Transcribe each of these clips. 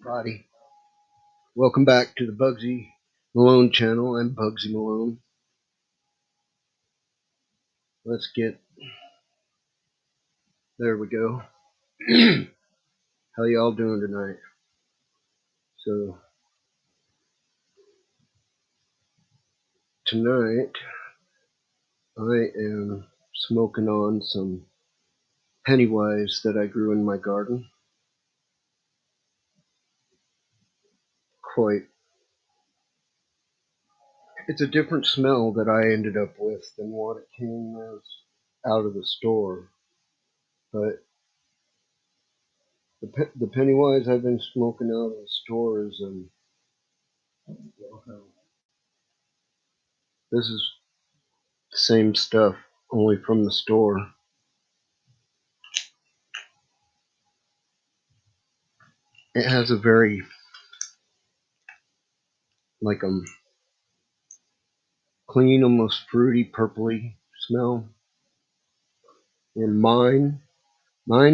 everybody. Welcome back to the Bugsy Malone channel. I'm Bugsy Malone. Let's get, there we go. How y'all doing tonight? So, tonight I am smoking on some Pennywise that I grew in my garden. It's a different smell that I ended up with than what it came as out of the store. But the Pennywise I've been smoking out of the store is this is the same stuff, only from the store. It has a very like clean, almost fruity, purpley smell. And mine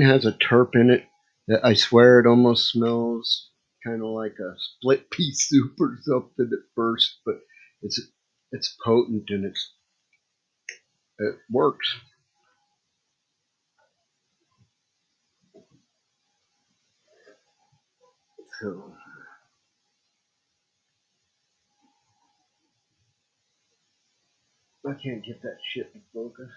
has a terp in it that I swear it almost smells kind of like a split pea soup or something at first, but it's potent and it works. So I can't get that shit to focus.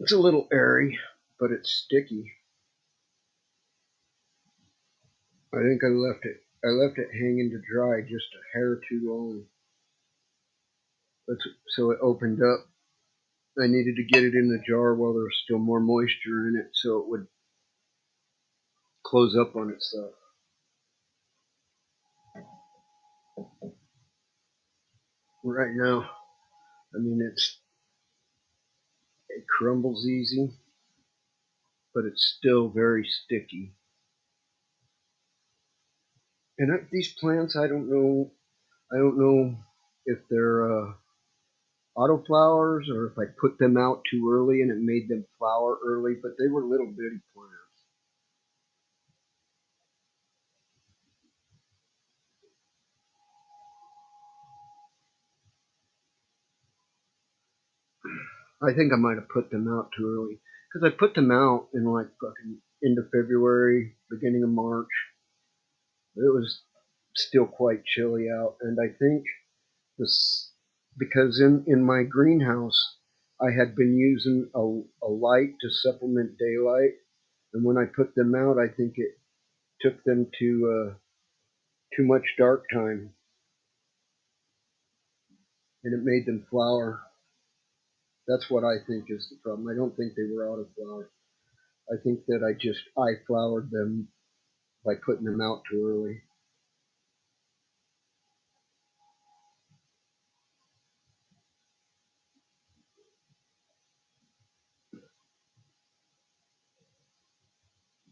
It's a little airy, but it's sticky. I think I left it hanging to dry just a hair too long. So it opened up. I needed to get it in the jar while there was still more moisture in it so it would close up on itself. Right now, I mean, it crumbles easy, but it's still very sticky. And these plants, I don't know if they're autoflowers or if I put them out too early and it made them flower early, but they were little bitty plants. I think I might have put them out too early because I put them out in like fucking end of February, beginning of March. It was still quite chilly out, and I think this because in my greenhouse I had been using a light to supplement daylight, and when I put them out, I think it took them to too much dark time, and it made them flower. That's what I think is the problem. I don't think they were out of flower. I think that I flowered them by putting them out too early.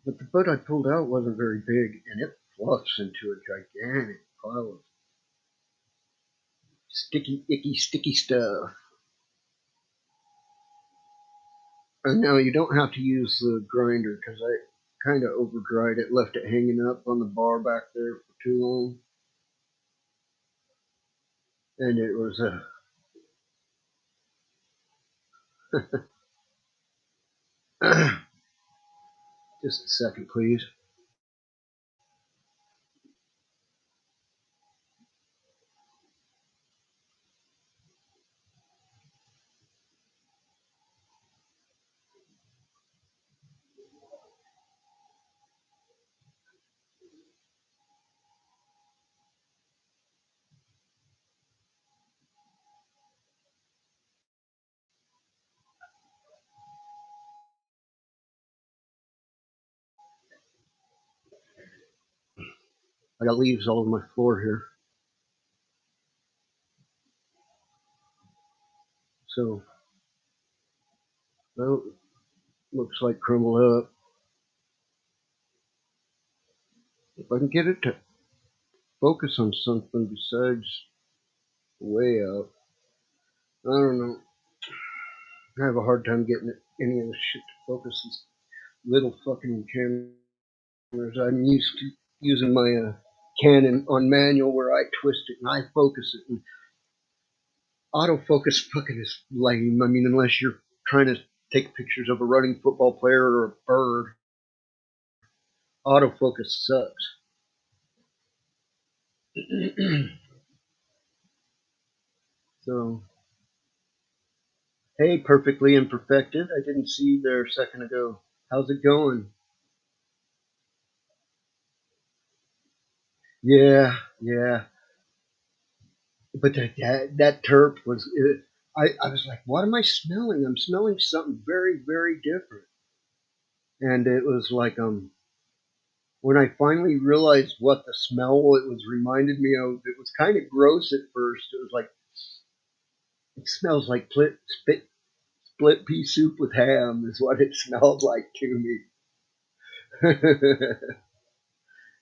But the bud I pulled out wasn't very big, and it fluffs into a gigantic pile of sticky, icky, sticky stuff. And now you don't have to use the grinder because I kind of over dried it, left it hanging up on the bar back there for too long. And it was just a second, please. I got leaves all over my floor here. So, well, looks like crumbled up. If I can get it to focus on something besides way out, I don't know. I have a hard time getting any of this shit to focus. These little fucking cameras. I'm used to using my Canon on manual where I twist it and I focus it. And autofocus fucking is lame. I mean, unless you're trying to take pictures of a running football player or a bird, autofocus sucks. So, hey, perfectly imperfected. I didn't see you there a second ago. How's it going? Yeah, yeah. But that terp was. I was like, what am I smelling? I'm smelling something very, very different. And it was like when I finally realized what the smell it was reminded me of, it was kind of gross at first. It was like it smells like split pea soup with ham is what it smelled like to me.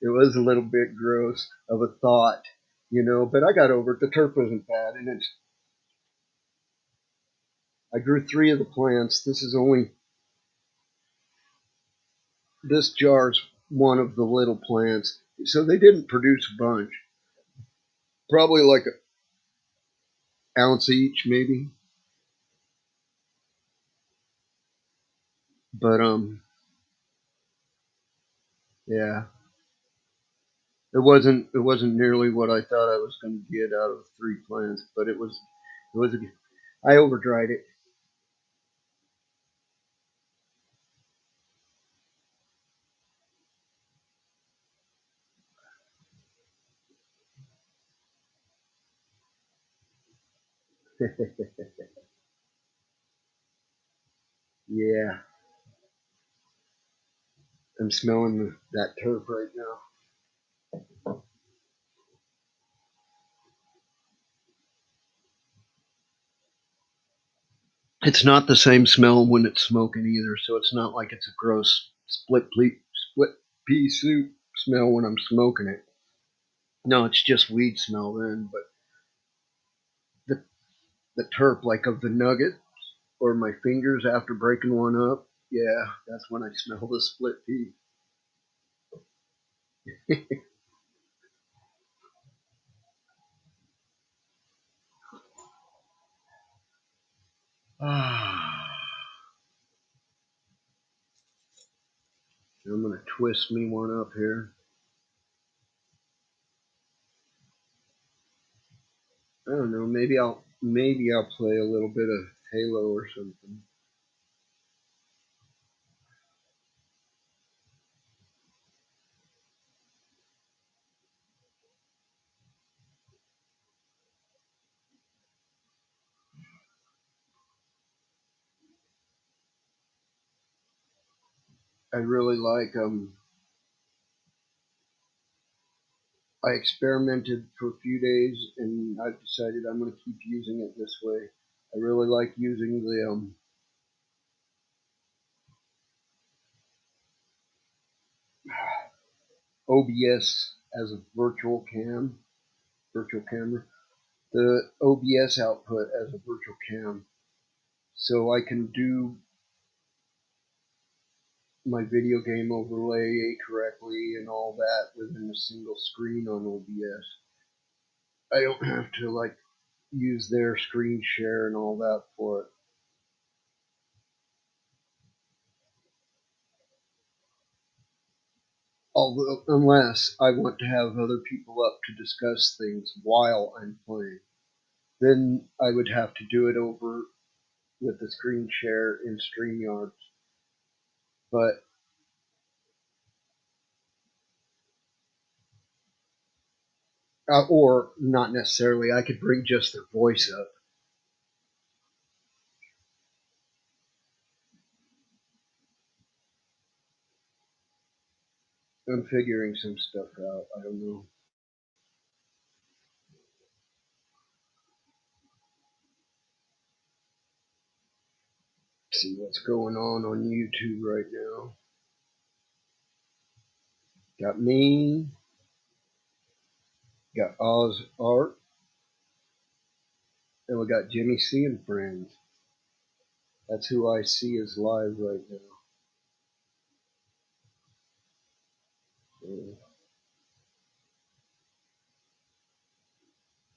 It was a little bit gross of a thought, but I got over it. The turf wasn't bad, and I grew 3 of the plants. This jar's one of the little plants, so they didn't produce a bunch. Probably like an ounce each, maybe. But yeah, it wasn't nearly what I thought I was going to get out of 3 plants, but it was. I over dried it. Yeah, I'm smelling that turf right now. It's not the same smell when it's smoking either, so it's not like it's a gross split pea soup smell when I'm smoking it. No, it's just weed smell then. But the the terp, like of the nugget or my fingers after breaking one up, yeah, that's when I smell the split pea. Ah, I'm gonna twist me one up here. I don't know. Maybe I'll play a little bit of Halo or something. I really like I experimented for a few days and I've decided I'm going to keep using it this way. I really like using the OBS as a virtual camera, the OBS output as a virtual cam, so I can do my video game overlay correctly and all that within a single screen on OBS. I don't have to like use their screen share and all that for it. Although, unless I want to have other people up to discuss things while I'm playing, then I would have to do it over with the screen share in StreamYard. But or not necessarily, I could bring just their voice up. I'm figuring some stuff out. I don't know. See what's going on YouTube right now. Got me, got Oz Art, and we got Jimmy C and friends. That's who I see as live right now.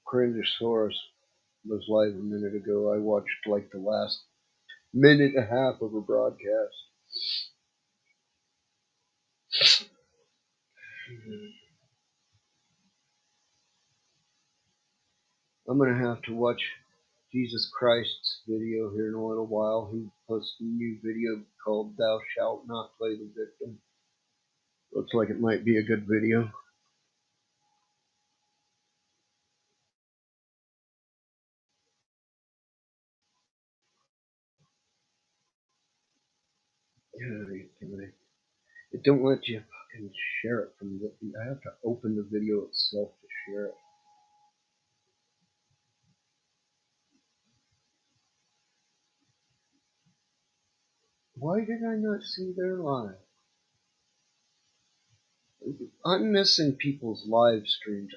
Cringeosaurus was live a minute ago. I watched like the last minute and a half of a broadcast. I'm gonna have to watch Jesus Christ's video here in a little while. He posted a new video called "Thou Shalt Not Play the Victim." Looks like it might be a good video. It don't let you fucking share it from the. I have to open the video itself to share it. Why did I not see their live? I'm missing people's live streams.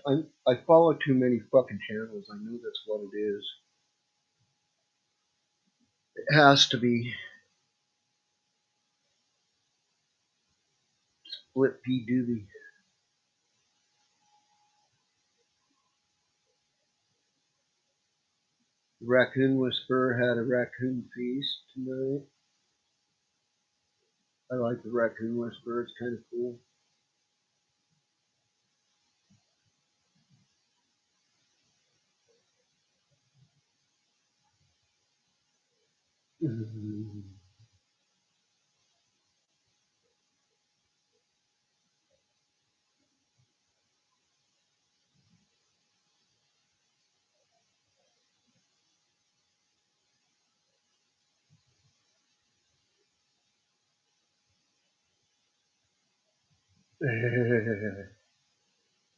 I follow too many fucking channels. I know that's what it is. It has to be split P doobie. Raccoon Whisperer had a raccoon feast tonight. I like the Raccoon Whisperer. It's kind of cool.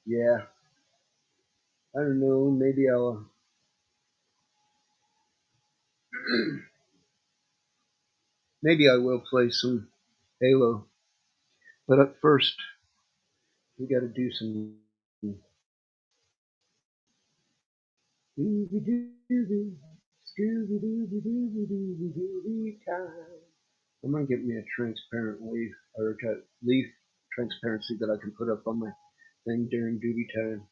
Yeah, I don't know. Maybe I will play some Halo. But up first, we got to do some Scooby-Dooby, Scooby-Dooby-Dooby-Dooby time. I'm gonna get me a transparent leaf or a leaf transparency that I can put up on my thing during duty time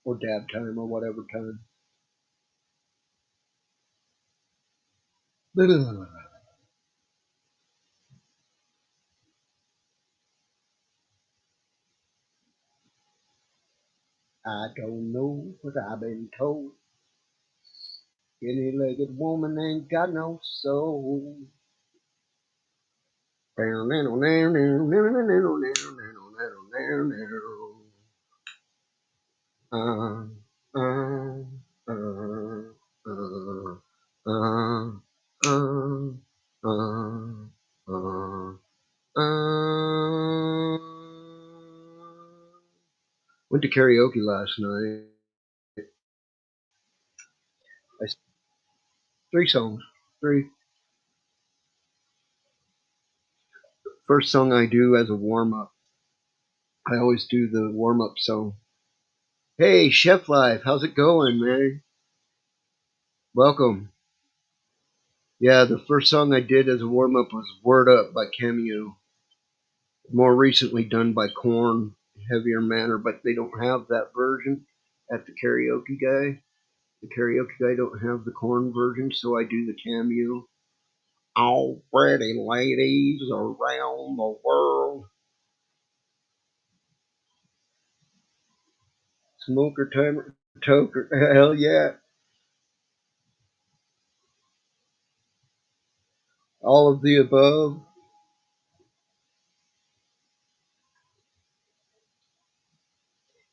or dab time or whatever time. I don't know, but I've been told any-legged woman ain't got no soul. Uh, uh, uh, uh, uh, uh, went to karaoke last night. I, 3 songs. Three. First song I do as a warm up. I always do the warm up song. Hey, Chef Life, how's it going, man? Welcome. Yeah, the first song I did as a warm up was Word Up by Cameo. More recently done by Korn, Heavier Manner, but they don't have that version at the karaoke guy. The karaoke guy don't have the Korn version, so I do the Cameo. All pretty ladies around the world. Smoker, timer, toker, hell yeah. All of the above.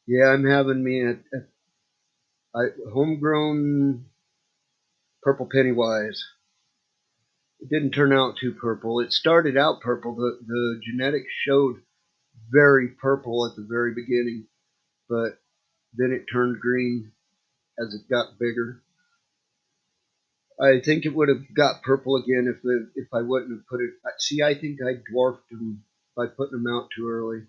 Yeah, I'm having me a homegrown purple Pennywise. It didn't turn out too purple. It started out purple. The genetics showed very purple at the very beginning, but then it turned green as it got bigger. I think it would have got purple again if I wouldn't have put it. See, I think I dwarfed them by putting them out too early.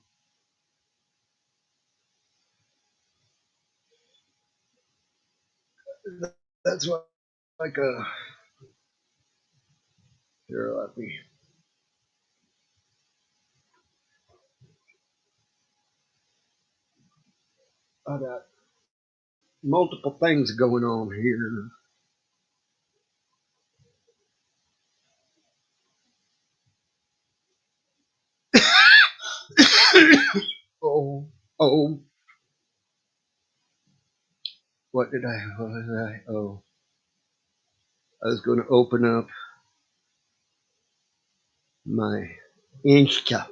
That's what like a Here, let me. I got multiple things going on here. oh, oh, what did I? What did I? Oh, I was going to open up my Insta.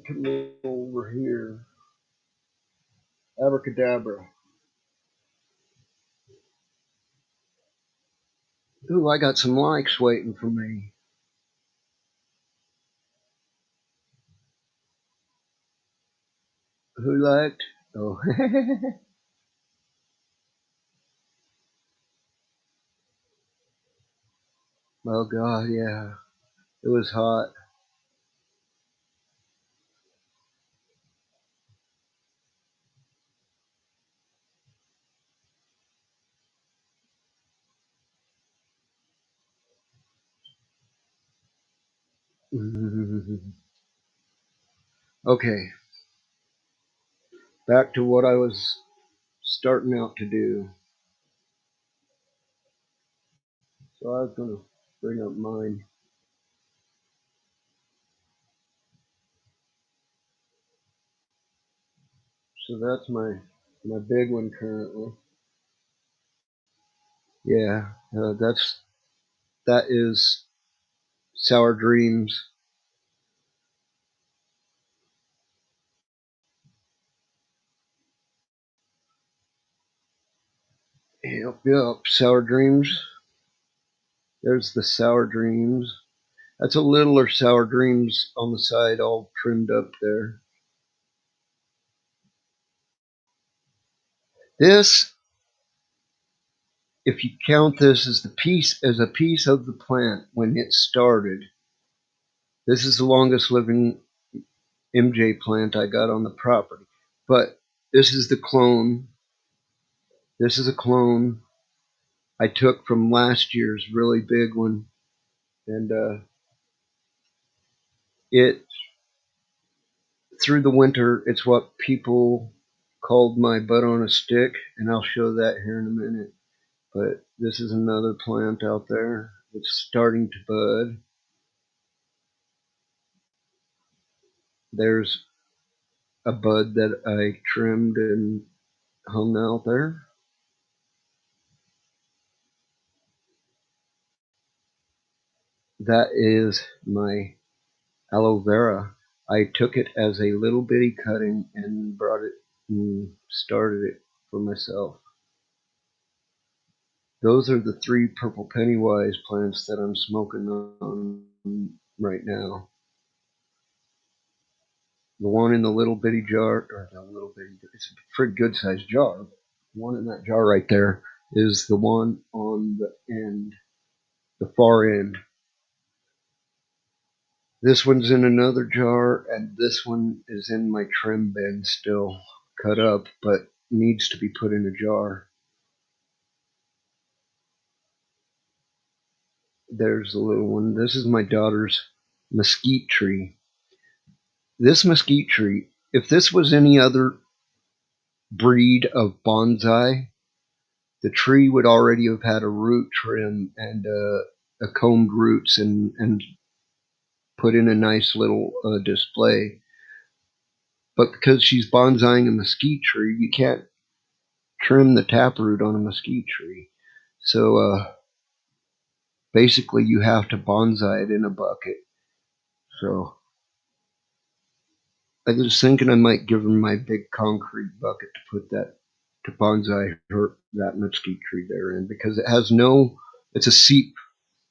Come over here. Abracadabra. Ooh, I got some likes waiting for me. Who liked? Oh, oh God, yeah. It was hot. Okay, back to what I was starting out to do. So I was going to bring up mine. So that's my big one currently. Yeah, that is Sour Dreams. Yep, yep, Sour Dreams. There's the Sour Dreams. That's a littler Sour Dreams on the side, all trimmed up there. This, if you count this as a piece of the plant when it started, this is the longest living MJ plant I got on the property. But this is the clone. This is a clone I took from last year's really big one, and it through the winter. It's what people called my butt on a stick, and I'll show that here in a minute. But this is another plant out there that's starting to bud. There's a bud that I trimmed and hung out there. That is my aloe vera. I took it as a little bitty cutting and brought it and started it for myself. Those are the three purple pennywise plants that I'm smoking on right now. The one in the little bitty jar, or the little bitty, it's a pretty good sized jar. The one in that jar right there is the one on the end, the far end. This one's in another jar, and this one is in my trim bin still cut up, but needs to be put in a jar. There's the little one. This is my daughter's mesquite tree. This mesquite tree, if this was any other breed of bonsai, the tree would already have had a root trim and a combed roots and put in a nice little display. But because she's bonsaiing a mesquite tree, you can't trim the taproot on a mesquite tree. So basically, you have to bonsai it in a bucket. So I was thinking I might give her my big concrete bucket to put that to bonsai that mesquite tree there in because it has no. It's a seep.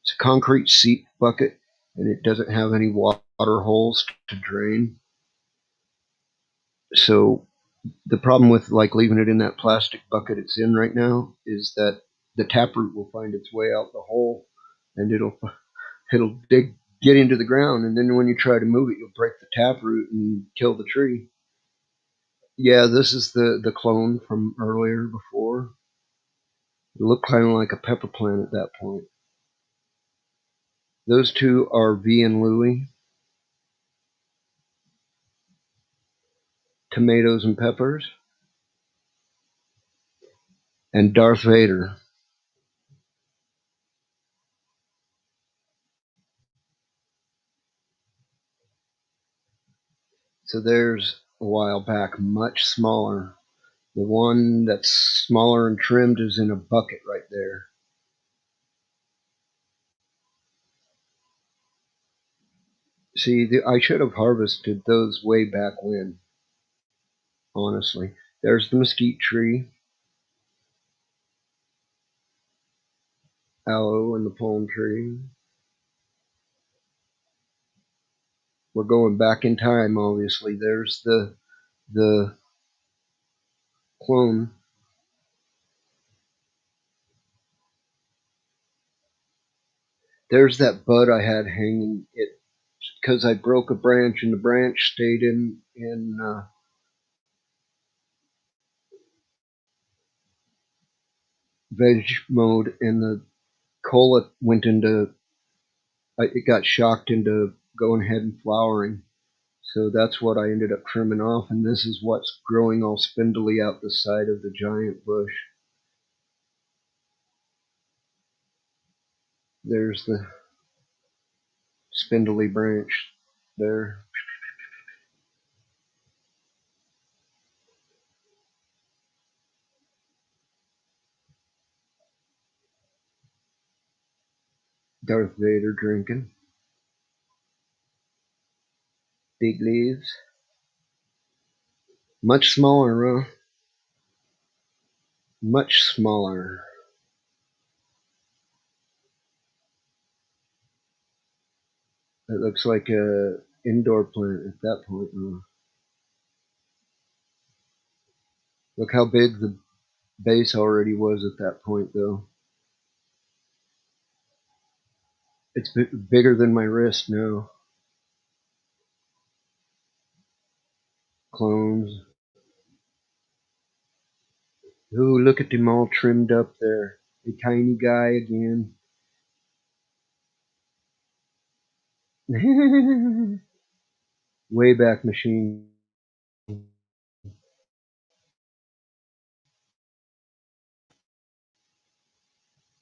It's a concrete seep bucket, and it doesn't have any water holes to drain. So the problem with like leaving it in that plastic bucket it's in right now is that the taproot will find its way out the hole, and it'll get into the ground, and then when you try to move it, you'll break the taproot and kill the tree. Yeah, this is the clone from earlier before. It looked kind of like a pepper plant at that point. Those two are V and Louie, tomatoes and peppers, and Darth Vader. So there's a while back, much smaller. The one that's smaller and trimmed is in a bucket right there. See, I should have harvested those way back when, honestly. There's the mesquite tree, aloe, and the palm tree. We're going back in time, obviously. There's the clone. There's that bud I had hanging. It because I broke a branch and the branch stayed in veg mode, and the cola went into. It got shocked into going ahead and flowering. So that's what I ended up trimming off, and this is what's growing all spindly out the side of the giant bush. There's the spindly branch there. Darth Vader drinking. Big leaves. Much smaller, huh? Much smaller. It looks like a indoor plant at that point. Look how big the base already was at that point, though. It's bigger than my wrist now. Clones. Ooh, look at them all trimmed up there. A tiny guy again. Wayback Machine.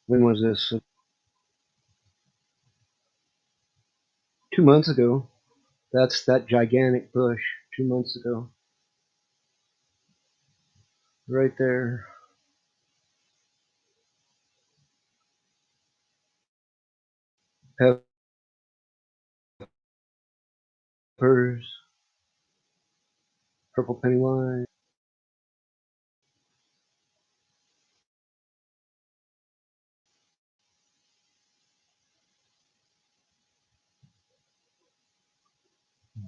When was this? 2 months ago. That's that gigantic bush. 2 months ago. Right there. Peppers. Purple Pennywise.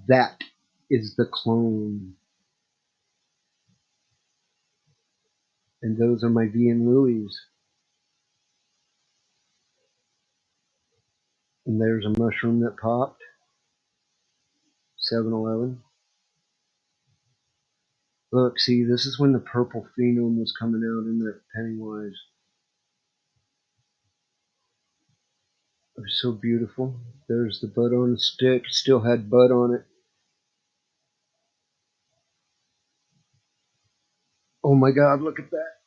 That is the clone. And those are my V and Louis. And there's a mushroom that popped. 7-Eleven. Look, see, this is when the purple phenome was coming out in that Pennywise. It was so beautiful. There's the bud on the stick. Still had bud on it. Oh my God, look at that.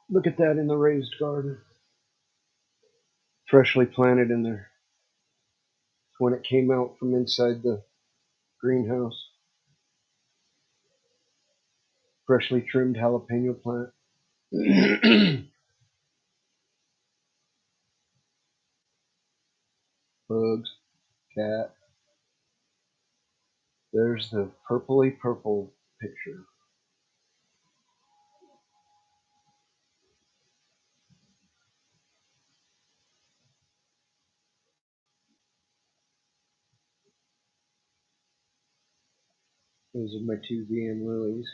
Look at that in the raised garden. Freshly planted in there. It's when it came out from inside the greenhouse. Freshly trimmed jalapeno plant. Bugs, cat. There's the purpley purple picture. Those are my two VM lilies.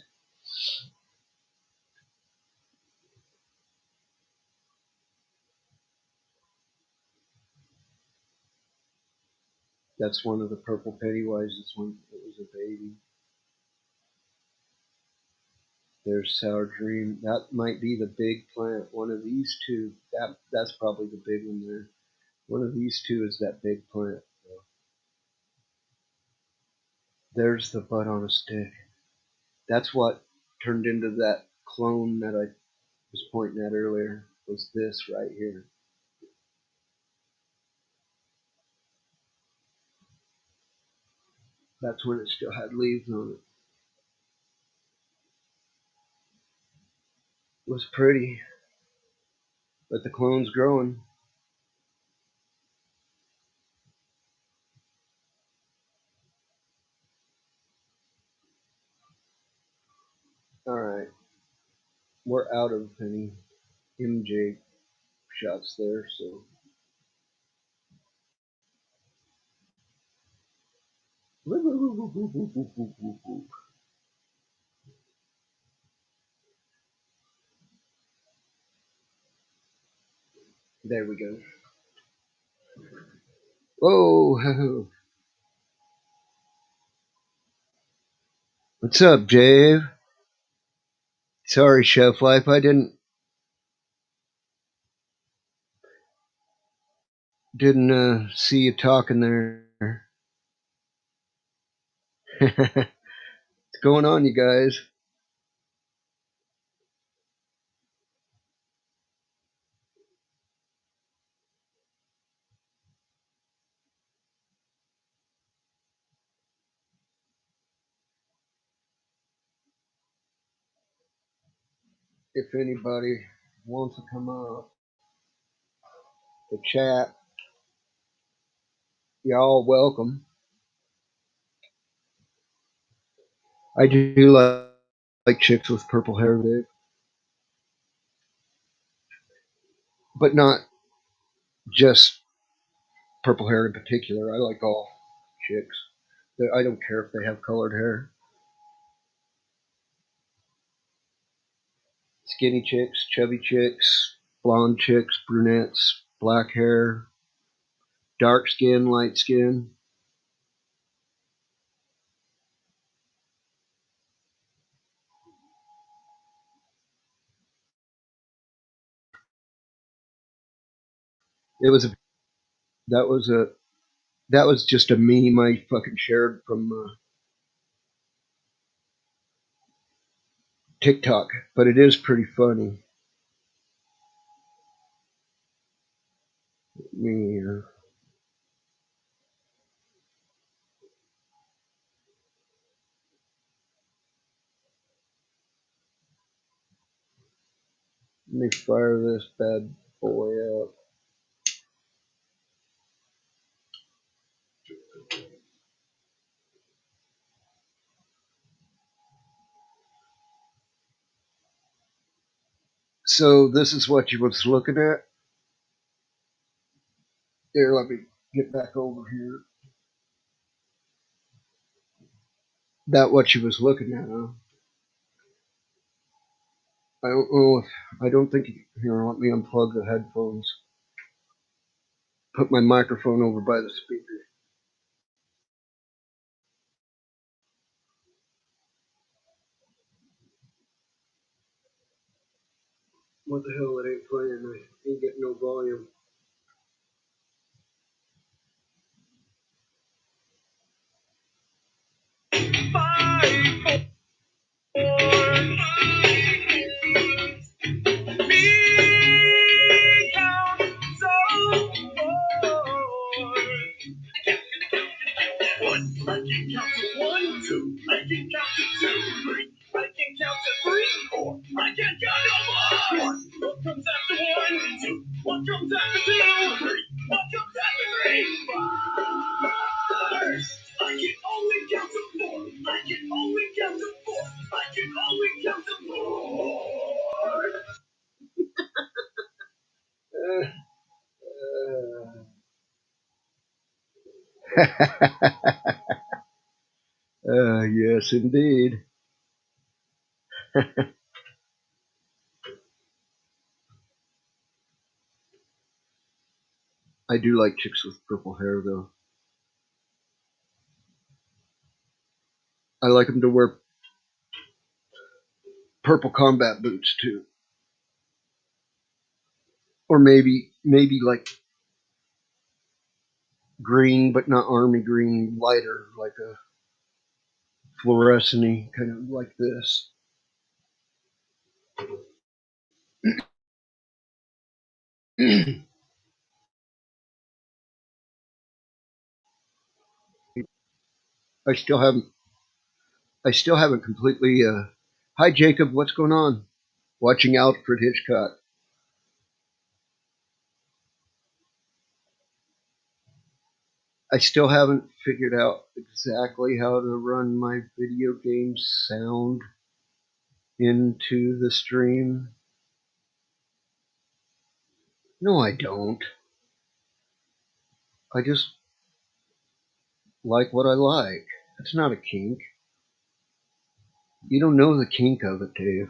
That's one of the purple Pennywises when it was a baby. There's sour dream. That might be the big plant. One of these two. That's probably the big one there. One of these two is that big plant. There's the bud on a stick. That's what turned into that clone that I was pointing at earlier. Was this right here? That's when it still had leaves on it. It was pretty, but the clone's growing. All right, we're out of any MJ shots there, so there we go. Whoa, what's up, Dave? Sorry, Chef Life, I didn't see you talking there. What's going on, you guys? If anybody wants to come up to chat, y'all welcome. I do like chicks with purple hair, Dave, but not just purple hair in particular. I like all chicks. I don't care if they have colored hair. Skinny chicks, chubby chicks, blonde chicks, brunettes, black hair, dark skin, light skin. It was a that was a that was just a meme I fucking shared from TikTok, but it is pretty funny. Me, let me fire this bad boy up. So this is what you was looking at. Here, let me get back over here. That what you was looking at, huh? I don't know if I don't think here. Let me unplug the headphones. Put my microphone over by the speaker. What the hell? It ain't playing. I ain't getting no volume. I can count to one, two. I can count to two, three. I can count to three, four. I can count no more. What comes after one, two? What comes after two, three? What comes after three, four? I can only count to four. I can only count to four. I can only count to four. Yes, indeed. I do like chicks with purple hair, though. I like them to wear purple combat boots too, or maybe like green, but not army green, lighter, like a fluorescent kind of like this. I still haven't completely. Hi, Jacob. What's going on? Watching Alfred Hitchcock. I still haven't figured out exactly how to run my video game sound into the stream. No, I don't. I just like what I like. It's not a kink. You don't know the kink of it, Dave.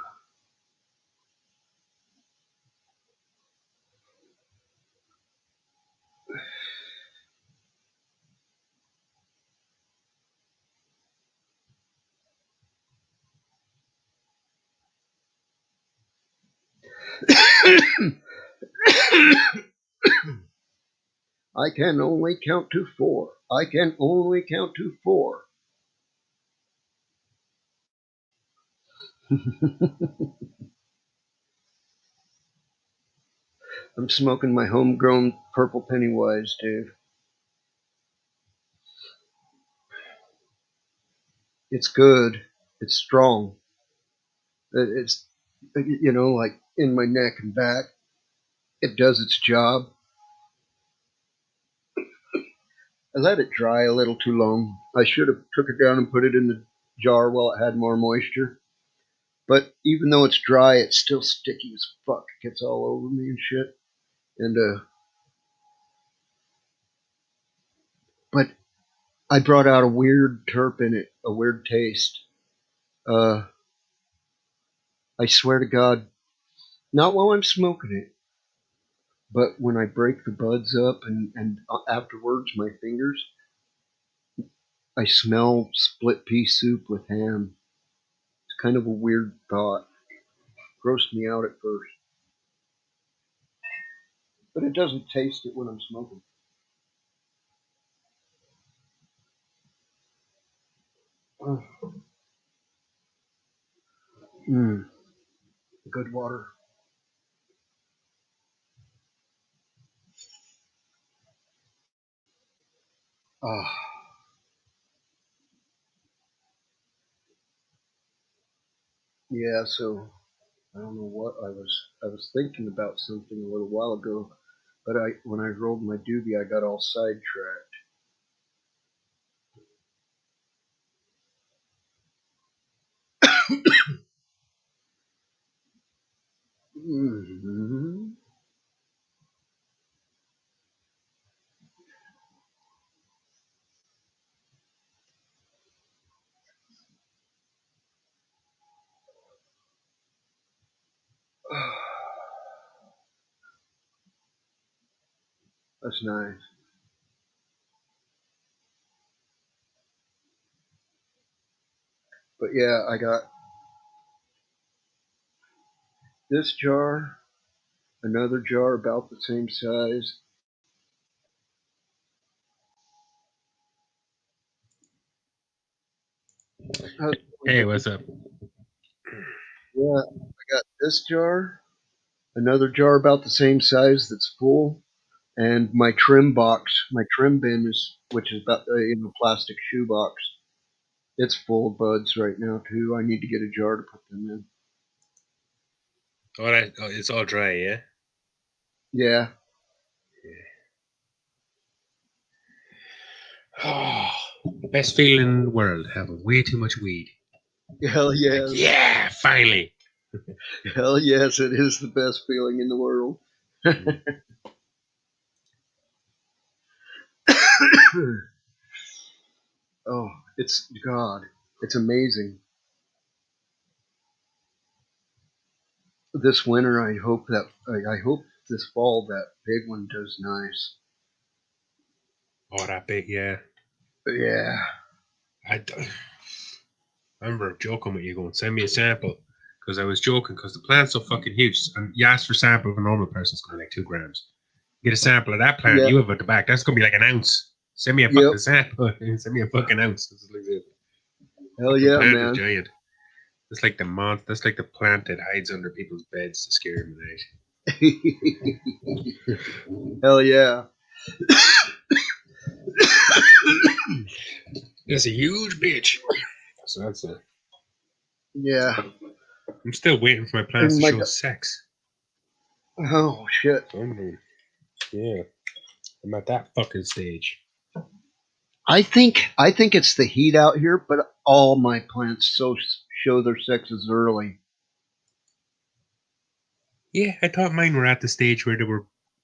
I can only count to 4. I can only count to 4. I'm smoking my homegrown purple Pennywise, Dave. It's good. It's strong. It's, like in my neck and back. It does its job. I let it dry a little too long. I should have took it down and put it in the jar while it had more moisture. But even though it's dry, it's still sticky as fuck. It gets all over me and shit. And but I brought out a weird terp in it, a weird taste. Uh, I swear to God, not while I'm smoking it, but when I break the buds up and afterwards my fingers, I smell split pea soup with ham. It's kind of a weird thought. Grossed me out at first, but it doesn't taste it when I'm smoking. Mm, good water. Ah, yeah. So I don't know what I was. I was thinking about something a little while ago, but when I rolled my doobie, I got all sidetracked. Mm-hmm. That's nice. But yeah, I got this jar, another jar about the same size. Hey, what's up? Yeah, I got this jar, another jar about the same size that's full, and my trim box, my trim bin is, which is about plastic shoe box. It's full of buds right now too. I need to get a jar to put them in. All right, it's all dry, yeah. Yeah, Oh, best feeling in the world, having way too much weed. hell Like, yes, yeah, finally. hell yes, it is the best feeling in the world. Oh, it's God, it's amazing. This winter, I hope this fall that big one does nice. Oh, that big, yeah. But yeah, I remember joking with you, going, send me a sample. because I was joking because the plant's so fucking huge. And you ask for a sample of a normal person, it's going to be like 2 grams. Get a sample of that plant Yeah. you have at the back, that's going to be like an ounce. Send me a Yep. fucking sample. Send me a fucking ounce. This is like it. Hell The yeah, plant man. is giant. That's like that's like the plant that hides under people's beds to scare them at night. Hell yeah. It's a huge bitch. So that's it. Yeah. I'm still waiting for my plants to show sex. Oh shit. Yeah. I'm at that fucking stage. I think it's the heat out here, but all my plants show their sexes early. Yeah, I thought mine were at the stage where they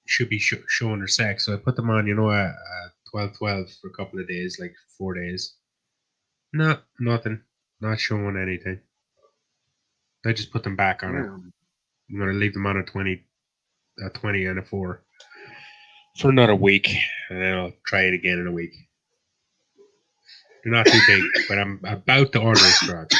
should be showing their sex, so I put them on, 12-12 for a couple of days, like 4 days. No, nothing. Not showing anything. I just put them back on it. I'm gonna leave them on a 20 and a 4 for another week, and then I'll try it again in a week. They're not too big, but I'm about to order a scrog.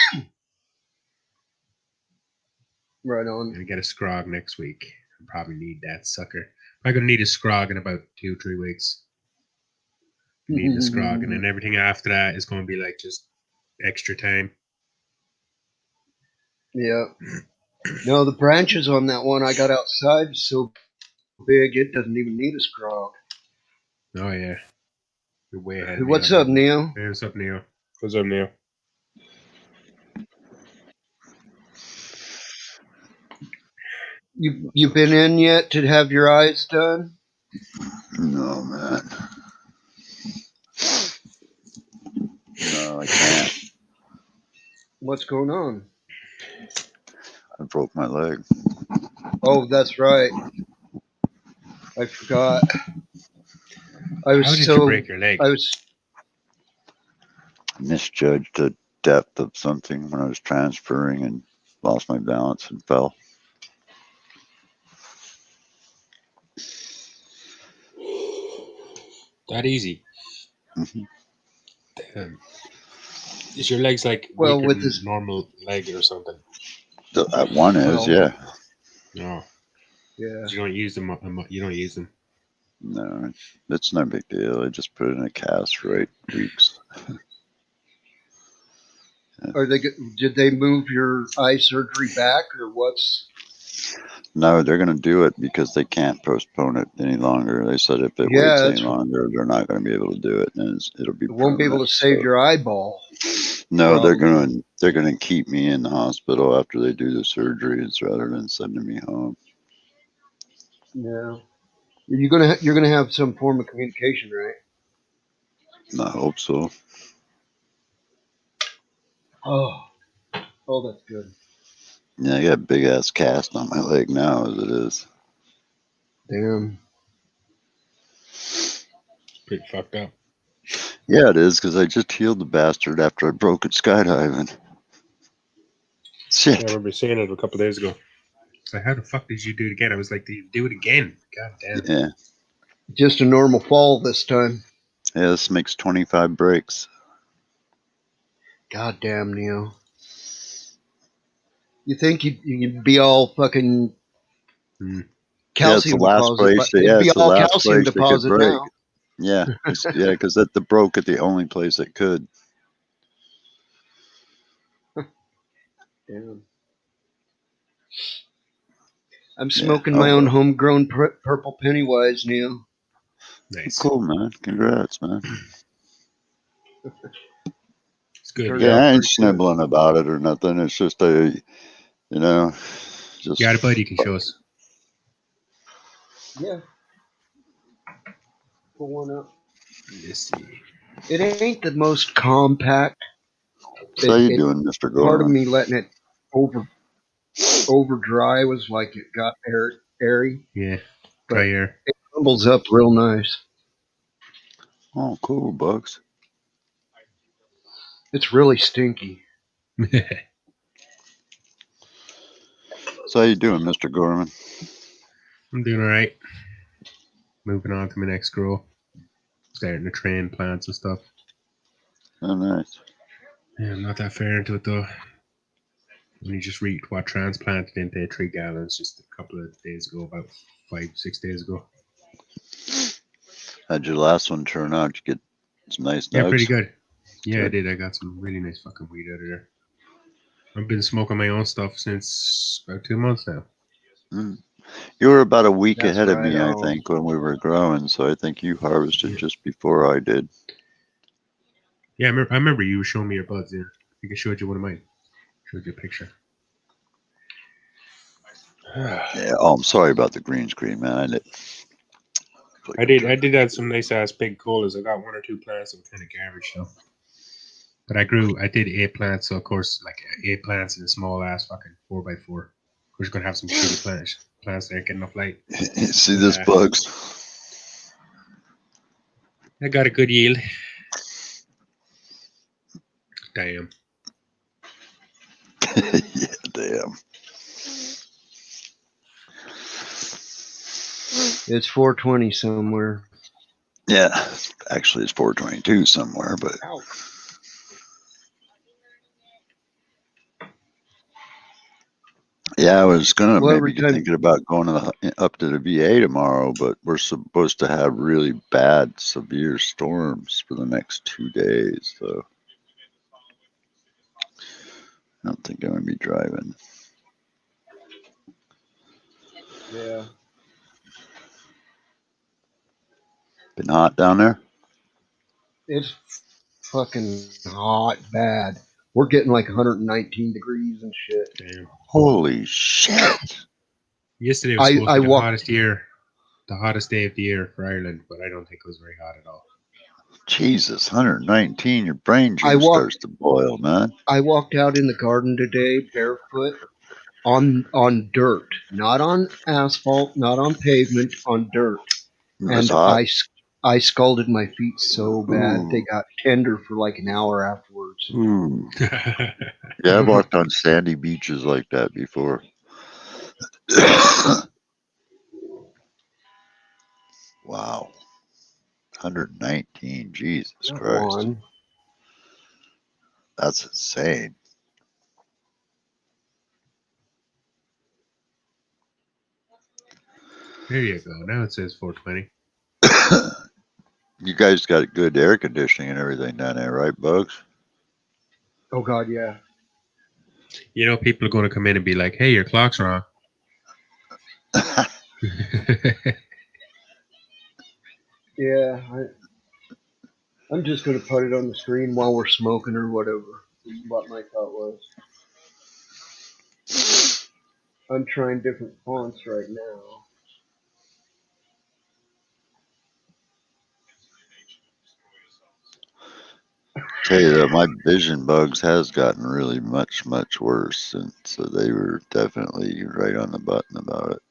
Right on. I'm gonna get a scrog next week. I probably need that sucker. I'm gonna need a scrog in about 2-3 weeks. Need the scrog, and then everything after that is gonna be like just extra time. Yeah. No, the branches on that one I got outside so big it doesn't even need a scrog. Oh yeah. You're way ahead. What's up, Neil? Hey, what's up, Neil? What's up, Neil? You been in yet to have your eyes done? No, man. No, I can't. What's going on? I broke my leg. Oh, that's right. I forgot. How did you break your leg? I was misjudged the depth of something when I was transferring and lost my balance and fell. That easy. Mm-hmm. Damn. Is your legs like with this normal leg or something? That one is, yeah. No. Yeah. You don't use them. You don't use them. No, it's no big deal. I just put it in a cast for 8 weeks. Did they move your eye surgery back or what's? No, they're going to do it because they can't postpone it any longer. They said if it waits any longer, they're not going to be able to do it, and it'll be. It won't be able to save your eyeball. No, they're going to keep me in the hospital after they do the surgeries rather than sending me home. Yeah, you're gonna have some form of communication, right? I hope so. Oh, that's good. Yeah, I got a big ass cast on my leg now as it is. Damn. Pretty fucked up. Yeah, it is because I just healed the bastard after I broke it skydiving. Shit. Yeah, I remember seeing it a couple days ago. So how the fuck did you do it again? I was like, did you do it again? God damn. Yeah. Just a normal fall this time. Yeah, this makes 25 breaks. God damn, Neil. You think you'd be all fucking calcium deposit? It'd be all calcium deposit now. Yeah, yeah, because it broke at the only place it could. Damn. I'm smoking my own homegrown purple Pennywise, Neil. Nice. Cool, man. Congrats, man. It's good. Yeah, I ain't snibbling about it or nothing. It's just just. You got a bud you can show us. Yeah. Pull one up. Let's see. It ain't the most compact. So how you doing, Mr. Gorman? Part of me letting it over dry was like it got airy. Yeah, dry air. It crumbles up real nice. Oh, cool, Bugs. It's really stinky. So how you doing, Mr. Gorman? I'm doing all right. Moving on to my next grow. Starting to train plants and stuff. Oh, nice. Yeah, I'm not that far into it though. only just transplanted into 3 gallons just a couple of days ago, about 5-6 days ago. How'd your last one turn out? Did you get some nice Yeah, nugs? pretty good. Yeah, Good. I did. I got some really nice fucking weed out of there. I've been smoking my own stuff since about 2 months now. Mm. You were about a week That's ahead of right me, I on. think, when we were growing. So I think you harvested Yeah. just before I did. Yeah, I remember you were showing me your buds. Yeah, I think I showed you one of mine. Showed you a picture. Yeah. Oh, I'm sorry about the green screen, man. I did have some nice ass big colas. I got 1 or 2 plants that were kind of garbage though. But I did 8 plants, so of course, like 8 plants in a small ass fucking 4x4. We're just gonna have some shitty plants that ain't getting enough light. See this bugs? I got a good yield. Damn. Yeah, damn. It's 420 somewhere. Yeah, actually it's 422 somewhere, but Ow. yeah, I was gonna Well, maybe get thinking about going up to the VA tomorrow, but we're supposed to have really bad, severe storms for the next 2 days, so I don't think I'm gonna be driving. Yeah. Been hot down there? It's fucking hot bad. We're getting like 119 degrees and shit. Damn. Holy shit! Yesterday was supposed to I be the walked. hottest day of the year for Ireland, but I don't think it was very hot at all. Jesus, 119, your brain I juice walked. starts to boil, man. I walked out in the garden today barefoot on dirt, not on asphalt, not on pavement, on dirt. It was And hot. I scalded my feet so bad they Ooh. got tender for like an hour afterwards. Ooh. Yeah, I've walked on sandy beaches like that before. Wow. 119. Jesus Not Christ. one. That's insane. There you go. Now it says 420. You guys got good air conditioning and everything down there, right, Bugs? Oh God, yeah. You know, people are going to come in and be like, "Hey, your clock's wrong." Yeah, I'm just gonna put it on the screen while we're smoking or whatever. Is what my thought was. I'm trying different fonts right now. Tell you that my vision bugs has gotten really much worse, and so they were definitely right on the button about it.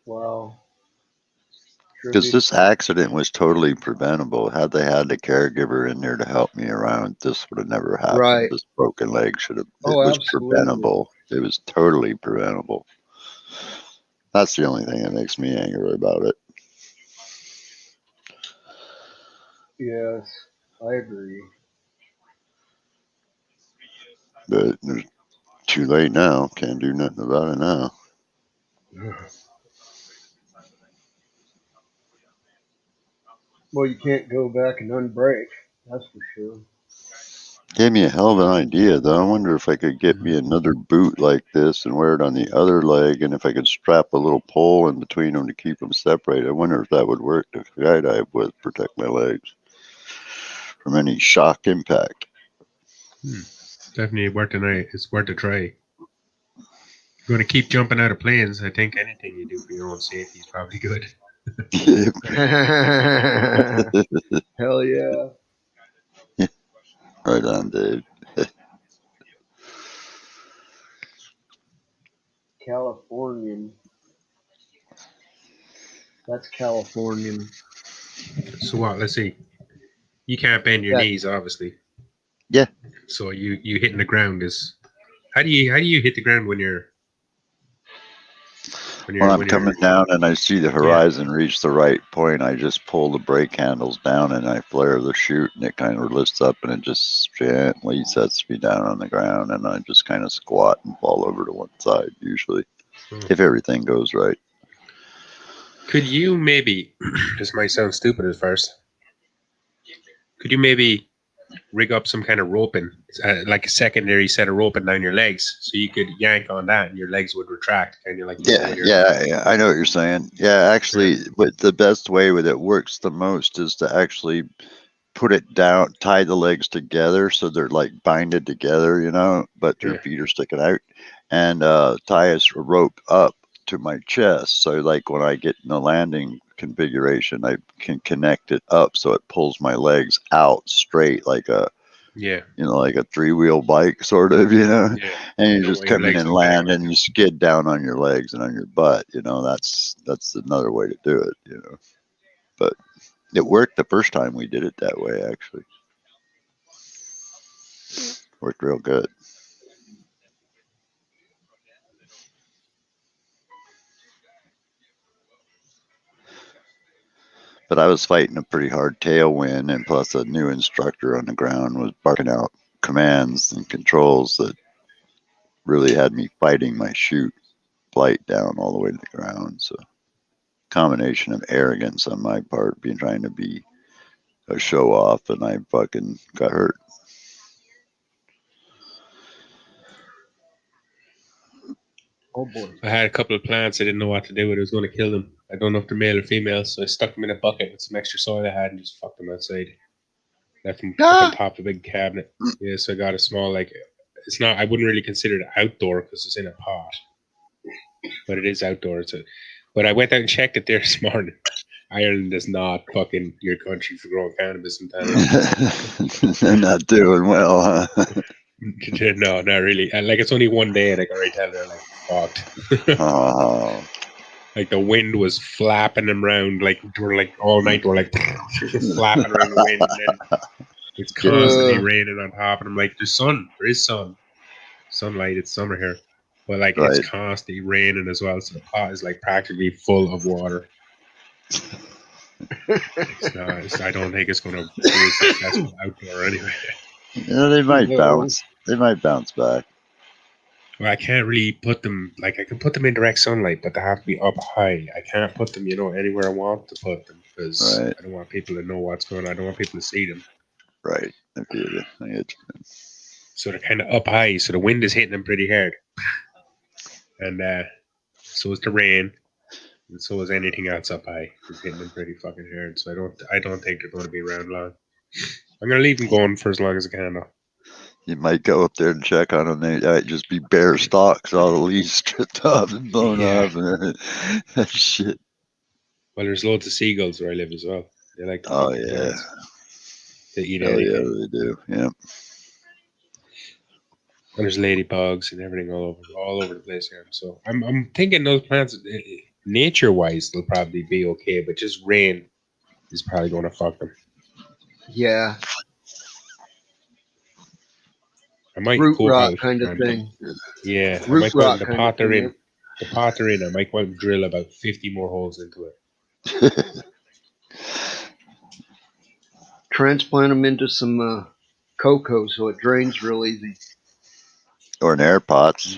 Wow. Because this accident was totally preventable. Had they had a caregiver in there to help me around, this would have never happened. Right. This broken leg should have. Oh, It was absolutely. preventable. It was totally preventable. That's the only thing that makes me angry about it. Yes, I agree. But it's too late now. Can't do nothing about it now. Well, you can't go back and unbreak. That's for sure. Gave me a hell of an idea, though. I wonder if I could get me another boot like this and wear it on the other leg, and if I could strap a little pole in between them to keep them separated. I wonder if that would work to skydive with, protect my legs from any shock impact. Definitely worth a night. It's worth a try. You're going to keep jumping out of planes. I think anything you do for your own safety is probably good. Hell yeah. Right on, Dave. Californian. That's Californian. So what? Let's see. You can't bend your Yeah. knees, obviously. Yeah. So you hitting the ground is. How do you hit the ground when you're? When I'm coming down and I see the horizon reach the right point, I just pull the brake handles down and I flare the chute, and it kind of lifts up and it just gently sets me down on the ground, and I just kind of squat and fall over to one side usually, if everything goes right. Could you maybe, this might sound stupid at first, could you maybe rig up some kind of roping, like a secondary set of roping down your legs, so you could yank on that and your legs would retract, kind of like yeah, I know what you're saying. Yeah, actually, but the best way that it works the most is to actually put it down, tie the legs together so they're like binded together, you know, but your feet are sticking out, and tie a rope up to my chest. So like when I get in the landing configuration, I can connect it up so it pulls my legs out straight like a like a 3-wheel bike sort of, and you just come in and land and you skid down on your legs and on your butt, that's another way to do it, but it worked the first time we did it that way. Actually worked real good. But I was fighting a pretty hard tailwind, and plus a new instructor on the ground was barking out commands and controls that really had me fighting my chute flight down all the way to the ground. So combination of arrogance on my part, being trying to be a show off, and I fucking got hurt. Oh boy. I had a couple of plants I didn't know what to do with. I was going to kill them. I don't know if they're male or female, so I stuck them in a bucket with some extra soil I had and just fucked them outside. Left them up on top of a big cabinet. Yeah, so I got a small, it's not, I wouldn't really consider it outdoor because it's in a pot. But it is outdoor. But I went out and checked it there this morning. Ireland is not fucking your country for growing cannabis and They're not doing well, huh? No, not really. It's only one day, and I can already tell they're fucked. Oh. Like the wind was flapping them around, all night. We're flapping around the wind, and then it's constantly raining on top. And I'm like, there's sun. There is sunlight. It's summer here, but it's constantly raining as well. So the pot is practically full of water. I don't think it's going to be a successful outdoor anyway. Yeah, they might bounce. They might bounce back. Well, I can't really put them, I can put them in direct sunlight, but they have to be up high. I can't put them, anywhere I want to put them because I don't want people to know what's going on. I don't want people to see them. Right. I get you. So they're kind of up high, so the wind is hitting them pretty hard. And so is the rain, and so is anything else up high. It's hitting them pretty fucking hard. So I don't think they're going to be around long. I'm going to leave them going for as long as I can, though. You might go up there and check on them. They might just be bare stalks, all the leaves stripped off and blown off, and that shit. Well, there's loads of seagulls where I live as well. They like to plants. They eat anything. Yeah, they do. Yeah. And there's ladybugs and everything all over the place here. So I'm thinking those plants, nature-wise, they'll probably be okay, but just rain is probably going to fuck them. Yeah. I might root rot kind of thing. Yeah, I might go in the pot they're in. The pot they're in, I might go and drill about 50 more holes into it. Transplant them into some cocoa so it drains real easy. Or an air pots.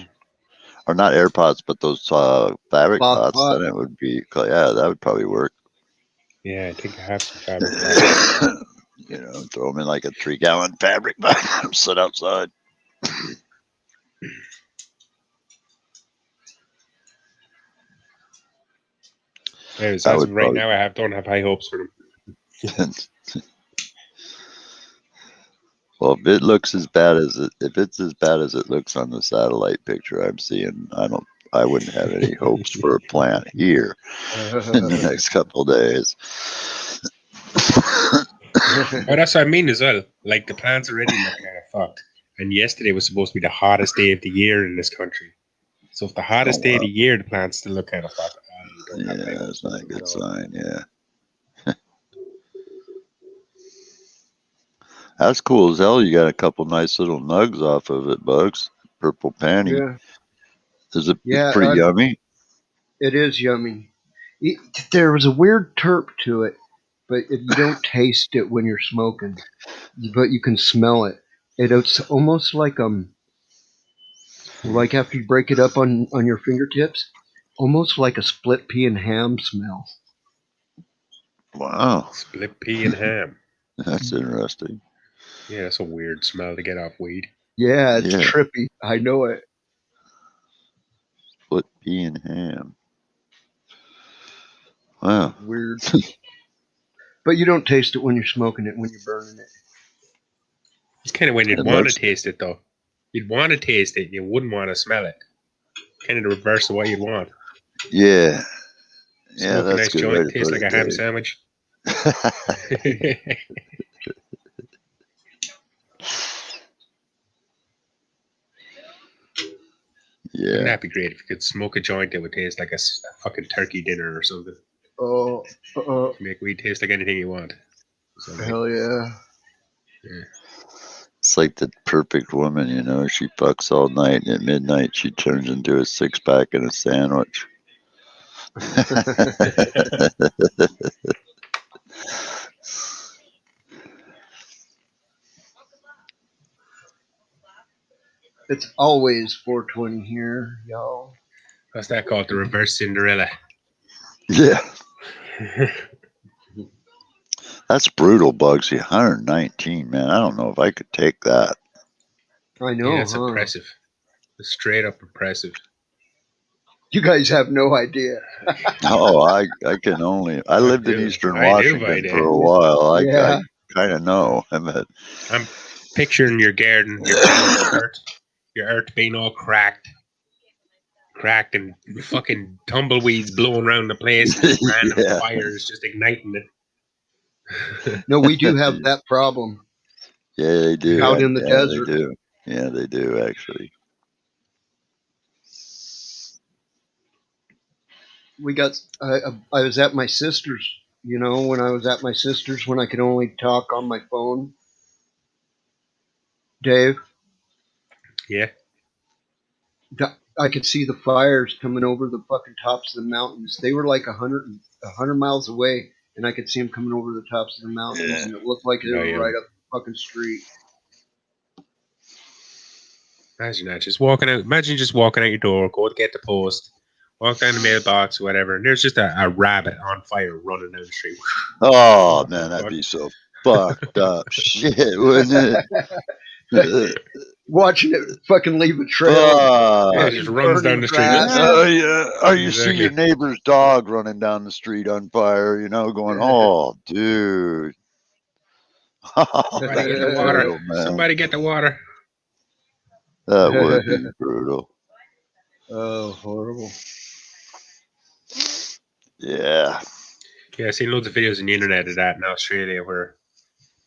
Or not air pots, but those fabric pots. Then it would be, that would probably work. Yeah, I think I have some fabric pots. Throw them in like a 3-gallon fabric pot. Sit outside. Anyways, as of right now, I don't have high hopes for them. Well, if it looks as bad as it looks on the satellite picture I'm seeing, I wouldn't have any hopes for a plant here in the next couple of days. Oh, that's what I mean as well. The plants already look kind of fucked. And yesterday was supposed to be the hottest day of the year in this country. So if the hottest day of the year, the plants still look kind of fucked. Yeah, that's not a good sign. Yeah. That's cool as hell. You got a couple nice little nugs off of it, Bugs. Purple panty. Yeah. Is it pretty yummy? It is yummy. There was a weird terp to it, but you don't taste it when you're smoking, but you can smell it. It's almost like after you break it up on your fingertips, almost like a split pea and ham smell. Wow, Split pea and ham. that's interesting. Yeah, that's a weird smell to get off weed. Yeah, it's Yeah, trippy. I know it. split pea and ham. Wow. Weird. But you don't taste it when you're smoking it, when you're burning it. It's kind of when you'd It want to looks. taste it, though. You'd want to taste it, you wouldn't want to smell it. Kind of the reverse of what you'd want. Yeah, yeah, Smoke a that's a nice good way joint, to tastes put like it, a ham Dave. sandwich. Wouldn't Yeah. that be great if you could smoke a joint that would taste like a fucking turkey dinner or something? Oh, Make weed taste like anything you want. So, hell yeah. yeah. It's like the perfect woman, you know. She fucks all night, and at midnight she turns into a 6-pack and a sandwich. It's always 420 here, y'all. What's that called? The reverse Cinderella. Yeah, that's brutal, Bugsy. 119, man. I don't know if I could take that. I know, Yeah, it's huh? oppressive. It's straight up oppressive. You guys have no idea. Oh, I can only. I lived in Eastern I do, Washington for Vide. a while. I Yeah. kind of know. I mean, I'm picturing your garden, your earth being all cracked and fucking tumbleweeds blowing around the place, and just random yeah. fires just igniting it. No, we do have that problem Yeah, they do. out in the Yeah, they desert. do. Yeah, they do actually. We got. I was at my sister's. You know, when I was at my sister's, when I could only talk on my phone. Dave, Yeah. I could see the fires coming over the fucking tops of the mountains. They were like 100 miles away, and I could see them coming over the tops of the mountains, Yeah. and it looked like they Oh, were yeah. right up the fucking street. Imagine that. Just walking out. Imagine just walking out your door, go to get the post, walk down the mailbox, whatever, and there's just a rabbit on fire running down the street. Oh man, that'd be so fucked up shit, wouldn't it? Watching it fucking leave a trail. Yeah, Fuck. it just runs down the street. Oh yeah. Or you see Exactly. your neighbor's dog running down the street on fire, you know, going, "Oh, dude." Somebody That'd get be the water. brutal, man. Somebody get the water. That would be brutal. Oh, horrible. Yeah. Yeah, I've seen loads of videos on the internet of that in Australia where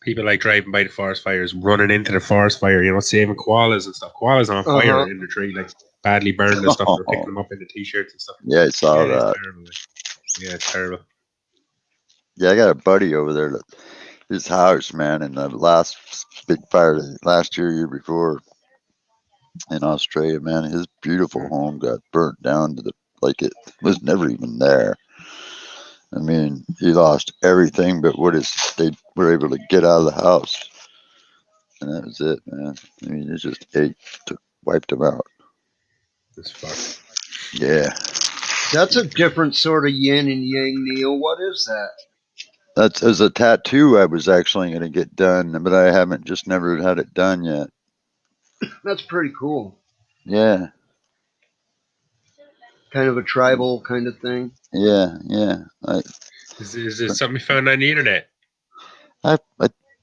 people like driving by the forest fires, running into the forest fire, saving koalas and stuff. Koalas on fire in the tree, like badly burned and stuff. They're picking them up into t-shirts and stuff. Yeah, I saw Yeah, it's that. terrible. Yeah, it's terrible. Yeah, I got a buddy over there that his house, man, in the last big fire last year before in Australia, man, his beautiful home got burnt down to like it was never even there. I mean, he lost everything but they were able to get out of the house. And that was it, man. I mean, it just wiped him out. It's fucked. Yeah. That's a different sort of yin and yang, Neil. What is that? That's as a tattoo I was actually going to get done, but I haven't just never had it done yet. That's pretty cool. Yeah. Kind of a tribal kind of thing. Yeah. Yeah. Is it something you found on the internet? A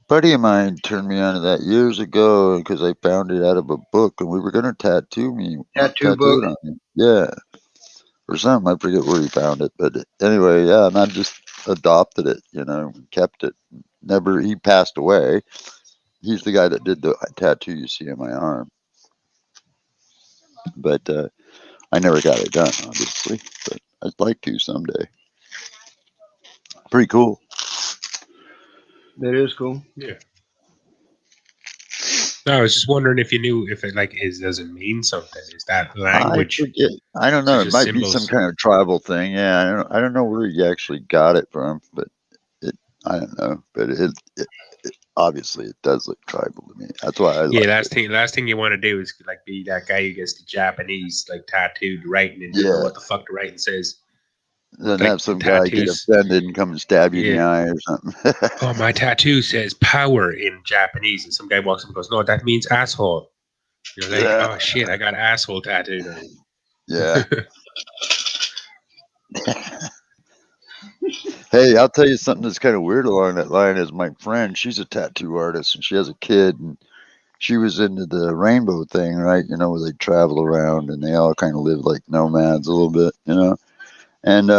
buddy of mine turned me onto that years ago because I found it out of a book, and we were going to tattoo Tattoo it book. on me. Yeah. Or something. I forget where he found it. But anyway, yeah, and I just adopted it, kept it. He passed away. He's the guy that did the tattoo you see on my arm. But I never got it done, obviously. But I'd like to someday. Pretty cool. That is cool. Yeah. No, I was just wondering if you knew if it like does it mean something? Is that I language? forget. I don't Is it know. It just might be some symbols? kind of tribal thing. Yeah, I don't know where he actually got it from, but it. I don't know, but obviously it does look tribal to me. That's why I Yeah, like it. last thing you want to do is like be that guy who gets the Japanese like tattooed writing and didn't know Yeah. what the fuck the writing says. Then Like have some guy get tattoos. offended and come and stab you in Yeah. the eye or something. Oh, my tattoo says power in Japanese, and some guy walks up and goes, "No, that means asshole." You're like, Yeah. "Oh shit, I got asshole tattooed on me." Yeah. Hey, I'll tell you something that's kind of weird along that line. Is my friend, she's a tattoo artist and she has a kid, and she was into the rainbow thing, right? You know, where they travel around and they all kind of live like nomads a little bit, you know. And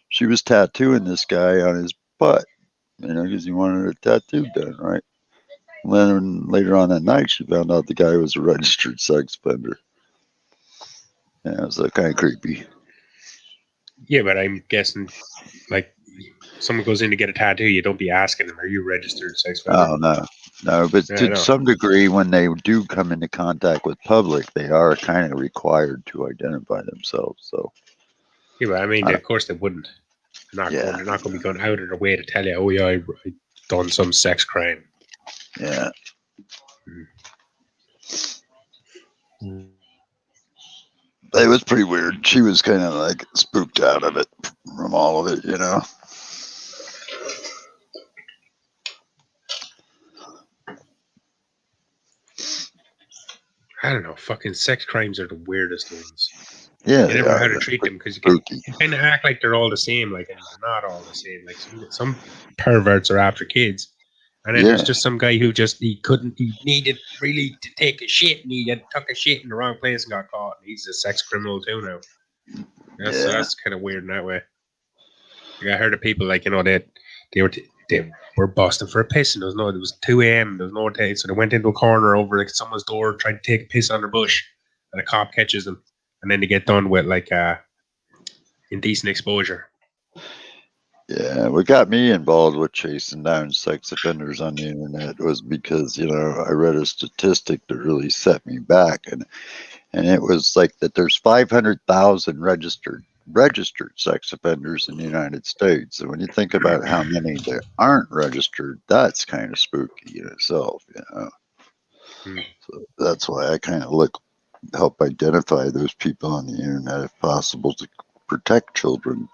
she was tattooing this guy on his butt, you know, because he wanted a tattoo done, right? And then later on that night, she found out the guy was a registered sex offender. Yeah, it was kind of creepy. Yeah, but I'm guessing, like, someone goes in to get a tattoo, you don't be asking them, "Are you a registered sex offender?" Oh no, no, but Yeah, I to know. some degree, when they do come into contact with public, they are kind of required to identify themselves. So, Yeah, but I mean, I of don't, course they wouldn't. yeah, They're not going to be going out of their way to tell you, "Oh yeah, I done some sex crime." yeah. Mm. It was pretty weird. She was kind of like spooked out of it from all of it, you know. I don't know. Fucking sex crimes are the weirdest ones. Yeah, You they never know are. how to They're treat them pretty because spooky. you kind of act like they're all the same, like, and they're not all the same. Like some perverts are after kids, and then there's Yeah, just some guy who just he needed really to take a shit, and he had took a shit in the wrong place and got caught. And he's a sex criminal too now. So yeah, that's kind of weird in that way. Like, I heard of people like they were busting for a piss, and it was 2 a.m. There was no day, so they went into a corner over like someone's door, tried to take a piss on their bush, and a cop catches them, and then they get done with like indecent exposure. yeah. What got me involved with chasing down sex offenders on the internet was because, you know, I read a statistic that really set me back, and it was like that there's 500,000 registered sex offenders in the United States. And when you think about how many there aren't registered, that's kind of spooky in itself, you know. Hmm. So that's why I kind of help identify those people on the internet if possible to protect children,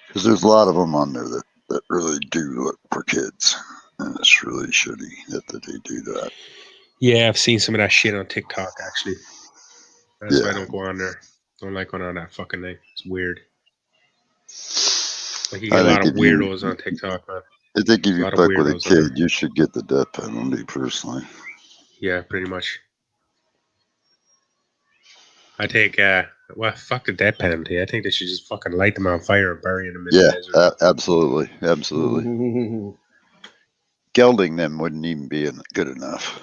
because there's a lot of them on there that really do look for kids, and it's really shitty that they do that. Yeah, I've seen some of that shit on TikTok actually. That's why I Yeah, don't go on there. Don't like going on that fucking thing. It's weird. Like you get I a lot think of if you weirdos on TikTok, man. I think if There's a you lot of fuck with a weirdos on there. kid, you should get the death penalty personally. Yeah, pretty much. I think well, fuck the death penalty. I think they should just fucking light them on fire and bury them in the Yeah, desert. absolutely, absolutely. Gelding them wouldn't even be good enough.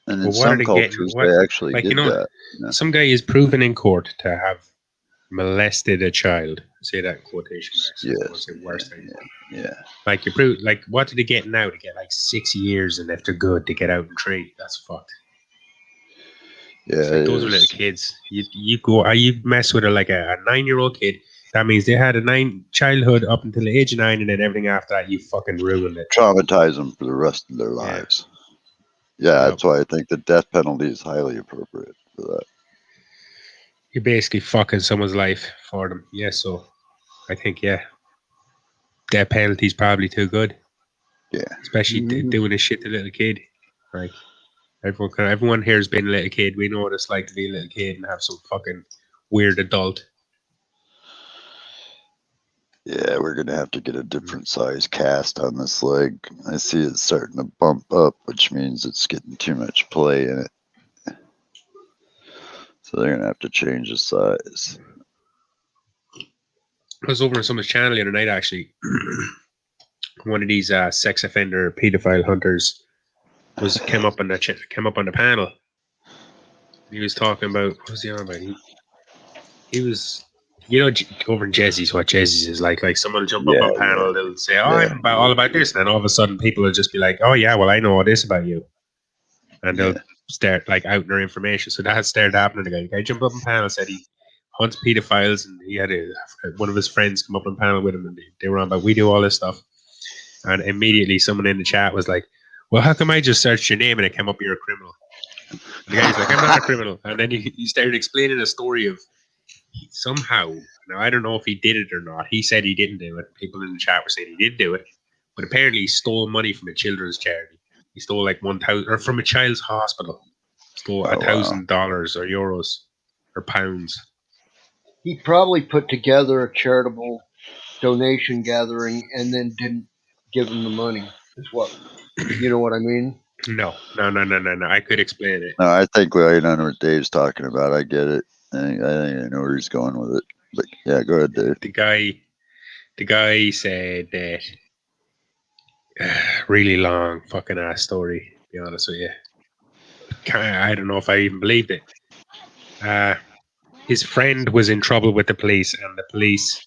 And in But what are some they getting? cultures, they What actually like did that. You know? some guy is proven in court to have molested a child. Say that in quotation marks. I don't want Yes, to say yeah, worse things. yeah, Like you prove like what do they get now? To get like 6 years, and if they're good, they get out in 3. That's fucked. yeah. It's like those are little kids. You mess with a 9-year-old kid. That means they had a 9 childhood up until the age of 9, and then everything after that, you fucking ruined it. Traumatize them for the rest of their Yeah. lives. Yeah, Yep. that's why I think the death penalty is highly appropriate for that. You're basically fucking someone's life for them. Yeah, so I think death penalty's probably too good. Yeah, Especially doing this shit to a little kid. Like everyone here has been a little kid. We know what it's like to be a little kid and have some fucking weird adult. yeah. We're gonna have to get a different size cast on this leg. I see it starting to bump up, which means it's getting too much play in it. So they're gonna have to change the size. I was over on someone's channel the other night actually. One of these sex offender pedophile hunters came up on the panel. He was talking about what was he on about? He was You know, over in Jesse's, what Jesse's is like someone will jump up on panel, they'll say, "Oh, I'm all about this," and then all of a sudden, people will just be like, "Oh yeah, well I know all this about you," and they'll start like out their information. So that started happening again. The guy jumped up on panel, said he hunts pedophiles, and he had one of his friends come up on panel with him, and they were on about we do all this stuff, and immediately someone in the chat was like, "Well, how come I just searched your name and it came up you're a criminal?" And the guy's like, "I'm not a criminal," and then he started explaining a story of somehow. Now I don't know if he did it or not. He said he didn't do it. People in the chat were saying he did do it, but apparently he stole money from a children's charity. He stole like 1,000 or from a child's hospital. Stole $1,000 or euros or pounds. He probably put together a charitable donation gathering and then didn't give him the money. Is what you know what I mean? No. I could explain it. No, I think I know what Dave's talking about. I get it. I think I know where he's going with it. But yeah, go ahead, Dave. The guy said that really long fucking ass story. To be honest with you, I don't know if I even believed it. His friend was in trouble with the police, and the police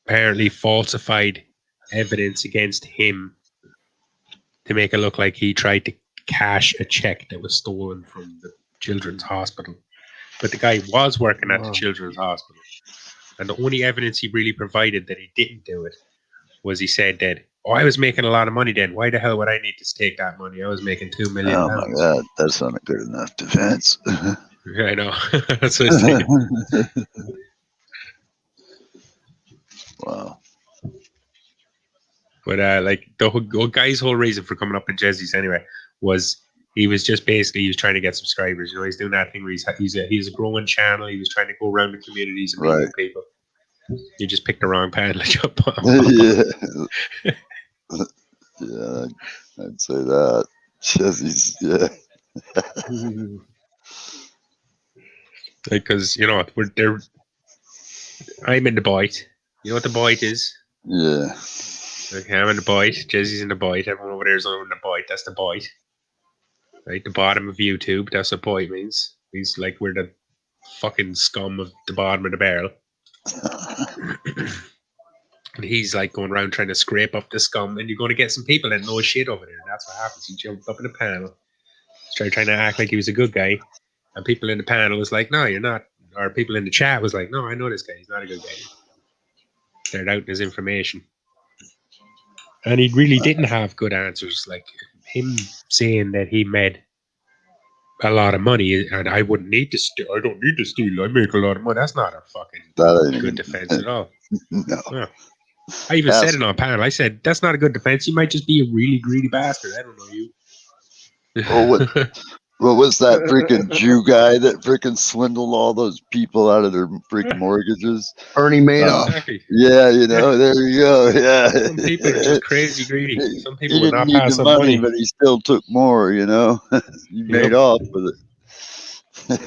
apparently falsified evidence against him to make it look like he tried to cash a check that was stolen from the children's hospital. But the guy was working at the children's hospital, and the only evidence he really provided that he didn't do it was he said that, "Oh, I was making a lot of money then. Why the hell would I need to take that money? I was making £2 million." Oh my god, that's not a good enough defense. Yeah, I know. That's what I was saying. Wow. But like the guy's whole reason for coming up in Jesse's anyway was he was just basically he was trying to get subscribers. You know, he's doing that thing where he's a growing channel. He was trying to go around the communities and meet people. You just picked the wrong panel to jump on. Yeah, I'd say that. Jesse's, yeah. Because you know I'm in the bite. You know what the bite is? Yeah. Okay, I'm in the bite. Jesse's in the bite. Everyone over there is in the bite. That's the bite. Right, the bottom of YouTube. That's what bite means. Means like we're the fucking scum of the bottom of the barrel. And he's like going around trying to scrape up the scum, and you're going to get some people that know shit over there. That's what happens. He jumped up in the panel, started trying to act like he was a good guy, and people in the panel was like, "No, you're not." Or people in the chat was like, "No, I know this guy. He's not a good guy." Started out his information, and he really didn't have good answers. Like him saying that he made a lot of money, and I wouldn't need to steal. I don't need to steal. I make a lot of money. That's not a fucking good defense at all. No. I even said it on panel. I said, "That's not a good defense. You might just be a really greedy bastard. I don't know you." What was that freaking Jew guy that freaking swindled all those people out of their freaking mortgages? Ernie Madoff. Exactly. Yeah, you know, there you go. Yeah. Some people are just crazy greedy. Some people he would didn't not need pass the up money, money. but he still took more, you know. He made off with it.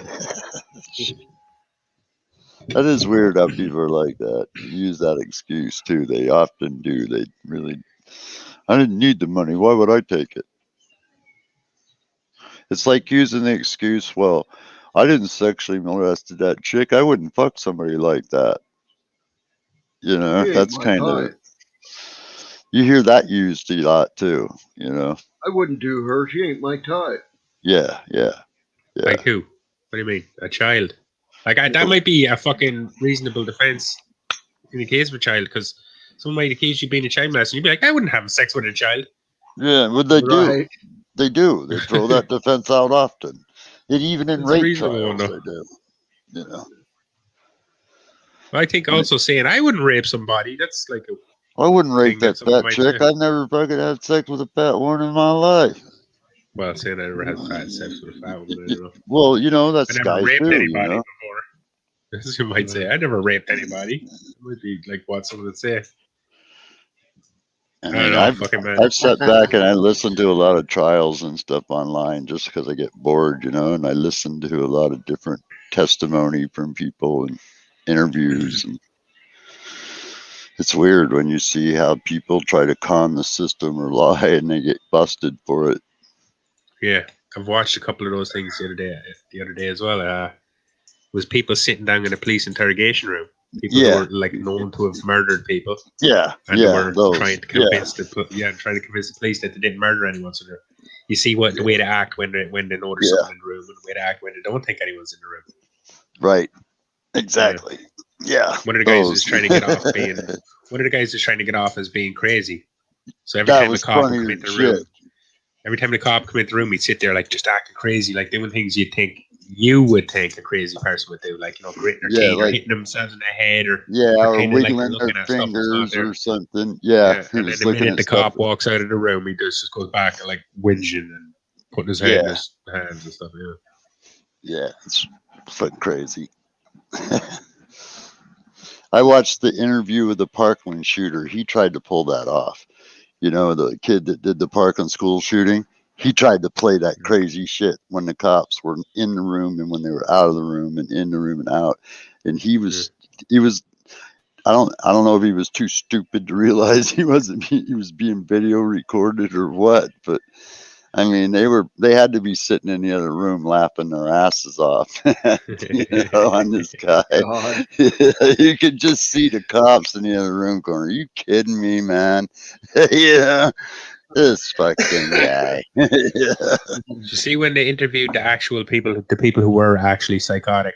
That is weird how people are like that. Use that excuse too. They often do. They really, I didn't need the money. Why would I take it? It's like using the excuse, well, I didn't sexually molest that chick. I wouldn't fuck somebody like that. You know, that's kind of, you hear that used a lot too, you know. I wouldn't do her. She ain't my type. Yeah. Like who? What do you mean? A child? Like that might be a fucking reasonable defense in the case of a child, because someone might accuse you of being a child molester, and you'd be like, "I wouldn't have sex with a child." Yeah, what they do. They do. They throw that defense out often. And even in rape trials, they do. You know. I think also saying I wouldn't rape somebody, that's like a... I wouldn't rape that fat chick. I've never fucking had sex with a fat one in my life. Well, saying I never had sex with a fat woman, I don't know. Well, you know, that's I never guys raped too, anybody you know? before. As you might say, I never raped anybody. It might be like what someone would say. I mean, I've sat back and I listened to a lot of trials and stuff online just because I get bored, you know, and I listen to a lot of different testimony from people and interviews. And it's weird when you see how people try to con the system or lie and they get busted for it. Yeah, I've watched a couple of those things the other day as well. was people sitting down in a police interrogation room. People Yeah. who were like known to have murdered people, Yeah, and they yeah, were those. trying to convince the police that they didn't murder anyone. So you see what the way to act when they know there's someone in the room, and the way to act when they don't think anyone's in the room. Right. Exactly. Yeah. One of the guys is trying to get off being. One of the guys is trying to get off as being crazy. So every That time a was cop would funny come as into the shit. room, every time the cop come into the room, he'd sit there like just acting crazy, like doing things you would think a crazy person would do, like gritting their teeth or like, hitting themselves in the head or or pretending like they're wiggling looking their at stuff that's not fingers there. or something. Yeah, he and was then the looking minute at the stuff. cop walks out of the room, he just goes back and like whinging and putting his head in his hands and stuff. Yeah, it's fucking crazy. I watched the interview with the Parkland shooter. He tried to pull that off. You know, the kid that did the Parkland school shooting. He tried to play that crazy shit when the cops were in the room and when they were out of the room and in the room and out. And he was. I don't know if he was too stupid to realize he was being video recorded or what, but I mean, they had to be sitting in the other room laughing their asses off, on this guy. God. You could just see the cops in the other room going, "Are you kidding me, man?" Yeah, this fucking guy. Did you see when they interviewed the actual people, the people who were actually psychotic?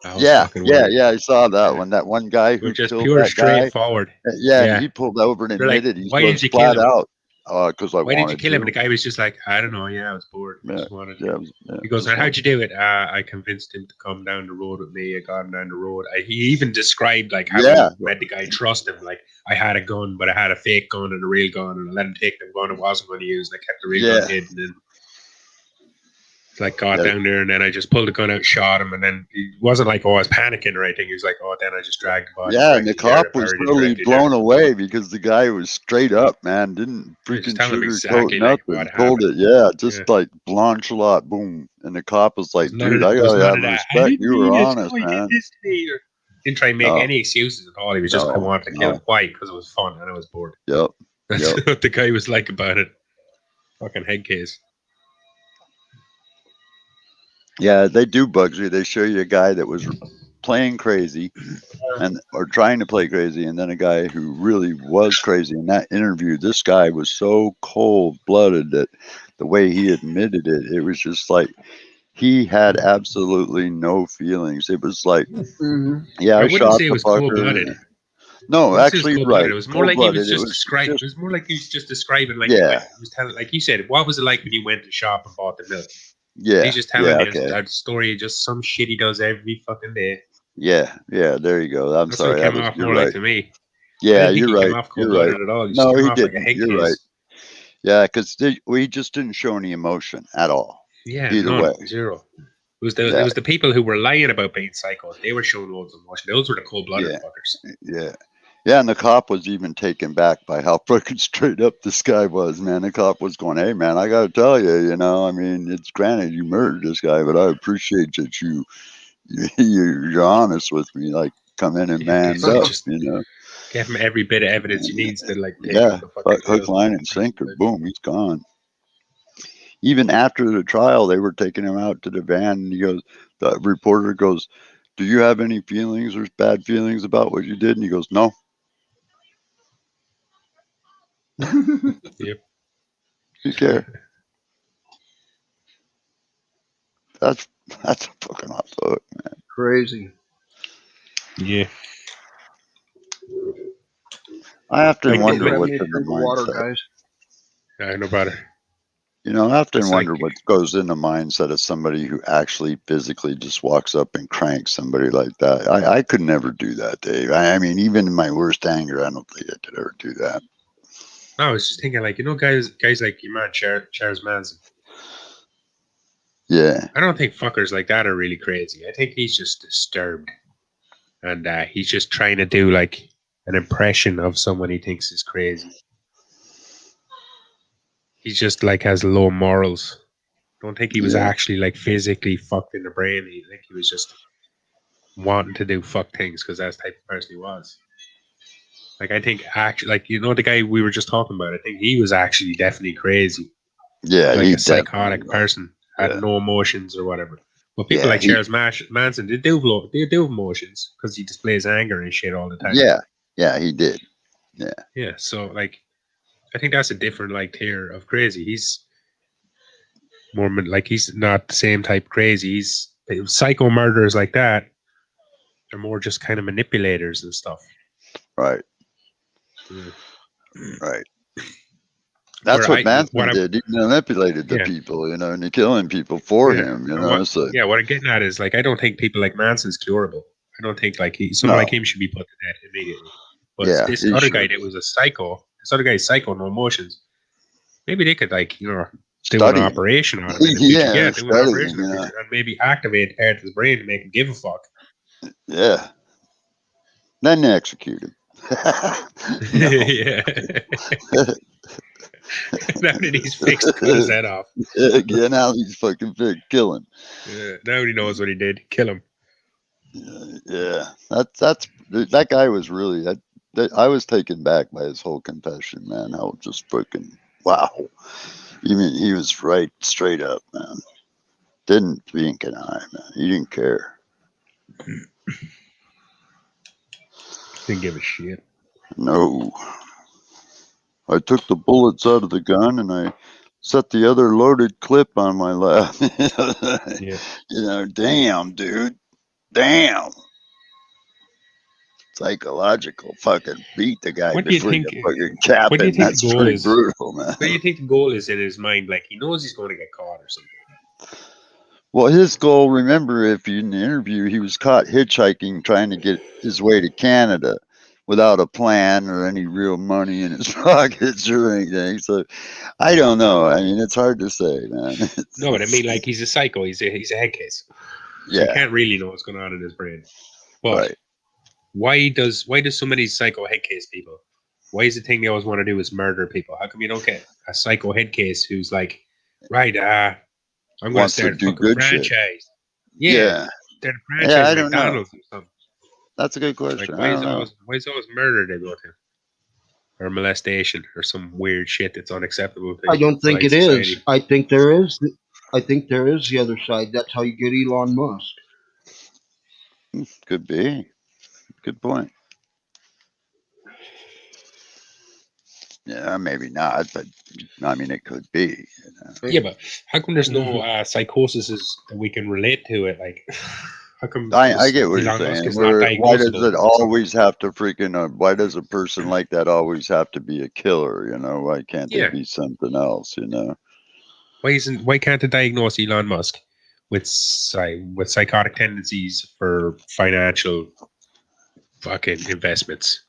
That was fucking weird. I saw that one. That one guy who just killed pure that guy. straightforward. And he pulled over and They're like, admitted he "Why did was you kill flat him?" out. Because I Why wanted did you kill him? to. And the guy was just like, I don't know. Yeah, I was bored. I just wanted to. He goes, and how'd you do it? I convinced him to come down the road with me. I got him down the road. He even described like how he made the guy trust him. Like, I had a gun, but I had a fake gun and a real gun, and I let him take the gun I wasn't going to use. And I kept the real gun hidden. And like got down there, and then I just pulled the gun out, shot him, and then he wasn't like, I was panicking or anything. He was like, then I just dragged the body. Yeah, and the cop was totally blown away because the guy was straight up, man. Didn't freaking sugarcoat nothing. Told it, just like nonchalant, boom. And the cop was like, dude, I gotta have respect. You were honest, man. Didn't try and make any excuses at all. He was just, I wanted to kill him. Why? Because it was fun and I was bored. Yep. That's what the guy was like about it. Fucking head case. Yeah, they do, Bugsy. They show you a guy that was playing crazy or trying to play crazy, and then a guy who really was crazy. In that interview, this guy was so cold-blooded that the way he admitted it, it was just like he had absolutely no feelings. It was like, I wouldn't say it was cold-blooded. No, actually, you're right. It was more like he was just describing. It was more like he was just describing, like he was telling, like you said, what was it like when you went to the shop and bought the milk? Yeah, he's just telling that story. Just some shit he does every fucking day. Yeah. There you go. I'm sorry. That came off more like to me. Yeah, you're right. You're right. At all. No, he didn't. Like you're right. Yeah, because we just didn't show any emotion at all. Yeah, either way, zero. It was the people who were lying about being psychos. They were showing loads of emotion. Those were the cold-blooded fuckers. Yeah, and the cop was even taken back by how fucking straight up this guy was, man. The cop was going, "Hey, man, I got to tell you, I mean, it's granted you murdered this guy, but I appreciate that you're honest with me. Like, come in and man up, Give him every bit of evidence he needs to, like, hook, line, and sinker. Boom, he's gone. Even after the trial, they were taking him out to the van, and the reporter goes, "Do you have any feelings or bad feelings about what you did?" And he goes, "No." Yep. You care? That's a fucking hot fuck, man. Crazy. Yeah. I often wonder what's in the water, mindset. guys. I know about it. I often wonder what goes in the mindset of somebody who actually physically just walks up and cranks somebody like that. I could never do that, Dave. I mean, even in my worst anger, I don't think I could ever do that. No, I was just thinking, like, guys like your man Charles Manson. Yeah. I don't think fuckers like that are really crazy. I think he's just disturbed, and he's just trying to do like an impression of someone he thinks is crazy. He's just like has low morals. Don't think he was actually like physically fucked in the brain. I think he was just wanting to do fuck things because that's the type of person he was. Like, I think actually, like, the guy we were just talking about, I think he was actually definitely crazy. Yeah, like a psychotic person, had no emotions or whatever. But people Yeah, like Charles Manson, they do emotions because he displays anger and shit all the time. yeah, he did. Yeah. So like, I think that's a different like tier of crazy. He's more like he's not the same type of crazy. He's psycho murderers like that. They're more just kind of manipulators and stuff. Right, Yeah. right. That's what Manson did. He manipulated the Yeah. people, you know, and he killing people for him, you know. What I'm getting at is like I don't think people like Manson's curable. I don't think like someone like him should be put to death immediately. But this other guy that was a psycho, this other guy's psycho, no emotions. Maybe they could like do an operation on him in the future. Yeah, do an operation in the future and maybe activate part of his brain to make him give a fuck. Yeah. Then they execute him. Yeah. Now that he's fixed, cut his head off. Yeah, now he's fucking kill him. Yeah, now he knows what he did. Kill him. Yeah, that guy was really. I was taken back by his whole confession, man. How just freaking wow. You mean he was right straight up, man. Didn't blink an eye, man. He didn't care. Didn't give a shit. No. I took the bullets out of the gun and I set the other loaded clip on my lap. Yeah. You know, damn, dude. Damn. Psychological fucking beat the guy before you fucking cap him. That's pretty brutal, man. What do you think the goal is in his mind? Like he knows he's going to get caught or something. Well, his goal, remember, if you in the interview, he was caught hitchhiking trying to get his way to Canada without a plan or any real money in his pockets or anything. So I don't know. I mean, it's hard to say, man. No, but I mean, like he's a psycho. He's a head case. So you can't really know what's going on in his brain. But why does so many psycho head case people? Why is the thing they always want to do is murder people? How come you don't get a psycho head case who's like, right, I'm going to start a fucking franchise. Shit. Yeah. Start a franchise at McDonald's or something. That's a good question. Like, why is always murder they go to? Or molestation or some weird shit that's unacceptable. I don't think it is. I think there is. I think there is the other side. That's how you get Elon Musk. Could be. Good point. Yeah, maybe not, but I mean, it could be. You know? Yeah, but how come there's no psychosis that we can relate to it? Like, how come? I get what you're saying. Why does it always have to freaking? Why does a person like that always have to be a killer? You know, why can't they be something else? You know, why can't they diagnose Elon Musk with psychotic tendencies for financial fucking investments?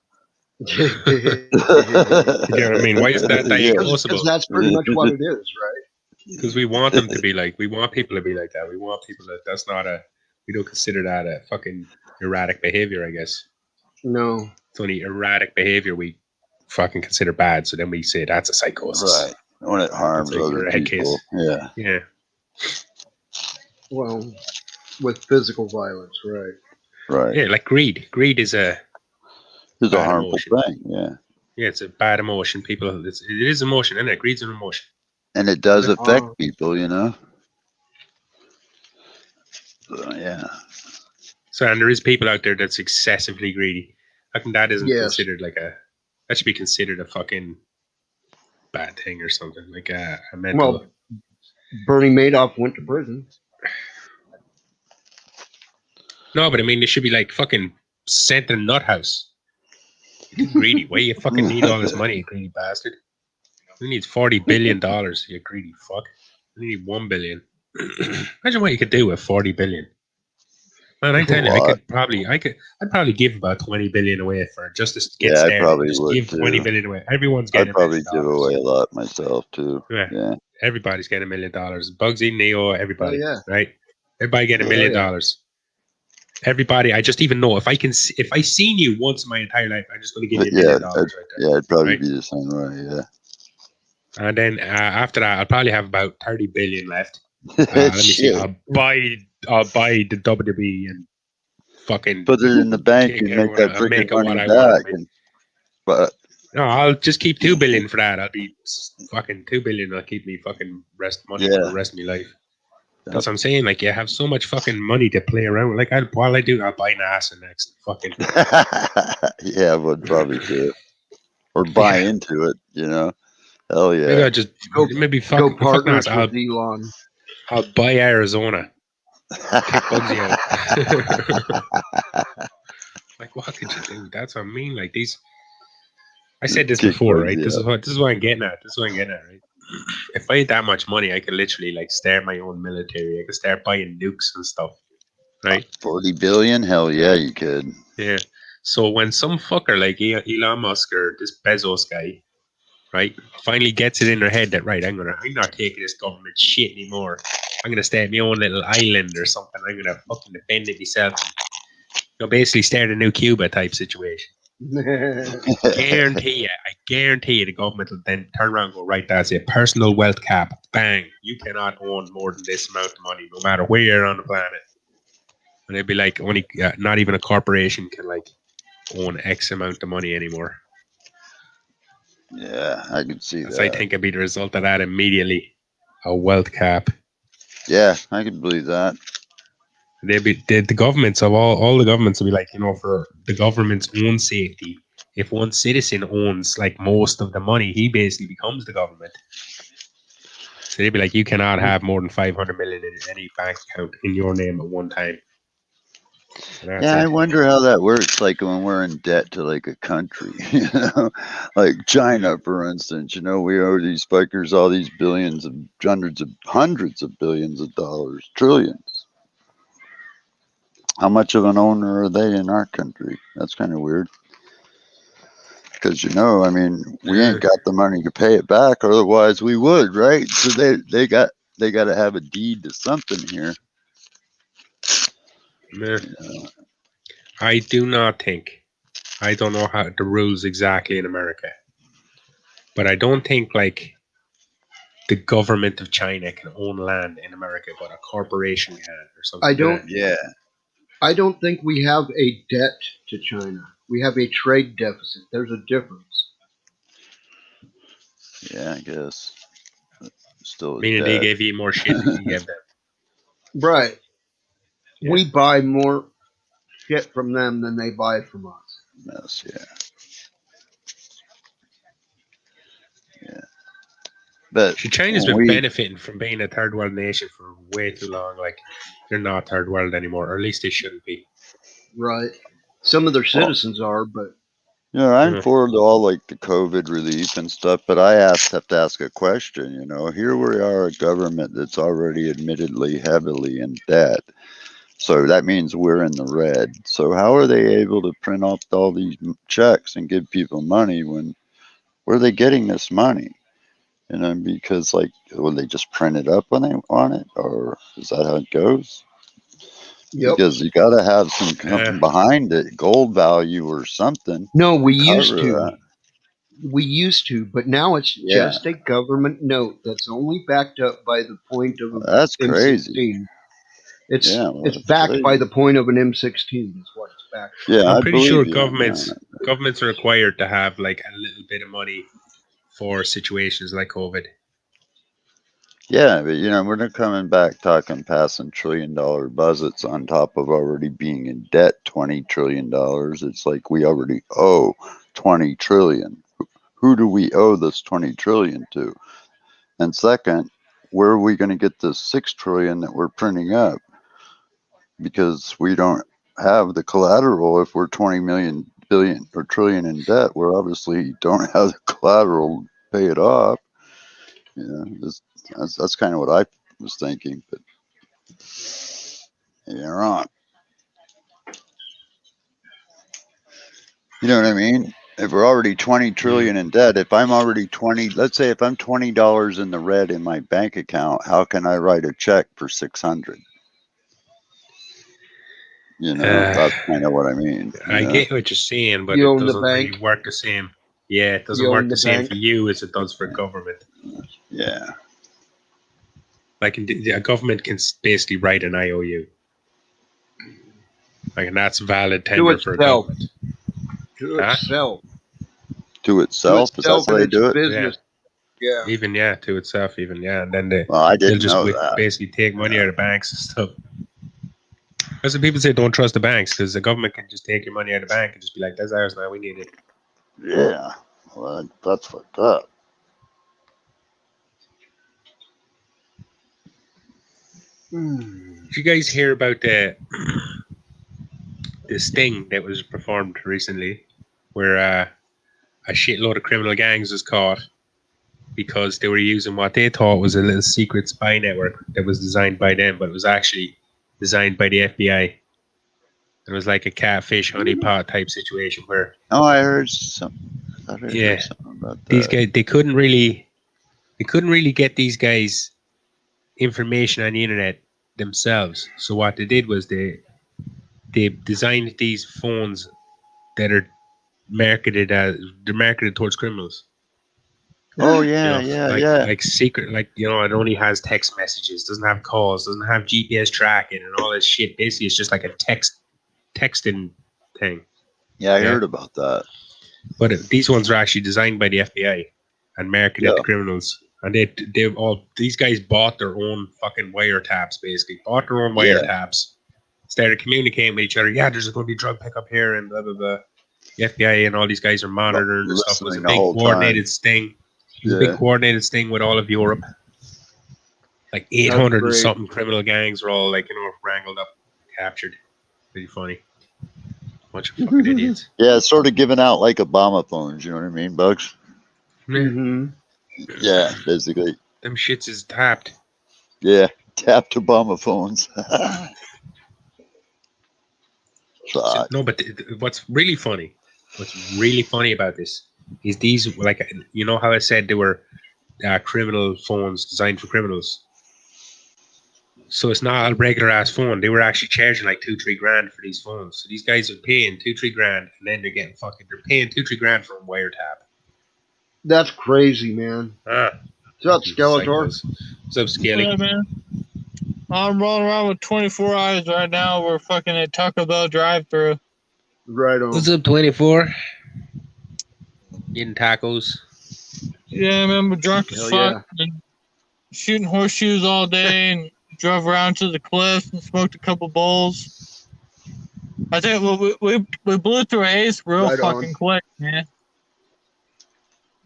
You know what I mean? Why is that diagnosable? Because that's pretty much what it is, right? Because we want them to be like, we want people to be like that. We want people that's not we don't consider that a fucking erratic behavior, I guess. No. It's only erratic behavior we fucking consider bad. So then we say that's a psychosis. Right. When it harms other people. Yeah. Yeah. Well, with physical violence, right. Right. Yeah, like greed. Greed is a harmful emotion. thing, yeah. Yeah, it's a bad emotion. People, it is emotion, isn't it? Greed's an emotion. And it does affect people, you know? So, yeah. So, and there is people out there that's excessively greedy. How come that isn't considered like that should be considered a fucking bad thing or something, like a mental... Well, Bernie Madoff went to prison. No, but I mean, they should be like fucking sent to the nut house. You're greedy. Why you fucking need all this money, you greedy bastard? You need $40 billion, you greedy fuck. You need $1 billion. Imagine what you could do with $40 billion. Man, I tell you, I'd probably give about $20 billion away for just to get started. I probably just would give too. $20 billion away. Everyone's getting I'd probably give away a lot myself too. Yeah. Everybody's getting $1 million. Bugsy, Neo, everybody. Right? Everybody getting $1 million. Everybody, I just even know if I seen you once in my entire life, I'm just going to give you $1 million right there. Yeah, it'd probably be the same way. Yeah. And then after that, I'll probably have about 30 billion left. Let me see. I'll buy the WWE and fucking put it in the bank and make that freaking money back. But no, I'll just keep $2 billion for that. I'll be fucking $2 billion. I'll keep me fucking money for the rest of my life. That's what I'm saying. Like, you have so much fucking money to play around with. Like, I'll buy NASA next. Fucking. Yeah, I would probably do. Or buy Yeah. into it, you know? Hell Maybe yeah. I'll just Go fuck partners NASA. with Elon. I'll buy Arizona. Take Bugsy out. Like, what could you do? That's what I mean. Like, these. I said this Kick before, right? Bugsy This is out. what I'm getting at. Right? If I had that much money, I could literally like start my own military. I could start buying nukes and stuff, right? 40 billion? Hell yeah, you could. Yeah. So when some fucker like Elon Musk or this Bezos guy, right, finally gets it in their head that right, I'm not taking this government shit anymore. I'm gonna start my own little island or something. I'm gonna fucking defend it myself. And, basically start a new Cuba type situation. I guarantee you the government will then turn around and go, right, that's a personal wealth cap. Bang. You cannot own more than this amount of money, no matter where you're on the planet. And it'd be like, only not even a corporation can like own X amount of money anymore. Yeah, I can see That's, that. I think, it'd be the result of that immediately. A wealth cap. Yeah, I can believe that. The governments of all the governments will be like, for the government's own safety. If one citizen owns like most of the money, he basically becomes the government. So they'd be like, you cannot have more than 500 million in any bank account in your name at one time. Yeah, I wonder how that works. Like when we're in debt to like a country, like China, for instance. We owe these fuckers all these billions of hundreds of billions of dollars, trillions. How much of an owner are they in our country? That's kind of weird. Because I mean, we ain't got the money to pay it back, otherwise we would, right? So they got to have a deed to something here. I do not think. I don't know how the rules exactly in America, but I don't think like the government of China can own land in America, but a corporation can or something. I don't think we have a debt to China. We have a trade deficit. There's a difference. Yeah, I guess. Still, meaning they gave you more shit than you gave them. Right. Yeah. We buy more shit from them than they buy from us. Yes, yeah. But China's been benefiting from being a third world nation for way too long. Like, they're not third world anymore, or at least they shouldn't be. Right. Some of their citizens are, but I'm for all like the COVID relief and stuff, but I have to ask a question. Here we are, a government that's already admittedly heavily in debt. So that means we're in the red. So how are they able to print off all these checks and give people money when where are they getting this money? Because will they just print it up when they want it, or is that how it goes? Yep. Because you got to have something behind it, gold value or something. No, we used to. We used to, but now it's just a government note that's only backed up by the point of that's M16. Crazy. It's backed by the point of an M16. Is what it's backed. Yeah, I'm pretty sure governments are required to have like a little bit of money for situations like COVID. Yeah, but we're not coming back talking passing $1 trillion budgets on top of already being in debt $20 trillion. It's like we already owe 20 trillion. Who do we owe this 20 trillion to? And second, where are we going to get this 6 trillion that we're printing up? Because we don't have the collateral. If we're 20 billion or trillion in debt, we obviously don't have the collateral to pay it off. That's kind of what I was thinking, but you're wrong. You know what I mean? If we're already 20 trillion in debt, if I'm already let's say if I'm $20 in the red in my bank account, how can I write a check for 600? That's kind of what I mean. I get what you're saying, but it doesn't really work the same. Yeah, it doesn't work the same for you as it does for government. Yeah. Like a government can basically write an IOU. Like, and that's valid tender for a government. To itself. To itself? Is that how they do it? Business. Yeah. Even to itself, even and then Well, I they'll didn't just know that. basically take money out of banks and stuff. That's what people say. Don't trust the banks because the government can just take your money out of the bank and just be like, "That's ours now. We need it." Yeah. Well, that's fucked up. Did you guys hear about the sting that was performed recently, where a shitload of criminal gangs was caught because they were using what they thought was a little secret spy network that was designed by them, but it was actually designed by the FBI. It was like a catfish honeypot type situation where Oh, I heard something. I heard yeah, something about that. these guys they couldn't really get these guys information on the internet themselves. So what they did was they designed these phones that are they're marketed towards criminals. Oh You yeah, know, yeah, like yeah. secret, like it only has text messages, doesn't have calls, doesn't have GPS tracking, and all this shit. Basically, it's just like a texting thing. Yeah, I Yeah. heard about that. But these ones are actually designed by the FBI and marketed Yeah. to criminals. And these guys bought their own fucking wiretaps, basically. Bought their own Yeah. wiretaps. Started communicating with each other. Yeah, there's going to be a drug pickup here and blah, blah, blah. The FBI and all these guys are monitoring and stuff. It was a Listening the big whole coordinated time. sting. It was a big coordinated sting with all of Europe. Like 800 and great. something criminal gangs were all wrangled up, captured. Pretty funny. Bunch of fucking idiots. Yeah, it's sort of giving out like Obama phones. You know what I mean, Bugs? Mm-hmm. Yeah, basically. Them shits is tapped. Yeah, tapped Obama phones. No, but what's really funny about this is these, like, you know how I said they were criminal phones designed for criminals. So it's not a regular ass phone. They were actually charging like $2-3 grand for these phones. So these guys are paying $2-3 grand, and then they're paying $2-3 grand for a wiretap. That's crazy, man. What's up, Skeletor? What's up, Skelly? Yeah, man. I'm rolling around with 24 eyes right now. We're fucking at Taco Bell drive-thru. Right on. What's up, 24? Getting tacos. Yeah, man, we're drunk as Hell fuck. And shooting horseshoes all day and drove around to the cliffs and smoked a couple bowls. I think we blew through Ace real Right fucking on. quick, man.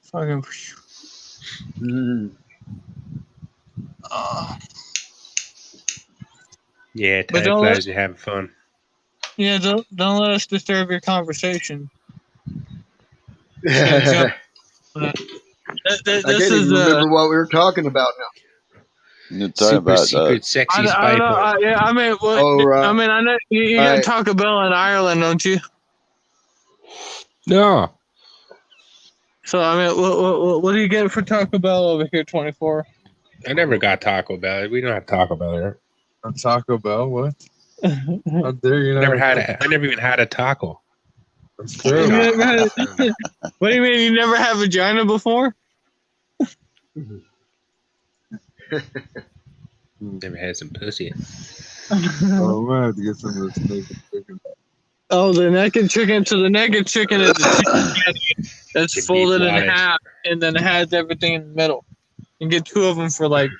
Fucking. Mm. Yeah, But time flies. You're having fun. Yeah, don't let us disturb your conversation. I This can't is even remember what we were talking about now. You're talking Super about secret, sexy spy I know. I mean, right. I mean, I know you got Taco Bell in Ireland, don't you? No. So I mean, what do you get for Taco Bell over here? 24. I never got Taco Bell. We don't have Taco Bell here. A Taco Bell? What? How dare you? I never even had a taco. That's You terrible. never had- what do you mean you never had vagina before? Never had some pussy. Oh, we're gonna have to get some of this naked chicken. Oh, the naked chicken. So the naked chicken is a chicken patty that's Could be folded in flattish. half, and then it has everything in the middle. You can get 2 of them for like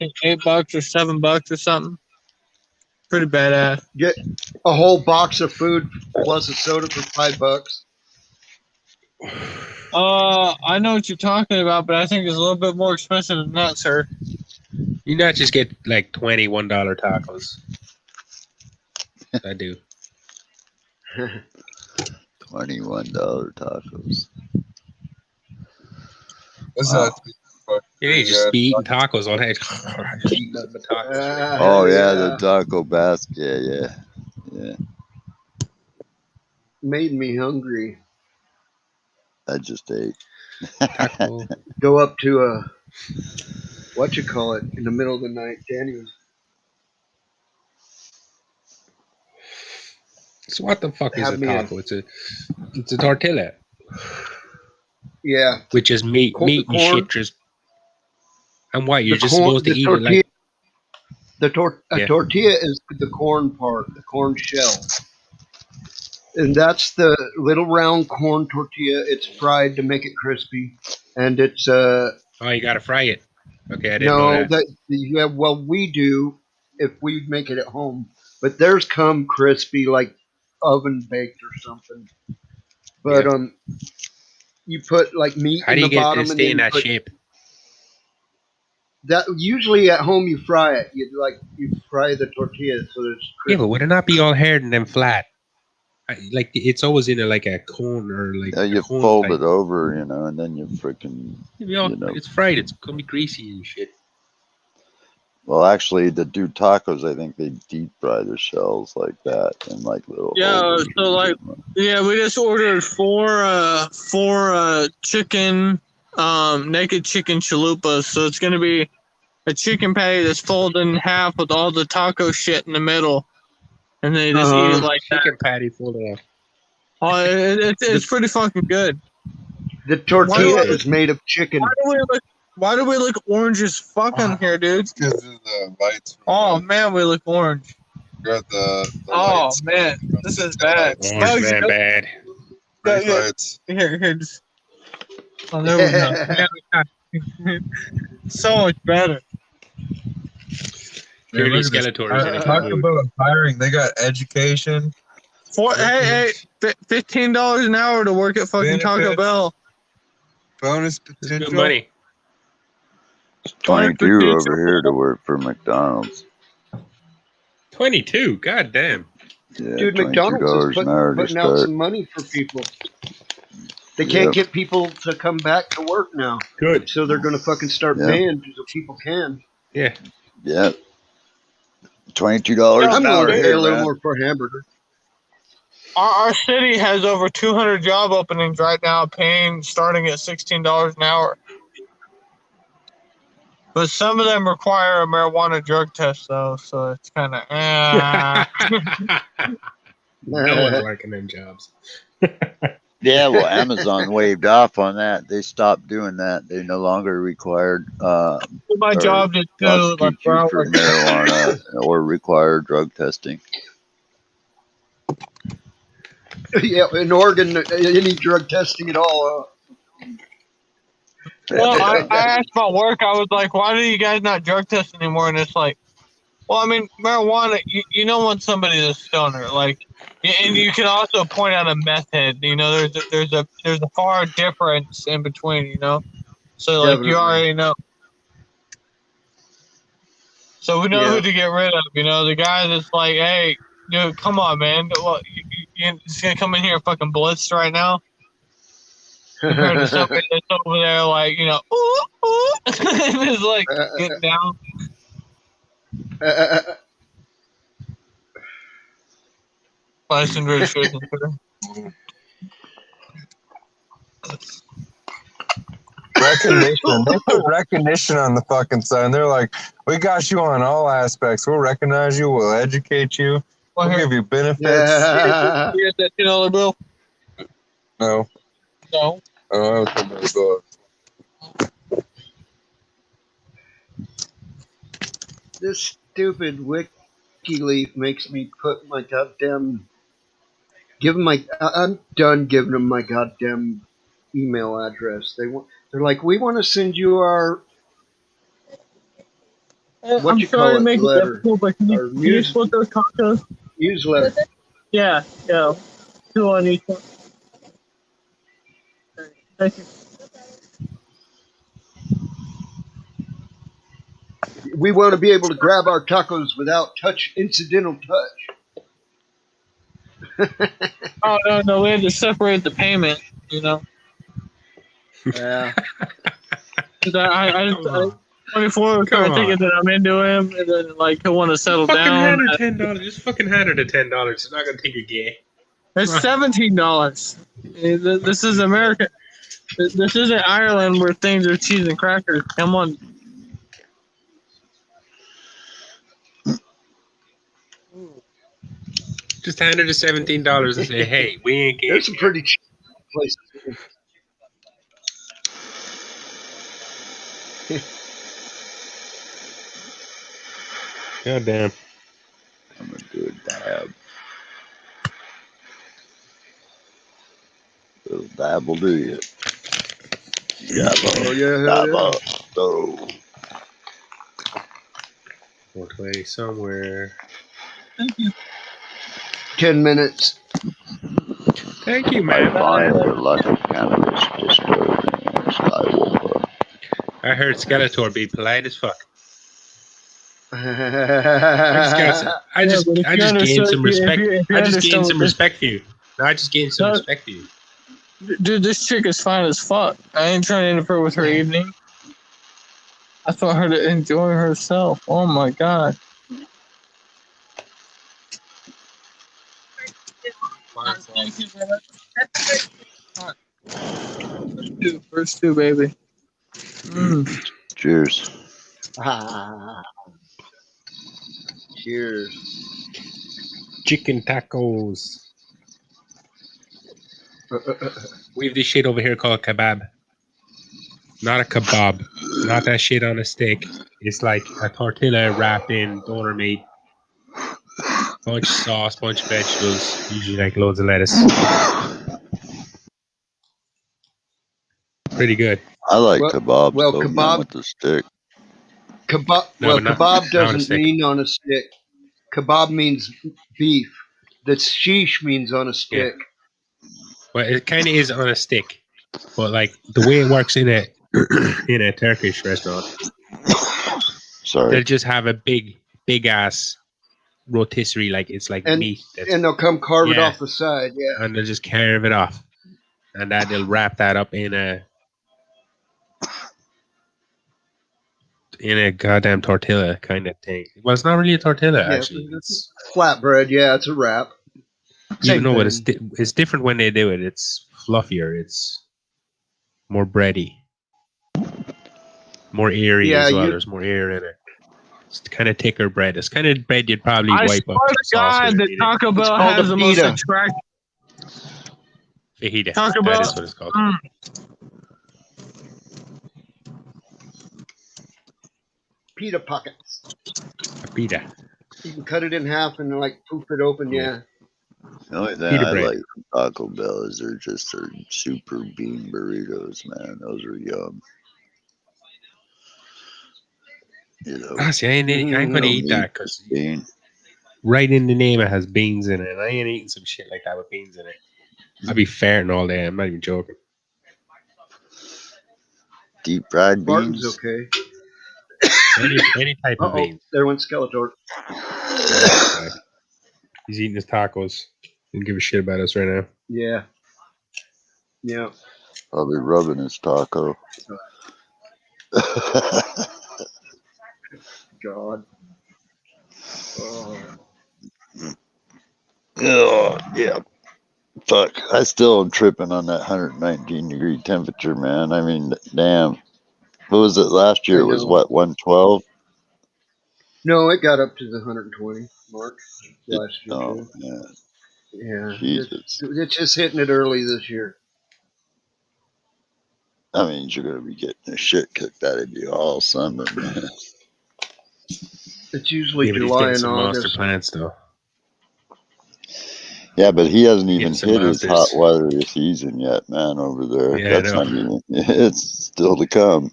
$8 or $7 or something. Pretty badass. Get a whole box of food plus a soda for $5. I know what you're talking about, but I think it's a little bit more expensive than that, sir. You not just get like $21 tacos. I do. $21 tacos. That's Wow. not You just be eating tacos all day. Just eating nothing but tacos. Oh yeah, the taco basket. Yeah. Made me hungry. I just ate. Taco. Go up to in the middle of the night. Danny was So what the fuck is Have a me taco? It's a tortilla, yeah. which is meat Corn- and shit. Just and what you're The just corn- supposed to the eat tortilla, it like A Yeah. tortilla is the corn part, the corn shell. And that's the little round corn tortilla. It's fried to make it crispy. And it's Oh, you gotta fry it. Okay, I didn't know No, that. yeah. Well, we do if we make it at home, but theirs come crispy, like oven baked or something. But Yeah. you put like meat How in do the you get it to bottom, and stay then in you that put shape? that. Usually at home, you fry it. You fry the tortilla so it's Yeah, but crispy. would it not be all hard and then flat? Like it's always in like a cone or like Yeah, a you cone fold type. it over, and then you freaking, It's fried. It's gonna be greasy and shit. well, actually, to do tacos, I think they deep fry their shells like that in like little Yeah, overs. so like, yeah, we just ordered four chicken, naked chicken chalupas. So it's gonna be a chicken patty that's folded in half with all the taco shit in the middle, and then you just eat it like that. Chicken patty full of. Oh, it's pretty fucking good. The tortilla Why- is made of chicken. Why do we look orange as fuck on here, dude? It's because of the lights. Oh man, we look orange. Got the Oh lights. man, this is bad. Taillights. Orange you man know- bad. Brake yeah. lights. Here, just. Oh, there we go. Yeah, so much better. Purely look at this. Skeletor is in a Talk good mood. about hiring. They got education. Hey, $15 an hour to work at fucking Taco Benefits. Bell. Bonus It's potential. good money. 22 over here to work for McDonald's. 22. God damn. Yeah, Dude, $22 McDonald's is an hour to putting out start. some money for people. They can't Yep. get people to come back to work now, Good. so they're going to fucking start Yep. paying so people can. Yeah. Yeah. $22 I'm an hour willing to pay here, a little man. more for a hamburger. Our city has over 200 job openings right now, paying starting at $16 an hour. But some of them require a marijuana drug test, though, so it's kind of. No one's liking them jobs. Yeah, well, Amazon waved off on that. They stopped doing that. They no longer required My or job did too. Like, prosecute you for marijuana or require drug testing. Yeah, in Oregon, any drug testing at all. Well, I asked about work. I was like, why do you guys not drug test anymore? And it's like, well, I mean, marijuana, you don't want somebody that's a stoner. Like, and you can also point out a meth head. You know, there's a far difference in between, you know? So, like, Definitely. you already know. So we know Yeah. who to get rid of. You know, the guy that's like, hey, dude, come on, man. Well, you're just going to come in here fucking blitzed right now? Compared to somebody that's over there, like, you know, ooh, ooh, and is like getting down. License registration. Recognition. They put recognition on the fucking sign. They're like, we got you on all aspects. We'll recognize you. We'll educate you. Well, We'll here, give you benefits. Yeah. here's that $2 bill. No. No. Oh, I don't think so. This stupid WikiLeaf makes me put my goddamn. I'm done giving them my goddamn email address. They're like, we want to send you our what I'm you sorry call to it make it letter, difficult, but can or you split those tacos? newsletter. Yeah, 2 on each one. Thank you. We want to be able to grab our tacos without incidental touch. Oh, no, we had to separate the payment, you know? Yeah. 'Cause I 24 was Come kind of thinking on. that I'm into him, and then, like, he'll want to settle Fucking down. hand her $10. Just fucking hand her the $10. She's not gonna think you're gay. It's $17. This is America. This isn't Ireland where things are cheese and crackers. Come on. Just hand her the $17 and say, "Hey, we ain't gay." There's some pretty cheap places. God damn. I'm going to do a dab. Little dab will do you. Oh yeah, hell yeah. Oh. 420 somewhere. Thank you. 10 minutes. Thank you, I man. find the lack of cannabis disturbing. Skywalker. I heard Skeletor be polite as fuck. yeah, I just but if you gained understood- some if you- respect. if you I just understand gained what some this- respect for you. No, I just gained some No. respect for you. Dude, this chick is fine as fuck. I ain't trying to interfere with her evening. I thought her to enjoy herself. Oh my god. First two, baby. Cheers. Cheers. Chicken tacos. We have this shit over here called kebab. Not a kebab. Not that shit on a stick. It's like a tortilla wrapped in donor meat. Bunch of sauce, bunch of vegetables. Usually like loads of lettuce. Pretty good. I like Well- kebabs, well, though, kebab- man, with the stick. Kebab. No, Well, but not kebab on a doesn't stick. mean on a stick. Kebab means beef. The sheesh means on a stick. Well, it kind of is on a stick. But like the way it works in a in a Turkish restaurant, Sorry. they'll just have a big ass rotisserie, like it's like And- meat that's, And they'll come carve it Yeah. off the side. Yeah. and they'll just carve it off. And that they'll wrap that up in a goddamn tortilla kind of thing. Well, it's not really a tortilla, Yeah, actually. It's, Flatbread. Yeah, it's a wrap. even though thing. it's different when they do it. It's fluffier. It's more bready, more airy Yeah, as well. you- There's more air in it. It's kind of thicker bread. It's kind of bread you'd probably I wipe swear up to some sauce God with that and eat it. Taco Bell called has a the most pita. attractive. Fajita. Taco That Bell. is what it's called. Pita pockets. Pita. You can cut it in half and like poof it open. Yeah. The only thing Pita I bread. like from Taco Bell is their super bean burritos, man. Those are yum. You know, Ah, see, I ain't going to eat that because bean. right in the name it has beans in it. And I ain't eating some shit like that with beans in it. I'd be farting all day. I'm not even joking. Deep fried Barton's beans. okay. Any type of Uh-oh. beans. There went Skeletor. Okay. He's eating his tacos. Didn't give a shit about us right now. Yeah. Yeah. Probably rubbing his taco. God. Oh. Oh, yeah. Fuck. I still am tripping on that 119 degree temperature, man. I mean, damn. What was it last year? I It was know. what, 112? No, it got up to the 120 mark last year Oh, too. man. Yeah. Jesus. It's just hitting it early this year. That means you're going to be getting the shit kicked out of you all summer, man. It's usually Yeah, but he's July getting and some monster August. plants though. Yeah, but he hasn't Getting even some hit his hot monsters. weather season yet, man, over there. Yeah, I That's know. not even, it's still to come.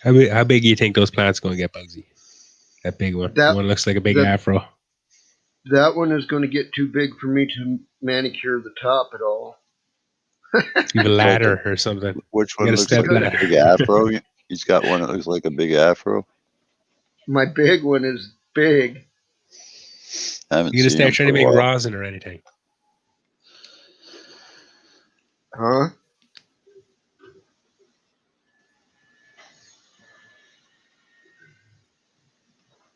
How big do you think those plants going to get, Bugsy? That big one. That- The one looks like a big that- afro. That one is going to get too big for me to manicure the top at all. You have a ladder or something. Which You one gotta looks step like a ladder. big afro? He's got one that looks like a big afro. My big one is big. I haven't You're going to seen start him trying to for a make while. rosin or anything. Huh?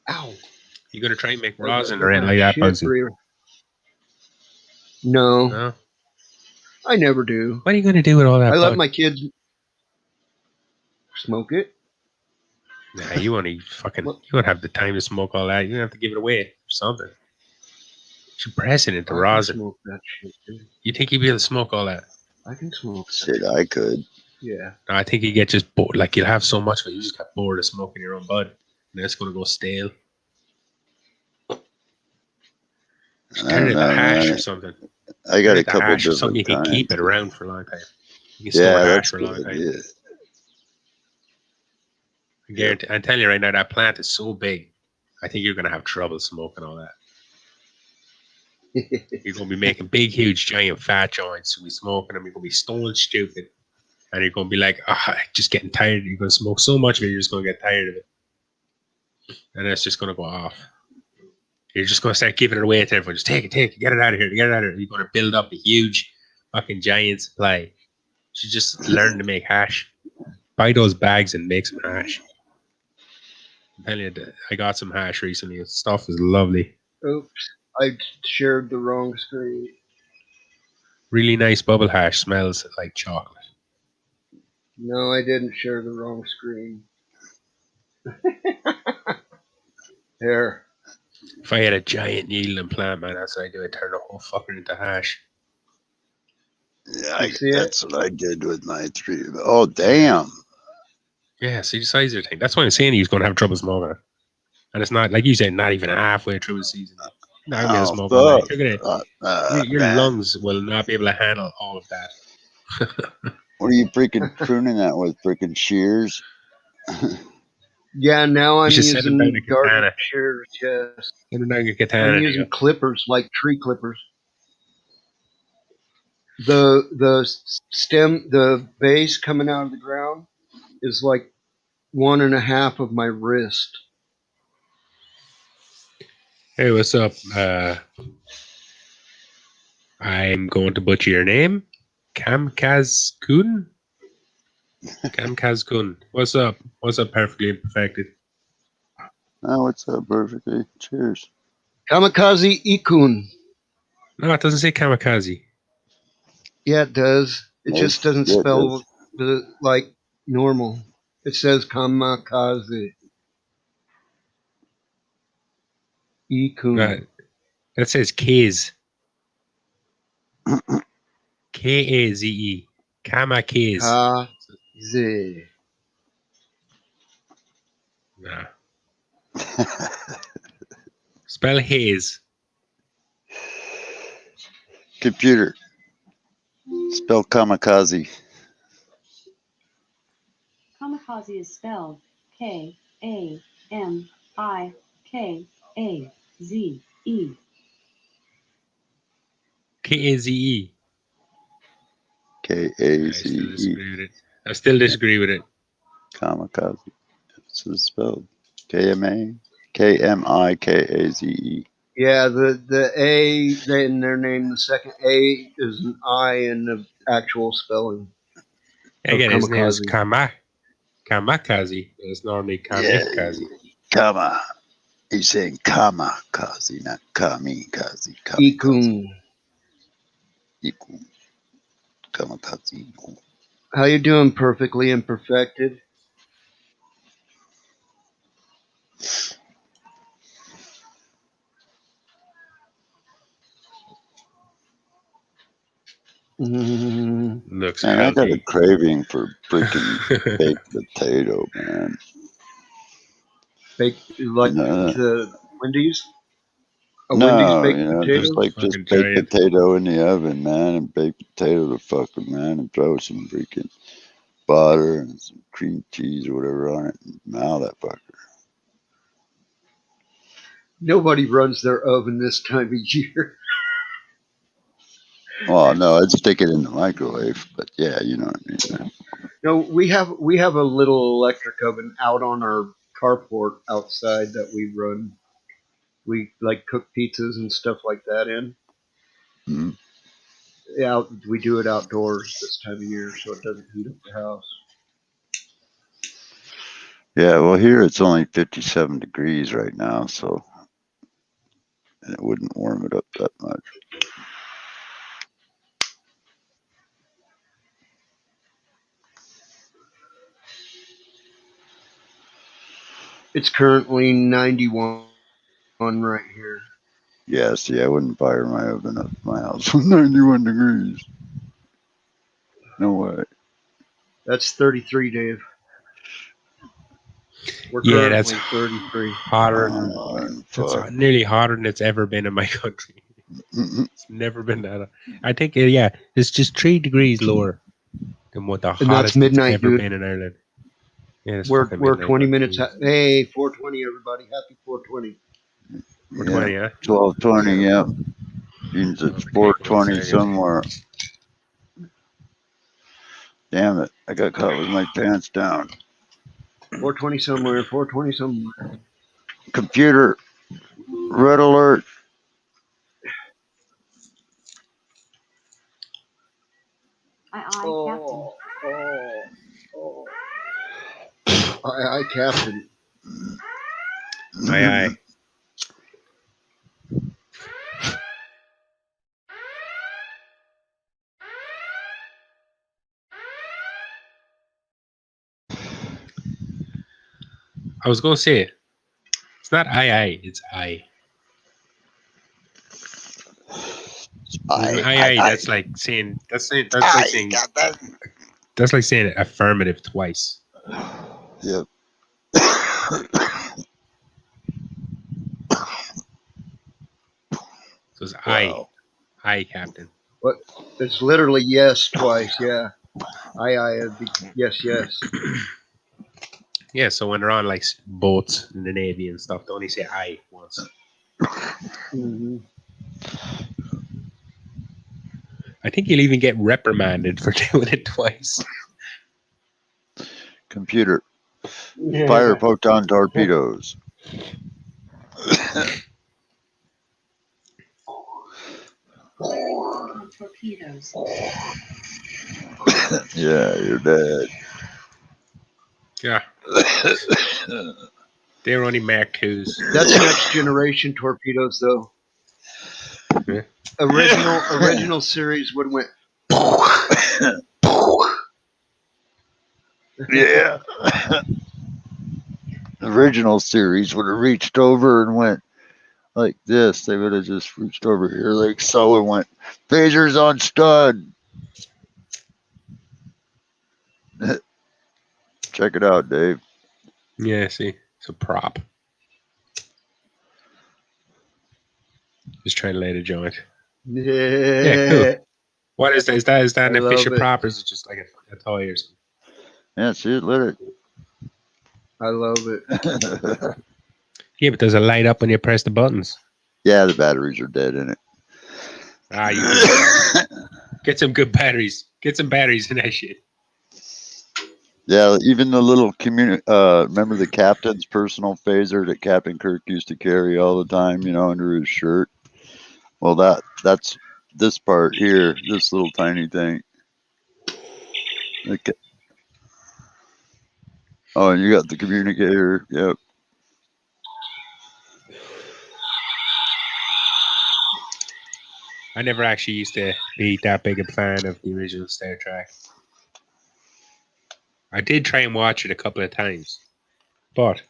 Ow. You're going to try and make Oh, rosin that- or anything like that, shit, Bugsy. Breer. No, No? I never do. What are you going to do with all that I let bug? my kids smoke it. Nah, you won't fucking. What? You won't have the time to smoke all that. You're gonna have to give it away or something. You should press it into I can rosin. smoke that shit, dude. You think you'd be able to smoke all that? I can smoke that. Shit, I could. Yeah. No, I think you get just bored. Like you'll have so much of it, you just get bored of smoking your own bud, and then it's gonna go stale. Just I turn don't it know, into hash man. or something. I got Turn a it into couple hash or something different you can keep kinds. it around for a long time. You can store Yeah, hash that's for a a long good time. idea. I guarantee. I'm telling you right now, that plant is so big. I think you're gonna have trouble smoking all that. You're gonna be making big, huge, giant fat joints. You'll be smoking them. You're gonna be stone stupid, and you're gonna be like, just getting tired. You're gonna smoke so much of it, you're just gonna get tired of it, and it's just gonna go off. You're just gonna start giving it away to everyone. Just take it, get it out of here, get it out of here. You're gonna build up a huge, fucking giant supply. You should just learn to make hash. Buy those bags and make some hash. I'm telling you, I got some hash recently. The stuff is lovely. Oops, I shared the wrong screen. Really nice bubble hash. Smells like chocolate. No, I didn't share the wrong screen. There. If I had a giant yielding plant, man, that's what I do. I turn the whole fucker into hash. Yeah, You see it? that's what I did with my 3. Oh, damn. Yeah, see the size of the thing. That's why I'm saying he's going to have trouble smoking it. And it's not, like you said, not even halfway through the season. Not going to be able to smoke all night. fuck. You're gonna, your Man. lungs will not be able to handle all of that. What are you freaking pruning that with? Freaking shears? Yeah, now I'm should send him down using to garden Katana. shears. Yes, Send him down to I'm Katana. using clippers like tree clippers. The stem, the base coming out of the ground is like 1.5 of my wrist. Hey, what's up? I'm going to butcher your name. Kamkaz-kun? Kamkaz-kun. What's up? What's up, perfectly imperfected? Oh, what's up, perfectly? Cheers. Kamikaze Ikun. No, it doesn't say kamikaze. Yeah, it does. It Yes, just doesn't yeah, it spell does. like normal. It says kamikaze. Ikun. That says Kaze. Kaze. Kamikaze. Kaze. Nah. Spell haze. Computer. Spell kamikaze. Kamikaze is spelled Kamikaze. Kaze. Kaze. I still disagree with it. Kamikaze. That's what it's spelled. Kamikaze. Yeah, the A in their name, the second A is an I in the actual spelling. Again, his name is kamikaze. Kamikaze. It's normally Kamikaze. Kama. He's saying kamikaze, not kamikaze. Ikun. Ikun. Kamikaze. Ikun. How you doing, perfectly imperfected? Looks Man, I got a healthy. craving for freaking baked potato, man. Baked like No. the Wendy's? A No, Wendy's baked you know, potato? just like Fucking just baked giant. potato in the oven, man, and baked potato to fucking, man, and throw some freaking butter and some cream cheese or whatever on it, and now that fucker. Nobody runs their oven this time of year. Well, no, I'd stick it in the microwave, but yeah, you know what I mean. Man. No, we have a little electric oven out on our carport outside that we run. We like cook pizzas and stuff like that in. Mm-hmm. Yeah, we do it outdoors this time of year, so it doesn't heat up the house. Yeah, well, here it's only 57 degrees right now, so and it wouldn't warm it up that much. It's currently 91 right here. Yeah, see, I wouldn't fire my oven up my house with 91 degrees. No way. That's 33, Dave. We're Yeah, that's currently 33. hotter. Fuck. It's nearly hotter than it's ever been in my country. It's never been that. I think, yeah, it's just 3 degrees lower And what the And that's hottest it's midnight, ever dude. been in Ireland. Yeah, it's We're fucking we're midnight. 20 man. minutes. Hey, 420, everybody. Happy 420. We're Yeah, 20, yeah? 12:20. Yeah, means it's Okay, 4:20 1 second. somewhere. Damn it! I got caught with my pants down. 420 somewhere. 420 somewhere. Computer, red alert. Captain. Oh. Aye, Captain. Aye, aye. I was gonna say it's not aye, it's aye. Aye. That's like saying that's like saying that's like saying affirmative twice. Yep. So it's aye, Wow. aye, Captain. But it's literally yes twice. Yeah. Aye. It'd be yes. Yeah, so when they're on like boats in the Navy and stuff, they only say aye once. Mm-hmm. I think you'll even get reprimanded for doing it twice. Computer, Yeah. fire photon torpedoes. Torpedoes. Yeah, you're dead. Yeah, they were only Mark IIs. That's next generation torpedoes, though. Yeah. Original series would have went. Yeah. Original series would have reached over and went like this. They would have just reached over here like so and went, phasers on stud. Check it out, Dave. Yeah, see, it's a prop. Just trying to lay the joint. Yeah. Cool. What is that? Is that an I love official it. prop, or is it just like a toy or something? Yeah, see it, lit I love it. it. Yeah, but does it light up when you press the buttons? Yeah, the batteries are dead in it. Ah, you get some good batteries. Get some batteries in that shit. Yeah, even the little remember the captain's personal phaser that Captain Kirk used to carry all the time, under his shirt? Well, that's this part here, this little tiny thing. Okay. Oh, and you got the communicator. Yep. I never actually used to be that big a fan of the original Star Trek. I did try and watch it a couple of times, but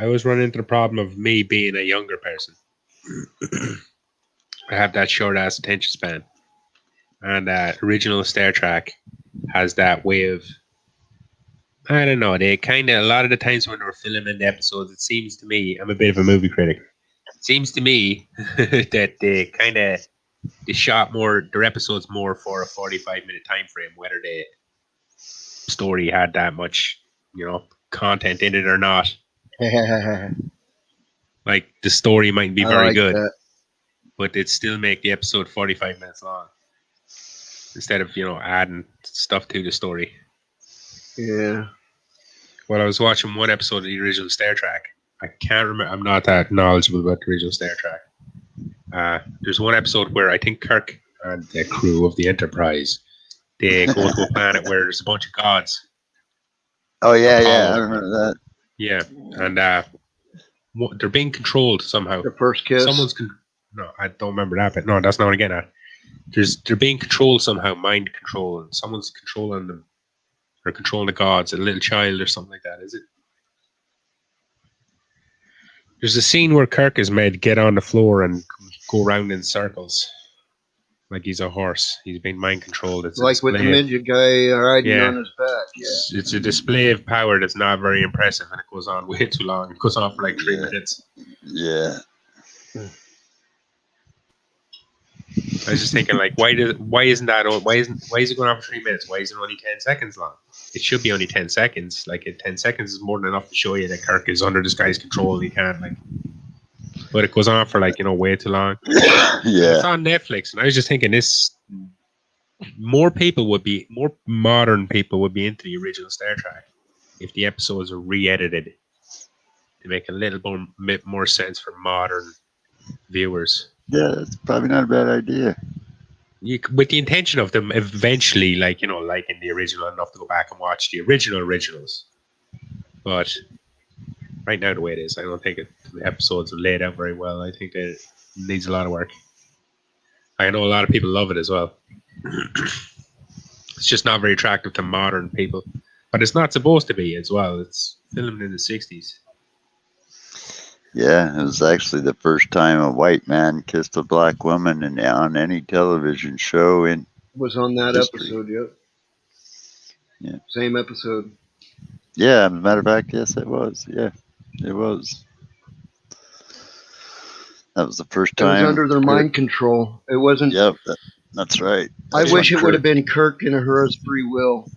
I always run into the problem of me being a younger person. I have that short ass attention span, and original Star Trek has that way of, I don't know, they kind of, a lot of the times when they were filming the episodes, it seems to me, I'm a bit of a movie critic, it seems to me that they shot their episodes more for a 45-minute time frame, whether the story had that much, content in it or not. Like, the story might be I very like good, that. but they'd still make the episode 45 minutes long instead of, adding stuff to the story. Yeah. Well, I was watching one episode of the original Star Trek. I can't remember. I'm not that knowledgeable about the original Star Trek. There's one episode where I think Kirk and the crew of the Enterprise, they go to a planet where there's a bunch of gods. Oh, yeah, Apollo. yeah. I remember that. Yeah, and they're being controlled somehow. The first kiss. No, I don't remember that, but no, that's not what I'm getting at. They're being controlled somehow, mind control, and someone's controlling them. Or controlling the gods, a little child or something like that, is it? There's a scene where Kirk is made get on the floor and go around in circles. Like he's a horse. He's being mind controlled. It's like with the midget guy riding on his back. Yeah. It's a display of power that's not very impressive, and it goes on way too long. It goes on for like 3 minutes. Yeah. I was just thinking, like, why is it going on for 3 minutes? Why is it only 10 seconds long? It should be only 10 seconds. Like, 10 seconds is more than enough to show you that Kirk is under this guy's control and he can't, like. But it goes on for, like, way too long. And it's Yeah. on Netflix, and I was just thinking more modern people would be into the original Star Trek if the episodes are re-edited to make a little bit more sense for modern viewers. Yeah, that's probably not a bad idea. With the intention of them eventually, liking the original enough to go back and watch the originals. But right now, the way it is, I don't think the episodes are laid out very well. I think it needs a lot of work. I know a lot of people love it as well. It's just not very attractive to modern people. But it's not supposed to be as well. It's filmed in the 60s. Yeah, it was actually the first time a white man kissed a black woman on any television show in Was on that history. episode, yep. Yeah. Same episode. Yeah, as a matter of fact, yes, it was. Yeah, it was. That was the first It was time. under their mind control. It wasn't. Yep, that's right. I That's wish when it would have Kirk- been Kirk and Uhura's free will.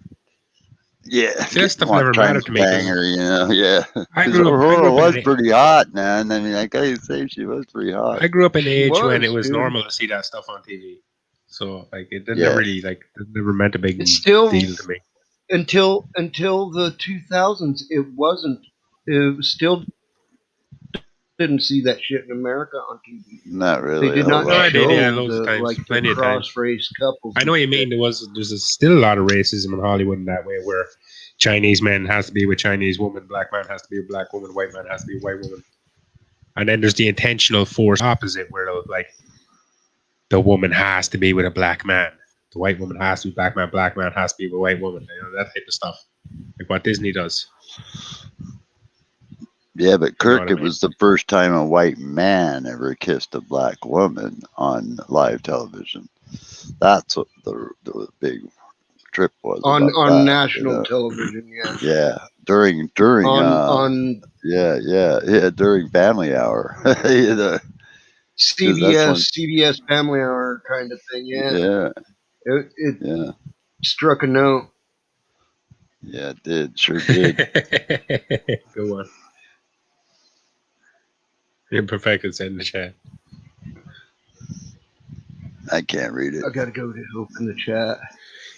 Yeah, See, that stuff want never trying mattered to me. Banger, yeah. I 'Cause grew up Aurora was in pretty hot, man. I mean, I gotta say, she was pretty hot. I grew up in the She age when was, it was dude. normal to see that stuff on TV. So, like, it Yeah. it never meant a big It's still deal to me. until the 2000s. It wasn't. It was still didn't see that shit in America on TV. Not really. They did a not lot. No, I show did, yeah, loads of the times, like the plenty of times. cross-race couples. I know what you and mean. shit. There's still a lot of racism in Hollywood in that way, where Chinese man has to be with Chinese woman, black man has to be a black woman, white man has to be a white woman, and then there's the intentional force opposite, where the woman has to be with a black man, the white woman has to be black man has to be with a white woman. That type of stuff, like what Disney does. Yeah, but Kirk, what I it was the first time a white man ever kissed a black woman on live television. That's what the big trip was on about on that, national television. Yeah. Yeah, during On during Family Hour. You know, CBS Family Hour kind of thing. Yeah. yeah, It yeah, struck a note. yeah. It did, sure did. Go on. Imperfected said in the chat. I can't read it. I gotta go to open the chat.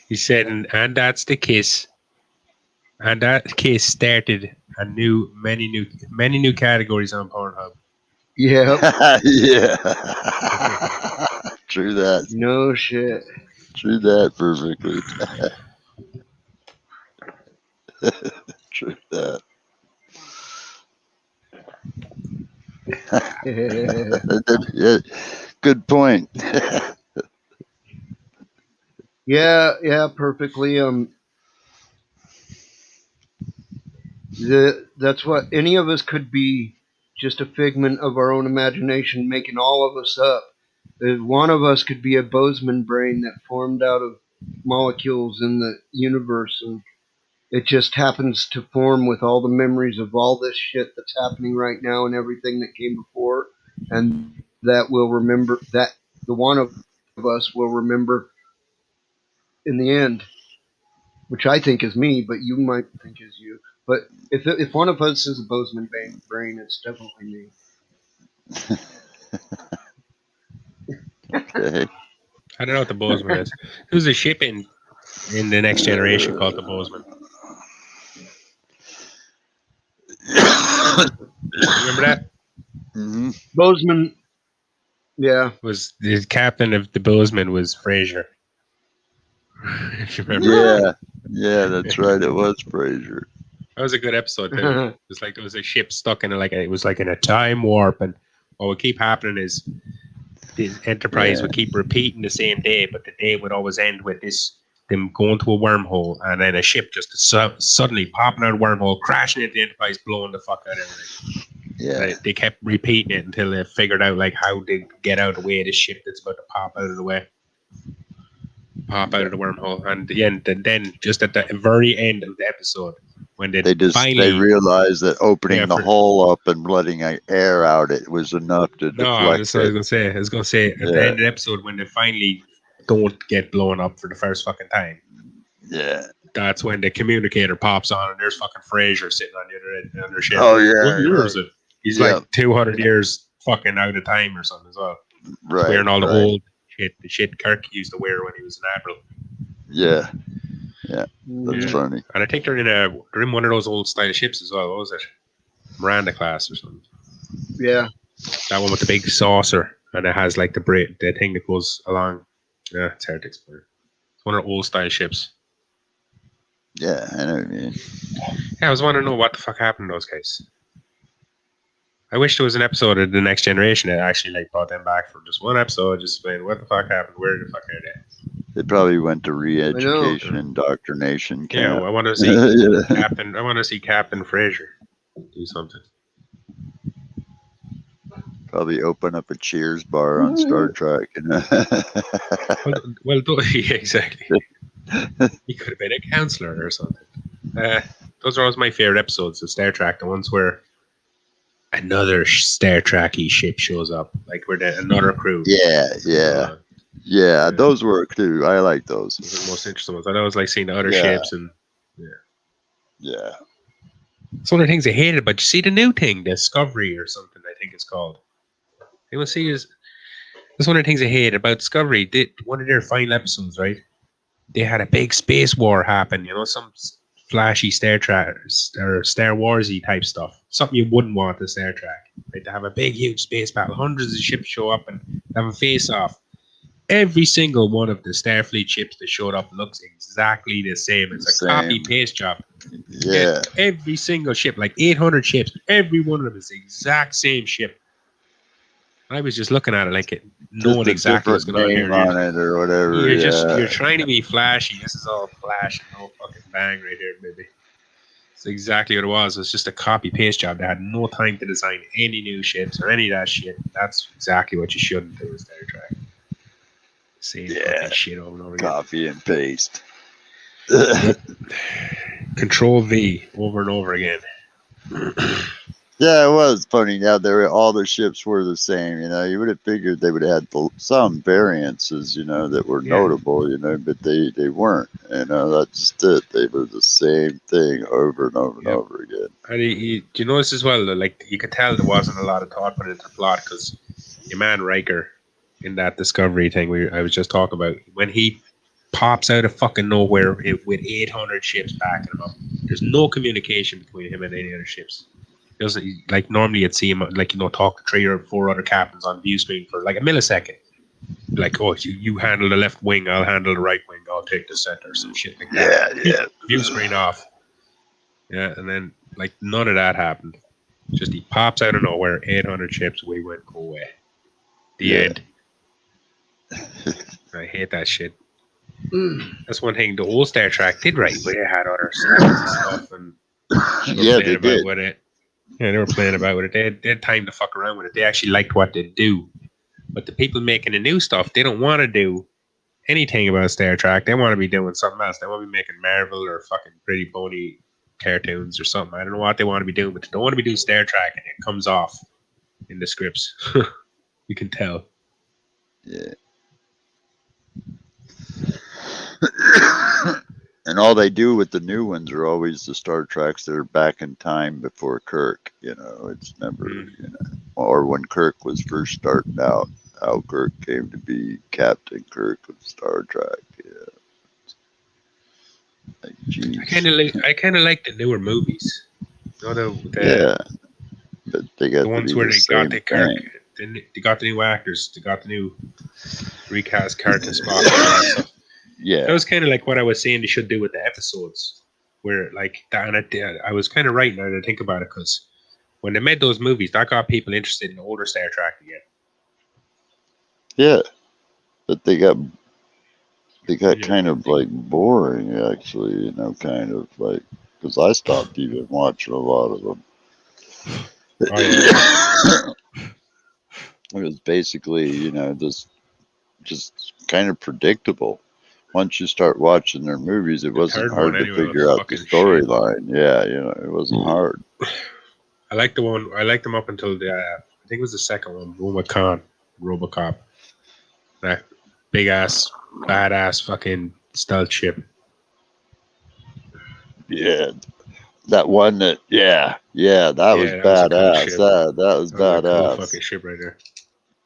He said, and that's the kiss. And that kiss started many new categories on Pornhub. Yeah. Yeah. True that. No shit. True that perfectly. True that. Yeah, good point. Yeah, perfectly. That's what any of us could be, just a figment of our own imagination, making all of us up. One of us could be a Bozeman brain that formed out of molecules in the universe, and it just happens to form with all the memories of all this shit that's happening right now and everything that came before, and that we'll remember, that the one of us will remember in the end, which I think is me, but you might think is you. But if one of us is a Bozeman brain, it's definitely me. Okay. I don't know what the Bozeman is. There's a ship in the Next Generation called the Bozeman. Remember that? Mm-hmm. Bozeman, yeah. Was the captain of the Bozeman was Fraser? If you remember. Yeah, that's right. It was Fraser. That was a good episode too. It's like there was a ship stuck in it was like in a time warp, and what would keep happening is the Enterprise would keep repeating the same day, but the day would always end with them going to a wormhole, and then a ship just suddenly popping out of a wormhole, crashing into the Enterprise, blowing the fuck out of everything. Yeah. They kept repeating it until they figured out like how to get out of the way of the ship that's about to pop out of the wormhole. And then just at the very end of the episode, when they They finally realized that opening the for- hole up and letting air out it was enough to no, deflect that's what I was it. gonna say. I was gonna say at the Yeah. end of the episode when they finally don't get blown up for the first fucking time. Yeah. That's when the communicator pops on and there's fucking Fraser sitting on the other end of the ship. Oh yeah. What year is it? He's Yeah. like 200 years fucking out of time or something as well. He's Right. wearing all the right. old shit, the shit Kirk used to wear when he was an admiral. Yeah. That's Yeah. funny. And I think they're in one of those old style ships as well. What was it? Miranda class or something. Yeah. That one with the big saucer and it has like the thing that goes along. Yeah, it's hard to explain. It's one of the old style ships. Yeah, I know what you mean. Yeah, I was wanting to know what the fuck happened to those guys. I wish there was an episode of The Next Generation that actually like brought them back for just one episode, just explain what the fuck happened, where the fuck are they? They probably went to re-education, indoctrination Yeah, camp. well, I want to see Yeah. Captain. I want to see Captain Fraser do something. Probably open up a Cheers bar on Star Trek. Well, yeah, exactly. He could have been a counselor or something. Those are always my favorite episodes of Star Trek. The ones where another Star Trek-y ship shows up, like where another crew. Yeah, those work too. I like those. Those are the most interesting ones. I always like seeing the other Yeah. ships and Yeah. it's one of the things I hated. But you see the new thing, Discovery or something, I think it's called. You see is that's one of the things I hate about Discovery. One of their final episodes, right? They had a big space war happen. You know, some flashy Star Trek or Star Warsy type stuff. Something you wouldn't want in Star Trek. Right? To have a big, huge space battle. Hundreds of ships show up and have a face-off. Every single one of the Starfleet ships that showed up looks exactly the same. It's a Same. copy-paste job. Yeah. Every single ship, like 800 ships, every one of them is the exact same ship. I was just looking at it like knowing exactly what's going on here. On it or whatever. You're trying to be flashy. This is all flash and no fucking bang right here, baby. It's exactly what it was. It was just a copy paste job. They had no time to design any new ships or any of that shit. That's exactly what you shouldn't do in Star Trek. Same fucking shit over and over again. Copy and paste. Control V over and over again. Yeah, it was funny. Now all the ships were the same. You know, you would have figured they would have had some variances, you know, that were notable, you know, but they weren't. You know, that's just it. They were the same thing over and over and over again. And do you notice as well, like you could tell there wasn't a lot of thought put into the plot because your man Riker in that Discovery thing I was just talking about, when he pops out of fucking nowhere with 800 ships backing him up, there's no communication between him and any other ships. Doesn't like normally you'd see him like talk to 3 or 4 other captains on view screen for like a millisecond. Like, oh, you handle the left wing, I'll handle the right wing, I'll take the center, some shit like that. Yeah. View screen off. Yeah, and then like none of that happened. Just he pops out of nowhere, 800 ships, we went go away. The end. I hate that shit. That's one thing the old Star Trek did right, but they had other stuff and they did. With it. Yeah, they were playing about with it. They had time to fuck around with it. They actually liked what they do. But the people making the new stuff, they don't want to do anything about Star Trek. They want to be doing something else. They want to be making Marvel or fucking Pretty Pony cartoons or something. I don't know what they want to be doing, but they don't want to be doing Star Trek, and it comes off in the scripts. You can tell. Yeah. And all they do with the new ones are always the Star Treks that are back in time before Kirk. You know, it's never, you know, or when Kirk was first starting out, how Kirk came to be Captain Kirk of Star Trek. Yeah. Like, geez. I kind of like the newer movies. You know, but they got the ones where they got the Kirk. They got the new actors. They got the new recast Kirk and Spock and all that stuff. Yeah, that was kind of like what I was saying they should do with the episodes, where like that. And I was kind of right now to think about it because when they made those movies, that got people interested in older Star Trek again. Yeah, but they got kind of like boring, actually. You know, kind of like because I stopped even watching a lot of them. Oh, yeah. It was basically, you know, just kind of predictable. once you start watching their movies, it wasn't third hard one to anyway was figure out the fucking shit. storyline. Yeah, it wasn't hard. I liked the one. I liked them up until the. I think it was the second one, RoboCop. That big ass, badass fucking stealth ship. Yeah, that one that. Yeah, that was that was a cool badass. ship. That was That was a cool badass. fucking ship right there.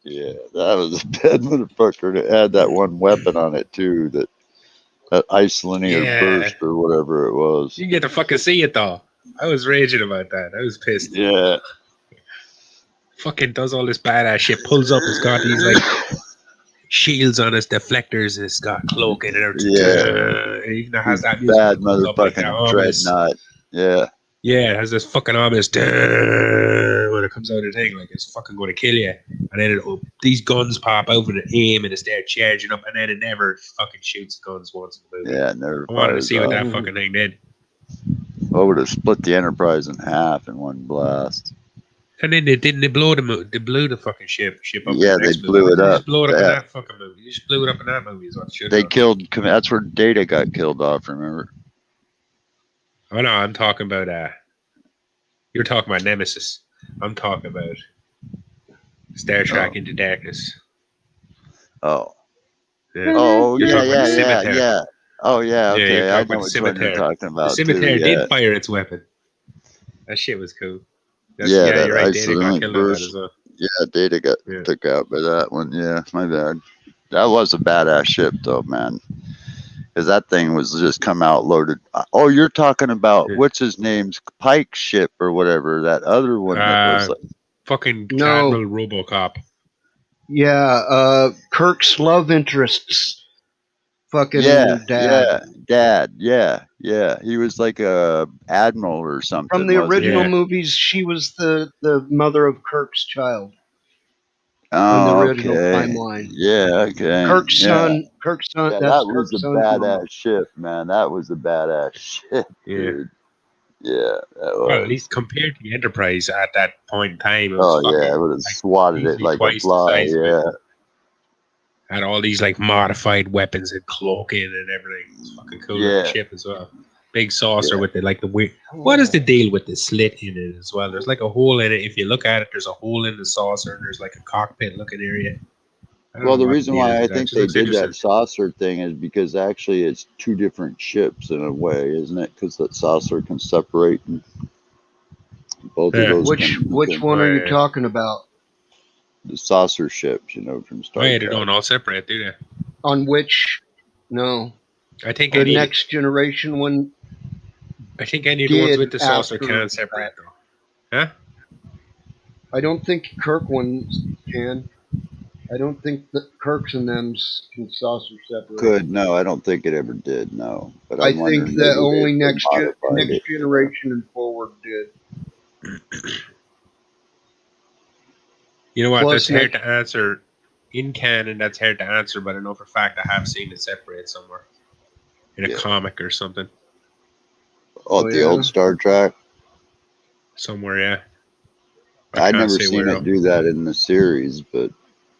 Yeah, that was a bad motherfucker. It had that one weapon on it too, that ice linear Yeah. burst or whatever it was. You get to fucking see it though. I was raging about that. I was pissed. Yeah. Fucking does all this badass shit. Pulls up. It's got these like shields on its deflectors. It's got cloaking and everything. Yeah. And even has that music. Bad Pulls up like that motherfucking ominous. dreadnought. Yeah. Yeah, it has this fucking ominous when it comes out of the thing, like it's fucking going to kill you. And then these guns pop over the aim and it's there charging up, and then it never fucking shoots guns once in the movie. Yeah, never. I wanted to fires see what off. that fucking thing did. Well, would have split the Enterprise in half in one blast. And then they blew the fucking ship up. Yeah, in the they next blew movie. it They up. just blew it up in Yeah. that fucking movie. You just blew it up in that movie is what should They have. killed. That's where Data got killed off. Remember? Oh no, I'm talking about you're talking about Nemesis. I'm talking about Star Trek Into Darkness. Oh. Yeah. Oh, You're talking about the yeah. scimitar. Oh, yeah. Yeah, Okay, you're I talking know about which the one you're scimitar. talking The about too. scimitar Yeah. did fire its weapon. That shit was cool. Yeah, that you're right. Data isolate got killed on that burst. as well. Yeah, Data got Yeah. took out by that one. Yeah, my bad. That was a badass ship, though, man. Because that thing was just come out loaded. Oh, you're talking about Yeah. what's his name's Pike ship or whatever. That other one that was like, Fucking No. Admiral RoboCop. Yeah, Kirk's love interest's fucking dad. Yeah. He was like a admiral or something. From the wasn't he? original Yeah. movies, she was the mother of Kirk's child. In the Oh, original okay. timeline. Yeah, okay. Kirk's yeah. son. Yeah, That's that was Kirk's a son's mom. badass ship, man. That was a badass ship, Yeah. dude. Yeah, that Well, at was. least compared to the Enterprise at that point in time, it was Oh, yeah, fucking I would have swatted it easily like a twice the fly. size of it. Yeah. Had all these like modified weapons and cloaking and everything. It's fucking cool Yeah. looking ship as well. Big saucer Yeah. with the weird. What is the deal with the slit in it as well? There's like a hole in it. If you look at it, there's a hole in the saucer and there's like a cockpit looking area. I don't Well, know the what reason deal why is. I It think actually they looks did that interesting. saucer thing is because actually it's two different ships in a way, isn't it? Because that saucer can separate and both Yeah. of those Which can one are you Yeah. talking about? the saucer ships, from Star Oh yeah, they Trek. don't all separate, do they? On which? No, I think the any Next Generation one. of the ones did with the saucer after can separate though. Huh? I don't think Kirk ones can. I don't think that Kirk's and them's can saucer separate. Could no, I don't think it ever did. No, but I I'm wondering think that maybe only they Next modified it. Generation and forward did. You know what? Plus That's hard to answer. In canon, that's hard to answer, but I know for a fact I have seen it separate somewhere in a Yeah. comic or something. Oh, Oh, the yeah? old Star Trek. Somewhere, yeah. I'd can't never say seen where it do that in the series, but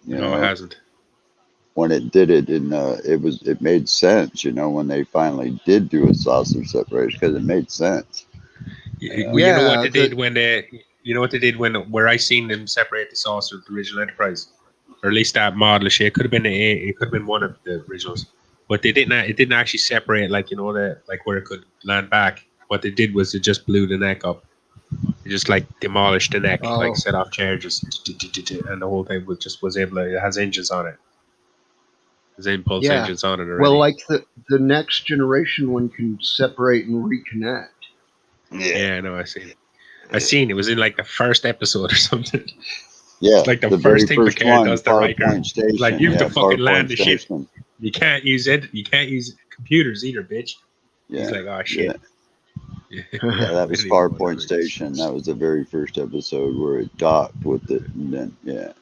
No, it hasn't. when it did it, it made sense. When they finally did do a saucer separation, because it made sense. Well, you know what they Yeah, did when where I seen them separate the saucer with the original Enterprise, or at least that model of shit. It could have been one of the originals, but they didn't. It didn't actually separate like where it could land back. What they did was it just blew the neck up. It just like demolished the neck, Oh. like set off charges, and the whole thing was able to. It has engines on it. There's impulse Yeah. engines on it already. well, like the Next Generation one can separate and reconnect. yeah, I know. I seen it was in like the first episode or something. Yeah, It's like the very first thing first Picard one, does to Riker. PowerPoint Station. Like, you have to fucking land the ship. Station. You can't use it. You can't use computers either, bitch. Yeah, He's like, oh shit. yeah, that was PowerPoint Station. That was the very first episode where it docked with it, and then yeah.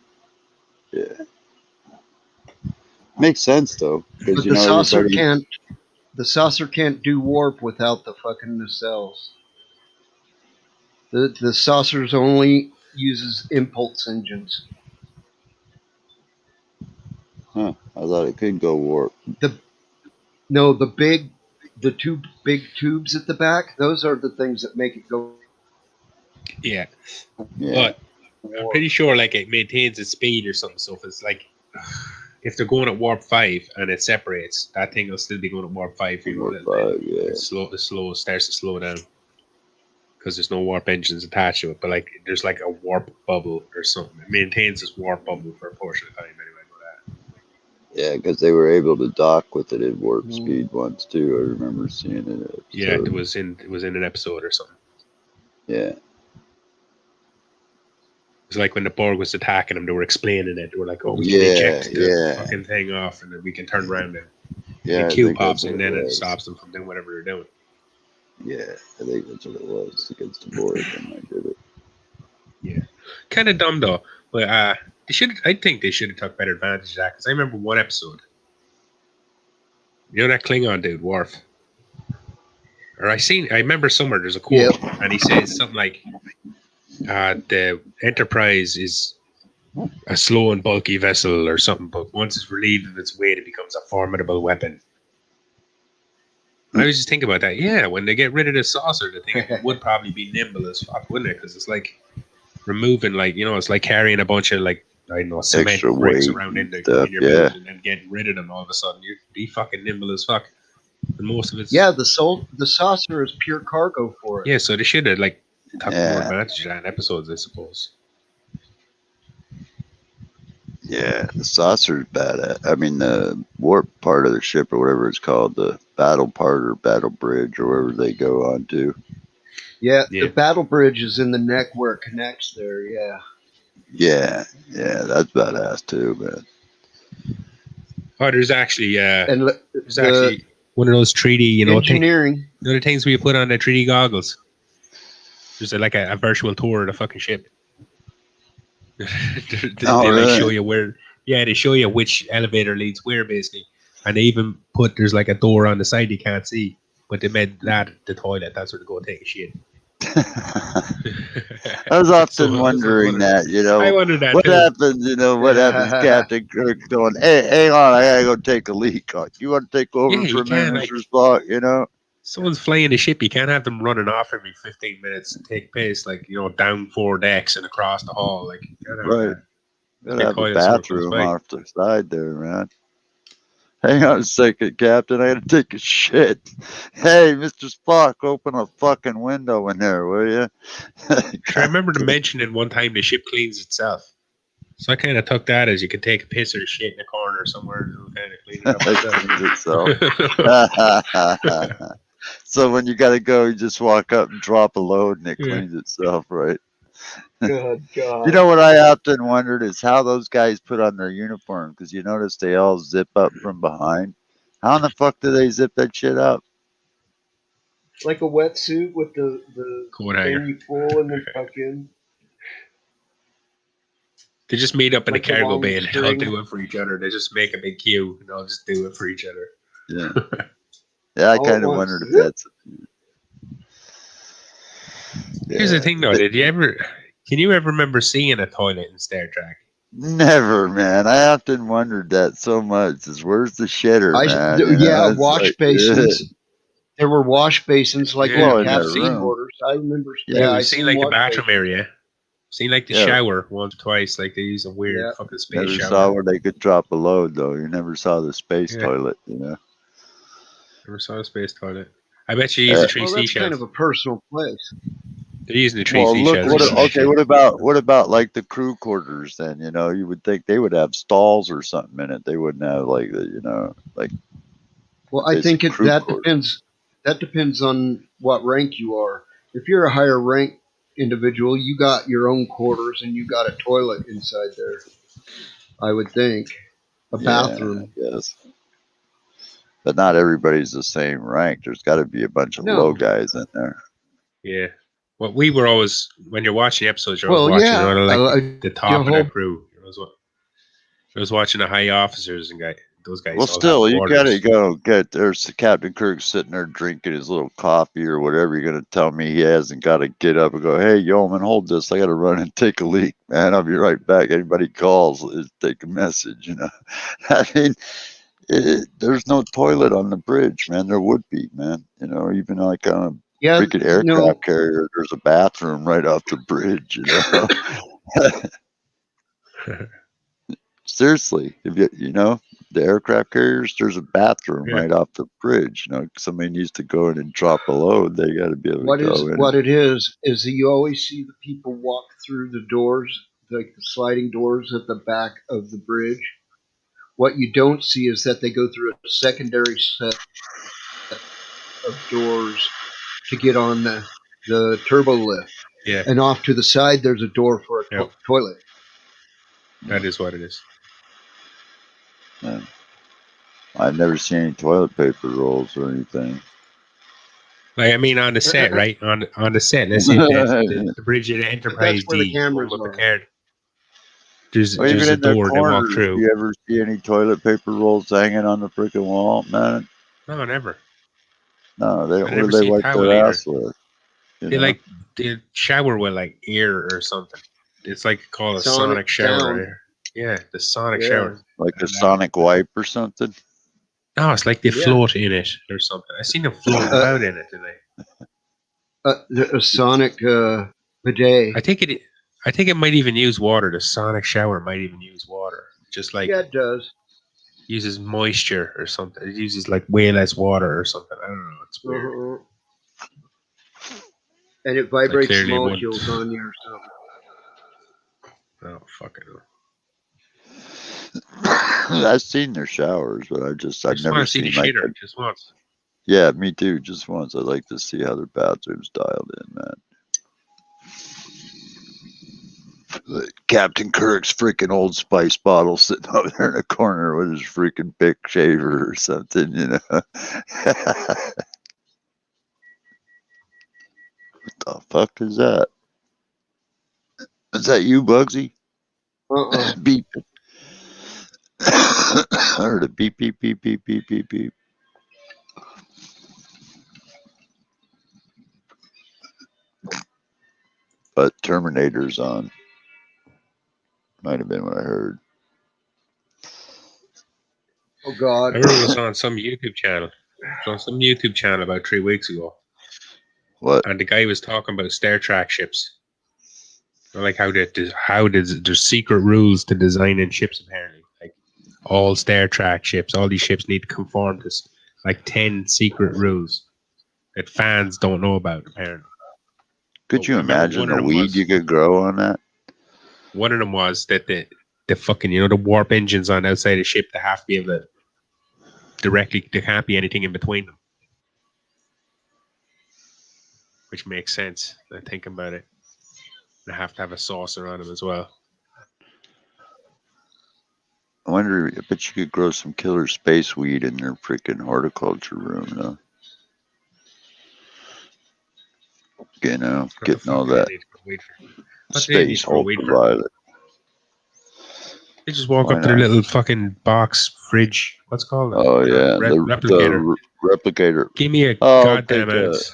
Makes sense though, because But the saucer can't do warp without the fucking nacelles. The saucers only uses impulse engines. I thought it could go warp. No, the two big tubes at the back. Those are the things that make it go. Yeah, Yeah. but I'm pretty sure like it maintains its speed or something. So if it's like if they're going at warp 5 and it separates, that thing will still be going at warp 5 for Warp a little bit. 5, yeah. It starts to slow down because there's no warp engines attached to it. But like there's like a warp bubble or something. It maintains this warp bubble for a portion of time anyway. I know that. Yeah, because they were able to dock with it at warp Mm. speed once too. I remember seeing it. Yeah, it was in an episode or something. Yeah. It's like when the Borg was attacking them, they were explaining it. They were like, "Oh, we Yeah, can eject the yeah. fucking thing off, and then we can turn around and Yeah, I Q think pops, that's and what then it was. stops them from doing whatever they're doing." Yeah, I think that's what it was against the Borg when I did it. Yeah, kind of dumb though. But they should. I think they should have took better advantage of that because I remember one episode. You know that Klingon dude, Worf. Or I remember somewhere there's a quote, and he says something like, "The Enterprise is a slow and bulky vessel or something, but once it's relieved of its weight, it becomes a formidable weapon." I was just thinking about that. Yeah, when they get rid of the saucer, the thing would probably be nimble as fuck, wouldn't it? Because it's like removing, like, you know, it's like carrying a bunch of, like, I don't know, cement Extra bricks weight around in stuff, your yeah. boot and then getting rid of them all of a sudden. You'd be fucking nimble as fuck. And most of it's... Yeah, the saucer is pure cargo for it. Yeah, so they should have, like, took more Yeah. advantage of that in episodes, I suppose. Yeah, the saucer's bad. I mean, the warp part of the ship or whatever it's called, the battle part or battle bridge or wherever they go on to. Yeah, Yeah. the battle bridge is in the neck where it connects there. Yeah. Yeah, that's badass too, man. Oh, there's actually, And there's actually one of those 3D, you know, engineering. you know the things where you put on the 3D goggles? There's like a virtual tour of the fucking ship. they really? like show you where, yeah, they show you which elevator leads where basically, and they even put there's like a door on the side you can't see, but they made that the toilet. That's where to go take a shit. I was often So, wondering that, you know, I wondered that what too. happens, you know, what happens, Captain Kirk going, hey, hang on, I gotta go take a leak. You want to take over Yeah, for you a minute, can, like- Mr. Spock, you know? Someone's flying the ship. You can't have them running off every 15 minutes and take pace, like, you know, down 4 decks and across the hall. Like, you gotta have Right. that. Gotta have a toilet so close bathroom by. off the side there, man. Hang on a second, Captain. I gotta take a shit. Hey, Mr. Spock, open a fucking window in there, will you? I remember them mentioning one time the ship cleans itself. So I kind of took that as you could take a piss or shit in a corner somewhere and kind of clean it up It cleans itself. So when you gotta go, you just walk up and drop a load and it Yeah. cleans itself, right? Good God. You know what I often wondered is how those guys put on their uniform, because you notice they all zip up from behind. How in the fuck do they zip that shit up? Like a wetsuit with the Coat thing hanger. you pull and then fucking. They just meet up in Like a the cargo long bay and they'll string. do it for each other. They just make a big queue and they'll just do it for each other. Yeah. Yeah, I All at kind of once. wondered if that's. Here's the Yeah. thing though, can you ever remember seeing a toilet in Star Trek? Never, man. I often wondered that so much. Is where's the shitter, man? You know, Yeah, it's wash like, basins. There were wash basins like Yeah, well, in in that captain room. quarters. I remember. Yeah, Yeah, I we've seen like the wash bathroom basins. area. Seen like the Yeah. shower once or twice. Like they use a weird Yeah. fucking space Never shower. saw where they could drop a load though. You never saw the space Yeah. toilet, you know. Never saw a space toilet. I bet you use the 3 Well, that's seashells. kind of a personal place. They're using the 3 Well, look, seashells. what about like the crew quarters then? You know, you would think they would have stalls or something in it. They wouldn't have like the, you know, like. Well, I Basic think crew that quarters. depends. That depends on what rank you are. If you're a higher rank individual, you got your own quarters and you got a toilet inside there. I would think a bathroom. Yeah, I guess. But not everybody's the same rank. There's got to be a bunch of No. low guys in there. Yeah. Well, we were always, when you're watching the episodes, you're Well, always watching yeah, like the top of the whole- crew. I was watching the high officers and those guys. Well, all still, have you quarters. gotta go get. There's Captain Kirk sitting there drinking his little coffee or whatever. You're gonna tell me he hasn't got to get up and go, "Hey, Yeoman, hold this. I gotta run and take a leak, man. I'll be right back." Anybody calls, take a message. You know, I mean, There's no toilet on the bridge, man. There would be, man. You know, even like on a Yeah, freaking no, aircraft carrier, there's a bathroom right off the bridge. You know, seriously, if you know the aircraft carriers, there's a bathroom Yeah. right off the bridge. You know, somebody needs to go in and drop a load. They got to be able to what go in. it is that you always see the people walk through the doors, like the sliding doors at the back of the bridge. What you don't see is that they go through a secondary set of doors to get on the turbo lift. Yeah. And off to the side, there's a door for a Yep. toilet. That is what it is. Yeah. I've never seen any toilet paper rolls or anything. Like, I mean, on the set, right? On the set, let's say the bridge at But Enterprise that's where the D, one cameras with are. Picard. There's Or even a in the door they walk corners, through. do you ever see any toilet paper rolls hanging on the freaking wall? Man, No, never. no, I where never they see a wipe towel their either. ass with. You They know? like they shower with like air or something. It's like called a Sonic sonic shower. sound. Yeah, the sonic Yeah. shower. Like a sonic wipe or something. No, it's like they Yeah. float in it or something. I seen them float about in it today. A sonic bidet. I think it might even use water. The sonic shower might even use water. Just like Yeah, it does. uses moisture or something. It uses like way less water or something. I don't know. It's weird. Uh-huh. And it vibrates the clearly wouldn't. molecules on you or something. Oh fucking hell. I've seen their showers, but I've Just never want to see seen the like shitter. Just once. yeah, me too. Just once. I'd like to see how their bathrooms dialed in, man. Like Captain Kirk's freaking Old Spice bottle sitting over there in a corner with his freaking Bic shaver or something, you know. What the fuck is that? Is that you, Bugsy? Beep. I heard a beep, beep, beep, beep, beep, beep, beep. But Terminator's on. Might have been what I heard. Oh God. I remember it was on some YouTube channel. It was on some YouTube channel about 3 weeks ago. What? And the guy was talking about Star Trek ships. Like there's secret rules to designing ships apparently. Like all Star Trek ships, all these ships need to conform to like 10 secret rules that fans don't know about apparently. Could you I remember imagine one of the them weed was- you could grow on that? One of them was that the fucking, the warp engines on outside the ship, they have to be able to directly, there can't be anything in between them. Which makes sense. I think about it. They have to have a saucer on them as well. I wonder, I bet you could grow some killer space weed in their freaking horticulture room, though. You know, What the getting fuck all do they that need to grow weed for? What do they need space to grow weed for? ultraviolet. They just walk Why up to their not? little fucking box fridge. What's it called? Oh yeah, Replicator. the replicator. Give me a Oh, goddamn take a ounce.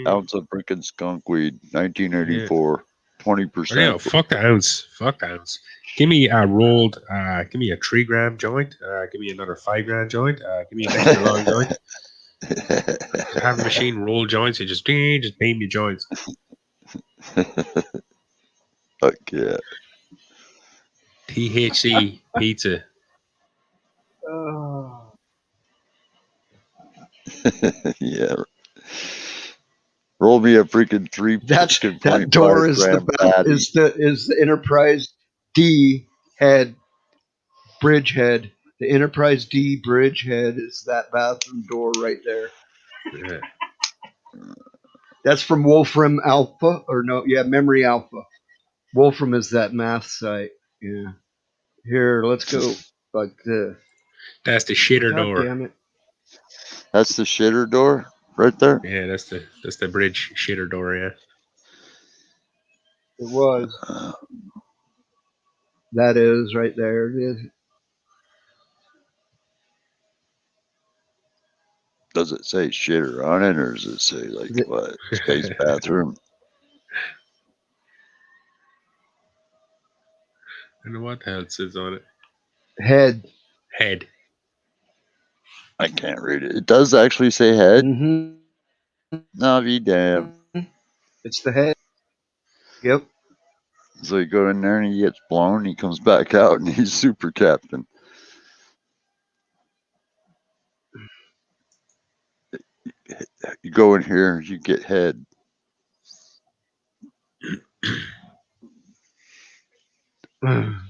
ounce of freaking skunk weed, 1984, Yeah, 20%. fuck the ounce. Fuck the ounce. Give me a rolled, give me a 3 gram joint. Give me another 5 gram joint. Give me an extra long joint. Just have a machine roll joints and just beam your joints. Fuck yeah. THC pizza. Yeah. Roll me a freaking That door is gram patty. is the Enterprise D head bridge head. The Enterprise D bridge head is that bathroom door right there. Yeah. That's from Wolfram Alpha, or no? Yeah, Memory Alpha. Wolfram is that math site. Yeah. Here, let's go like this. That's the shitter God door. damn it! That's the shitter door right there. Yeah, that's the bridge shitter door. Yeah. It was. That is right there. It is. Does it say shitter on it, or does it say like what? Space bathroom? I don't know what the hell it says on it. Head. Head. I can't read it. It does actually say head. Mm-hmm. No, be damn. It's the head. Yep. So you go in there and he gets blown. He comes back out and he's super captain. You go in here, you get head.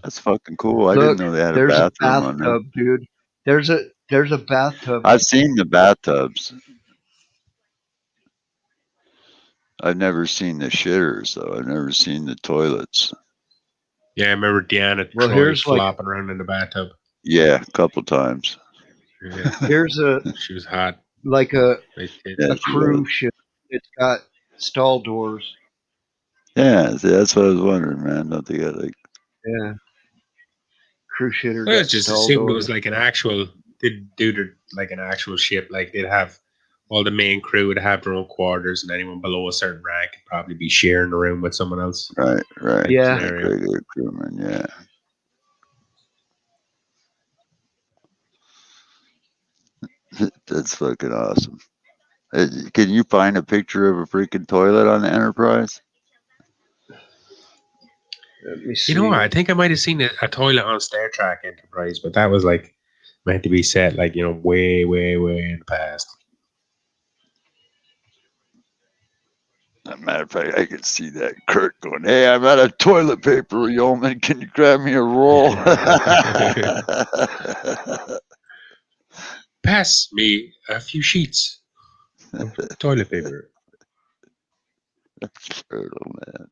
That's fucking cool. I Look, didn't know they had a there's a bathroom on there. bathtub, dude. There's a bathtub. I've seen the bathtubs. I've never seen the shitters though. I've never seen the toilets. Yeah, I remember Deanna Well, Troy here's like flopping around in the bathtub. Yeah, a couple times. Yeah, here's a she was hot. like a Nice tits. Yeah, a cruise ship. It's got stall doors. Yeah, see, that's what I was wondering, man. Don't they got like Yeah. Cruise shitter I got just stall assumed it doors. was like an actual. They'd do their, like an actual ship. Like they'd have all the main crew would have their own quarters, and anyone below a certain rank could probably be sharing a room with someone else. right? Yeah. Like regular crewmen, yeah. That's fucking awesome. Can you find a picture of a freaking toilet on the Enterprise? Let me see. You know what? I think I might have seen a toilet on Star Trek Enterprise, but that was like meant to be set like way, way, way in the past. As a matter of fact, I could see that Kirk going, "Hey, I'm out of toilet paper, Yeoman. Can you grab me a roll?" Pass me a few sheets of toilet paper. Turtle, man.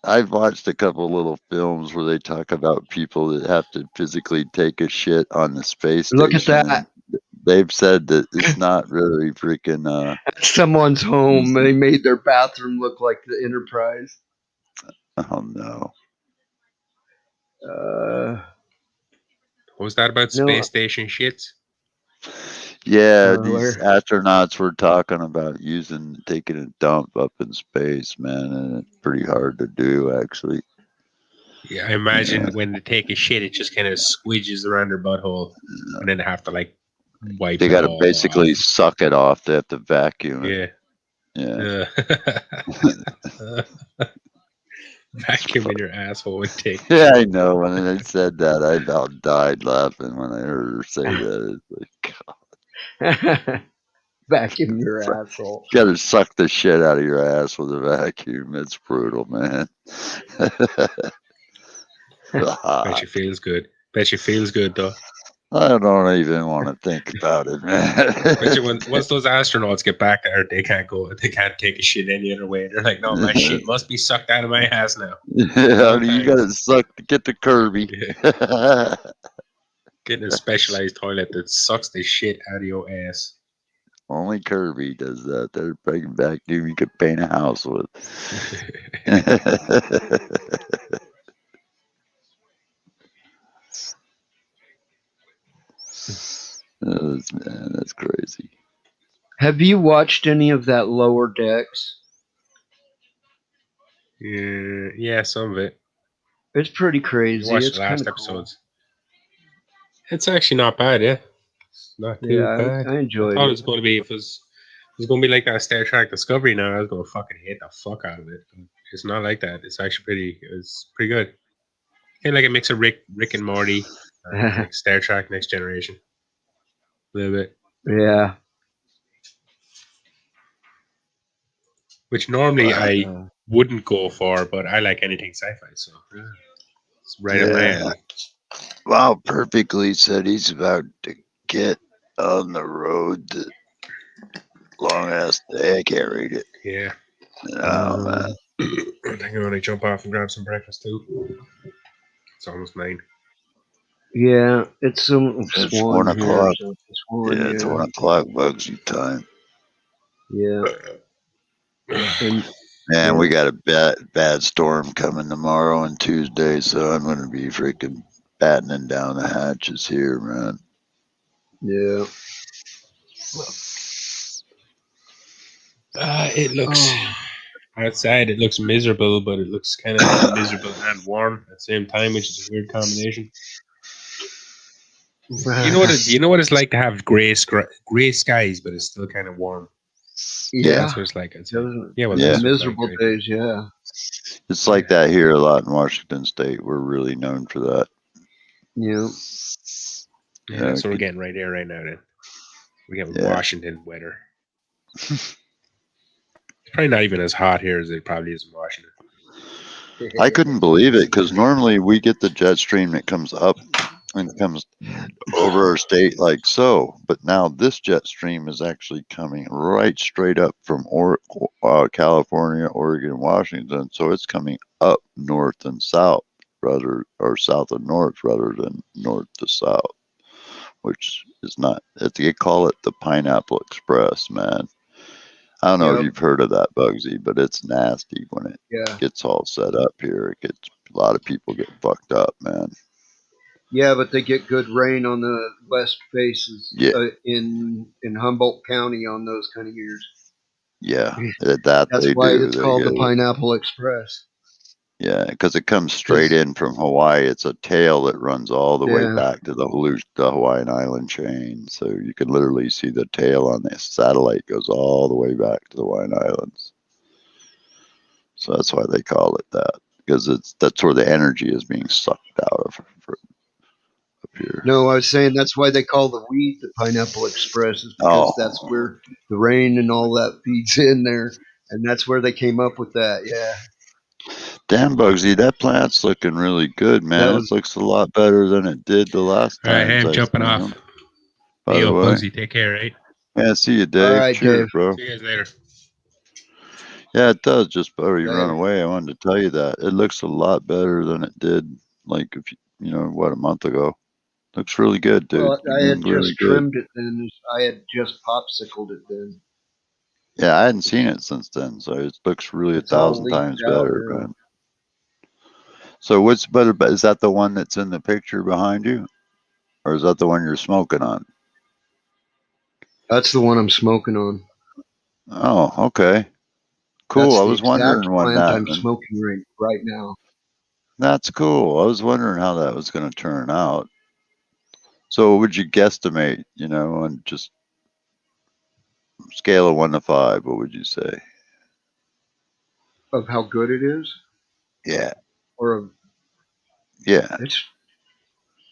I've watched a couple little films where they talk about people that have to physically take a shit on the space Look at station. that. And they've said that it's not really freaking. That's someone's home. They made their bathroom look like the Enterprise. Oh no. What was that about No. space station shits? Yeah, Where? these astronauts were talking about taking a dump up in space, man, and it's pretty hard to do, actually. Yeah, I imagine when they take a shit, it just kind of squidges around their butthole, and then they have to like wipe They it got to all basically off. suck it off. They have to vacuum it. Yeah. Vacuum in your asshole and take. Yeah, I know. When they said that, I about died laughing when I heard her say that. It's like, Vacuum your asshole. you gotta suck the shit out of your ass with a vacuum. It's brutal, man. Bet you feels good. Bet you feels good though. I don't even want to think about it, man. Bet you once those astronauts get back to Earth, they can't take a shit any other way. They're like, no, my shit must be sucked out of my ass now. Yeah, you gotta suck to get to Kirby. Yeah. Getting a specialized toilet that sucks the shit out of your ass. Only Kirby does that. They're big vacuum you could paint a house with. Man, that's crazy. Have you watched any of that Lower Decks? Yeah, some of it. It's pretty You crazy. watched It's the last kind of episodes. It's actually not bad, yeah. It's not cool. too Yeah, bad. I enjoyed thought it it. was going to be if it was going to be like that Star Trek Discovery. Now I was going to fucking hate the fuck out of it. It's not like that. It's actually it's pretty good. Kind of like a mix of Rick and Morty, like Star Trek Next Generation. A little bit, Yeah. which normally I Uh, wouldn't go for, but I like anything sci-fi, so yeah, it's right up my Yeah. alley. Wow, perfectly said he's about to get on the road to long ass day. I can't read it. Yeah. Oh man. I think I'm going to jump off and grab some breakfast too. It's almost 9. yeah, it's It's 1 1 here. o'clock. So it's 1, Yeah, it's 1 o'clock Bugsy time. Yeah. And Man, we got a bad storm coming tomorrow and Tuesday, so I'm gonna be freaking battening down the hatches here, man. yeah. It looks Outside, it looks miserable, but it looks kind of miserable and warm at the same time, which is a weird combination. You know what it's like to have gray skies, but it's still kind of warm. Yeah, That's what it's like. I'd say. Yeah, well, Yeah. that's what it's miserable like, days. Yeah, It's like that here a lot in Washington State. We're really known for that. yeah. Yeah, that's what we're getting right here, right now. Then we have Washington weather. It's probably not even as hot here as it probably is in Washington. I couldn't believe it because normally we get the jet stream that comes up and comes over our state like so, but now this jet stream is actually coming right straight up from California, Oregon, Washington. So it's coming up north and south or south and north rather than north to south, which is not. They call it the Pineapple Express, man. I don't know if you've heard of that, Bugsy, but it's nasty when it gets all set up here. A lot of people get fucked up, man. Yeah, but they get good rain on the west faces in Humboldt County on those kind of years. Yeah, that's why it's called the Pineapple Express. Yeah, because it comes straight in from Hawaii. It's a tail that runs all the way back to the Hawaiian island chain. So you can literally see the tail on the satellite goes all the way back to the Hawaiian Islands. So that's why they call it that, because that's where the energy is being sucked out of up here. No, I was saying that's why they call the weed the Pineapple Express, is because that's where the rain and all that feeds in there, and that's where they came up with that. Yeah. Damn, Bugsy, that plant's looking really good, man. It looks a lot better than it did the last time. All right, hey, I'm jumping off. By the way, Bugsy, take care, right? Yeah, see you, Dave. All right, cheers, Dave. bro. See you guys later. Yeah, it does. Just before you run away, I wanted to tell you that it looks a lot better than it did, like if a month ago. Looks really good, dude. Well, I had just trimmed it then. I had just popsicled it then. Yeah, I hadn't seen it since then, so it looks really 1,000 times better, man. So is that the one that's in the picture behind you, or is that the one you're smoking on? That's the one I'm smoking on. Oh, okay. Cool. That's I was wondering when that. I'm smoking right now. That's cool. I was wondering how that was going to turn out. So, would you guesstimate? On just scale of 1 to 5, what would you say? Of how good it is? Yeah. Yeah.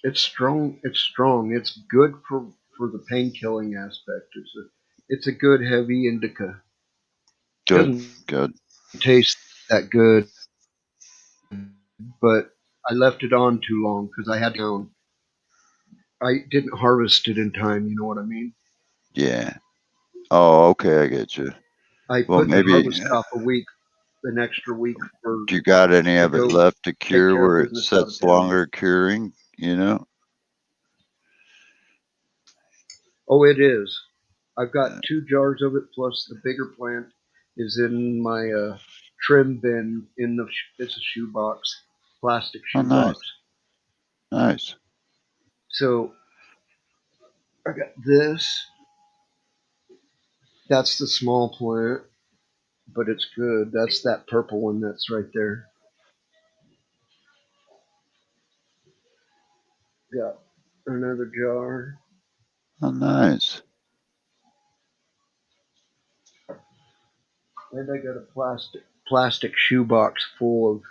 It's strong. It's strong. It's good for the pain killing aspect. It's a good heavy indica. Good. Good. It tastes that good, but I left it on too long because I had down. I didn't harvest it in time. You know what I mean? Yeah. Oh, okay. I get you. I put the harvest off an extra week for. Do you got any of it left to cure where it sets longer curing? Oh, it is. I've got 2 jars of it, plus the bigger plant is in my trim bin it's a shoebox, plastic shoebox. Nice. So I got this. That's the small plant, but it's good. That's that purple one that's right there. Got another jar. Oh, nice. And I got a plastic shoebox full of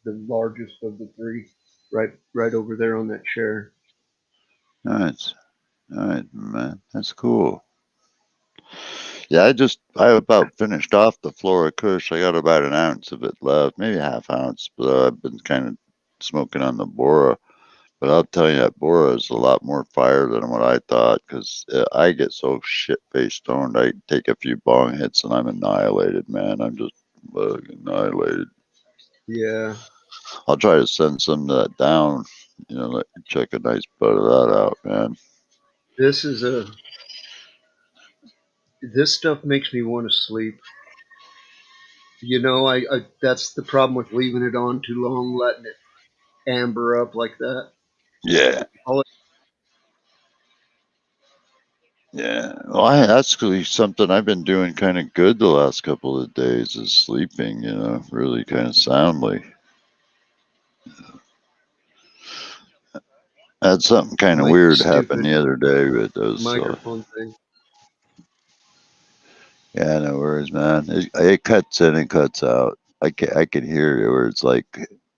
the largest of the 3, right over there on that chair. Nice. All right, man. That's cool. Yeah, I about finished off the Flora Kush. I got about an ounce of it left, maybe a half ounce, but I've been kind of smoking on the Bora. But I'll tell you that Bora is a lot more fire than what I thought, because I get so shit-faced stoned. I take a few bong hits and I'm annihilated, man. I'm just annihilated. Yeah. I'll try to send some of that down, check a nice butt of that out, man. This stuff makes me want to sleep. I that's the problem with leaving it on too long, letting it amber up like that. Yeah. Yeah, well, that's actually something I've been doing kind of good the last couple of days is sleeping, really kind of soundly. I had something kind of My weird happen stupid the other day, but it was, microphone thing. yeah, no worries, man. It cuts in and cuts out. I can hear it where it's like,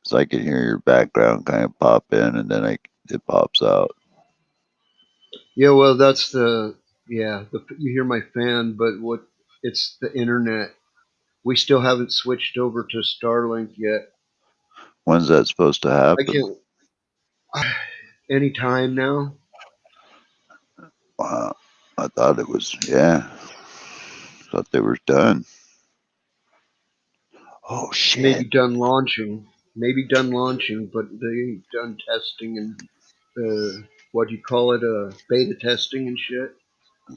so I can hear your background kind of pop in and then it pops out. Yeah, well, that's you hear my fan, but it's the internet. We still haven't switched over to Starlink yet. When's that supposed to I happen? can't. Anytime now. Wow. I thought it was, yeah. Thought they were done. Oh, shit. Maybe done launching. But they ain't done testing and what do you call it? Beta testing and shit.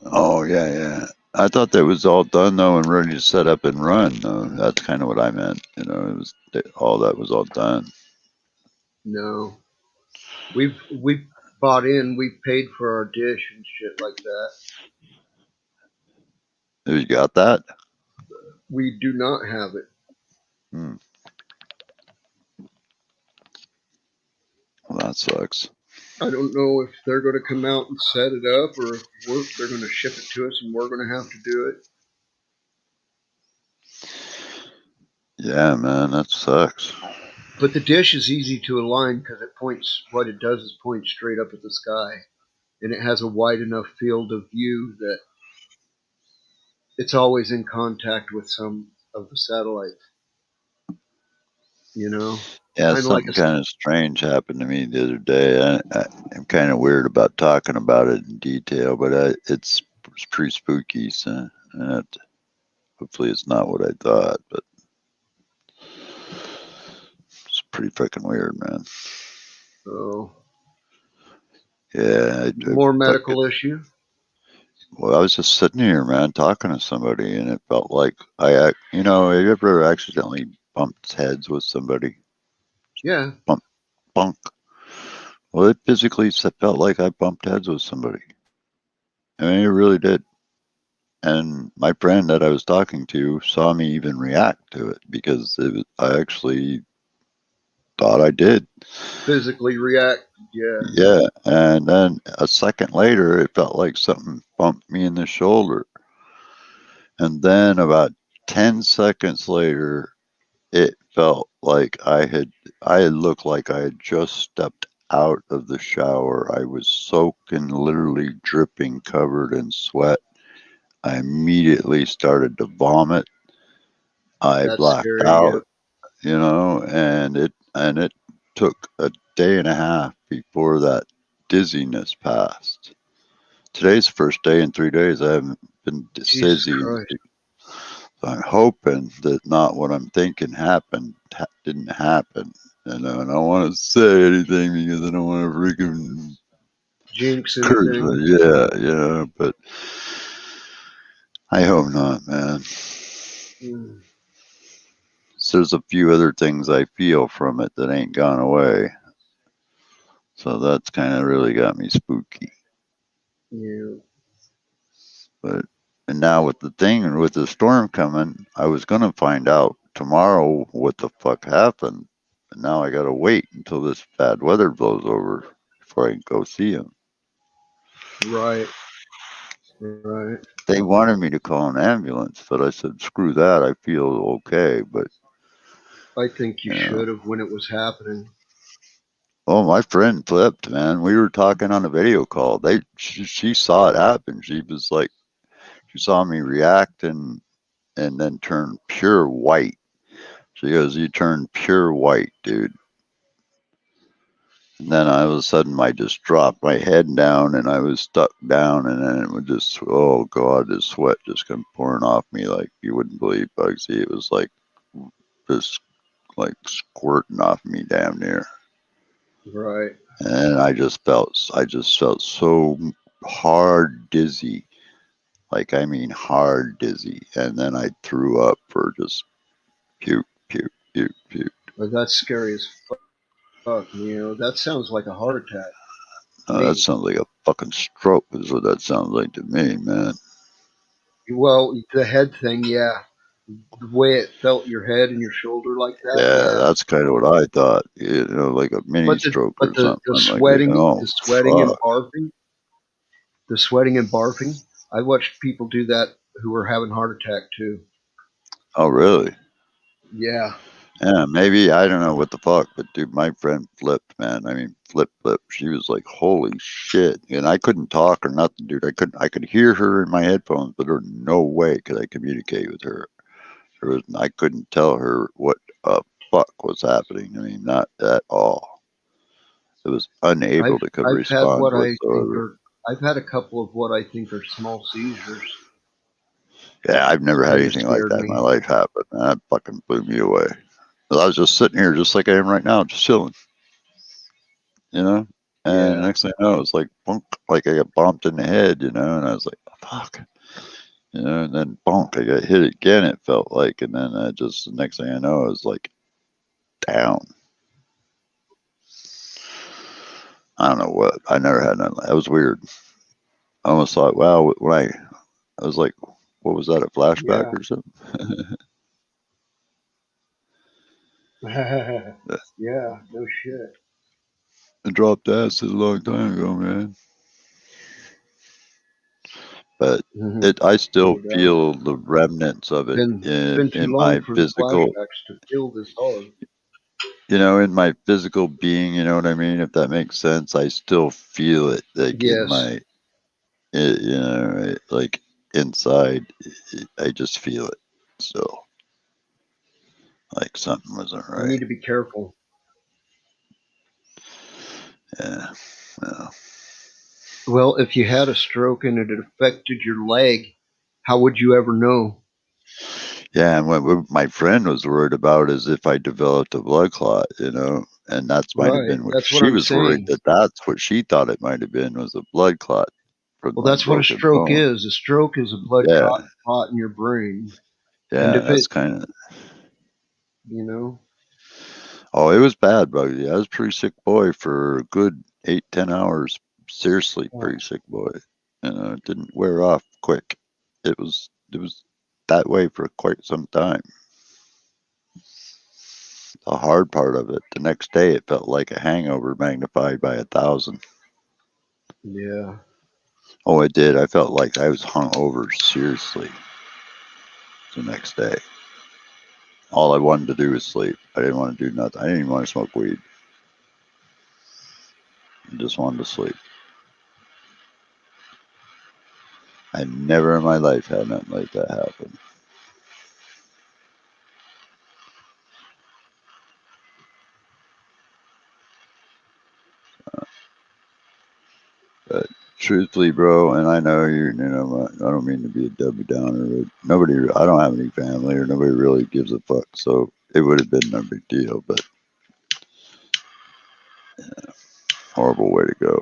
Oh, yeah, yeah. I thought that was all done, though, and ready to set up and run, though. That's kind of what I meant. It was all that was all done. No, we've bought in. We've paid for our dish and shit like that. You got that? We do not have it. Hmm. Well, that sucks. I don't know if they're going to come out and set it up or if they're going to ship it to us and we're going to have to do it. Yeah, man, that sucks. But the dish is easy to align because it points. What it does is point straight up at the sky, and it has a wide enough field of view that it's always in contact with some of the satellites. You know, Yeah, kind of like something kind of strange happened to me the other day. I'm kind of weird about talking about it in detail, but it's pretty spooky. So hopefully it's not what I thought, but it's pretty freaking weird, man. oh, Yeah, more medical issue. well, I was just sitting here, man, talking to somebody, and it felt like have you ever accidentally bumped heads with somebody? Yeah, Bunk. Well, it physically felt like I bumped heads with somebody. I mean, it really did. And my friend that I was talking to saw me even react to it because I actually thought I did. physically react. Yeah, Yeah. And then a second later, it felt like something bumped me in the shoulder. And then about 10 seconds later, it felt like I had looked like I had just stepped out of the shower. I was soaking, literally dripping, covered in sweat. I immediately started to vomit. I that's blacked scary. Yeah, out, and it took a day and a half before that dizziness passed. Today's the first day in 3 days I haven't been Jesus dizzy. Christ. I'm hoping that not what I'm thinking didn't happen. And I don't want to say anything because I don't want to freaking Jinx curse. anything. Yeah, but I hope not, man. Mm. So there's a few other things I feel from it that ain't gone away. So that's kind of really got me spooky. Yeah. But and now with the thing and with the storm coming, I was gonna find out tomorrow what the fuck happened. And now I gotta wait until this bad weather blows over before I can go see him. Right. Right. They wanted me to call an ambulance, but I said screw that. I feel okay. But I think you you know, should have when it was happening. oh, my friend flipped, man. We were talking on a video call. She saw it happen. She was like, she saw me react and then turn pure white. She goes, "You turned pure white, dude." And then all of a sudden, I just dropped my head down and I was stuck down. And then it would just, oh God, the sweat just come pouring off me like you wouldn't believe, Bugsy. It was like just like squirting off me damn near. Right. And I just felt so hard dizzy. Like, I mean, hard dizzy. And then I threw up for just puke, puke, puke, puke. But that's scary as fuck. You know, that sounds like a heart attack. That Me. sounds like a fucking stroke. Is what that sounds like to me, man. Well, the head thing, yeah. The way it felt your head and your shoulder like that, Yeah, yeah. that's kind of what I thought. Like a mini But the stroke but or something. the I'm like, sweating, oh the sweating and fuck. barfing, the sweating and barfing. I watched people do that who were having heart attack too. Oh really? Yeah. Yeah, maybe I don't know what the fuck, but dude, my friend flipped, man. I mean, flip. She was like, "Holy shit!" And I couldn't talk or nothing, dude. I couldn't. I could hear her in my headphones, but there was no way could I communicate with her. I couldn't tell her what fuck was happening. I mean, not at all. It was unable to I've had respond what I think whatsoever. are I've had a couple of what I think are small seizures. Yeah, I've never had Kind of anything like scared that in my me. life happen. That fucking blew me away. 'Cause I was just sitting here, just like I am right now, just chilling, you know. And Yeah. next thing I know, it's like bonk, like I got bumped in the head, you know. And I was like, fuck, you know. And then bonk, I got hit again. It felt like, and then I just the next thing I know, I was like down. I don't know what. I never had nothing. That was weird. I almost thought, wow, when I was like, what was that? A flashback Yeah. or something? Yeah. No shit. I dropped acid a long time ago, man. But I still No doubt. feel the remnants of it It's been too in long my for the physical, flashbacks to feel this hard. in my physical being. You know what I mean? If that makes sense, I still feel it, like in Yes. my, like inside. I just feel it still, like something wasn't You right. need to be careful. Yeah, yeah. Well, if you had a stroke and it affected your leg, how would you ever know? Yeah, and what my friend was worried about is if I developed a blood clot, and that's might have Right. been what That's what she I'm was worried saying. that that's what she thought it might have been was a blood clot from Well, my that's what a broken stroke bone. is. A stroke is a blood Yeah, clot in your brain. And yeah, if it, that's kind of. you know, Oh, it was bad, buddy. I was a pretty sick boy for a good 8, 10 hours. Seriously, oh, pretty sick boy. It didn't wear off quick. It was that way for quite some time. The hard part of it, the next day, it felt like a hangover magnified by 1,000. yeah. Oh, it did. I felt like I was hung over seriously the next day. All I wanted to do was sleep. I didn't want to do nothing. I didn't even want to smoke weed. I just wanted to sleep. I never in my life had nothing like that happen. But truthfully, bro, and I know I don't mean to be a Debbie Downer, but I don't have any family or nobody really gives a fuck. So it would have been no big deal, but horrible way to go.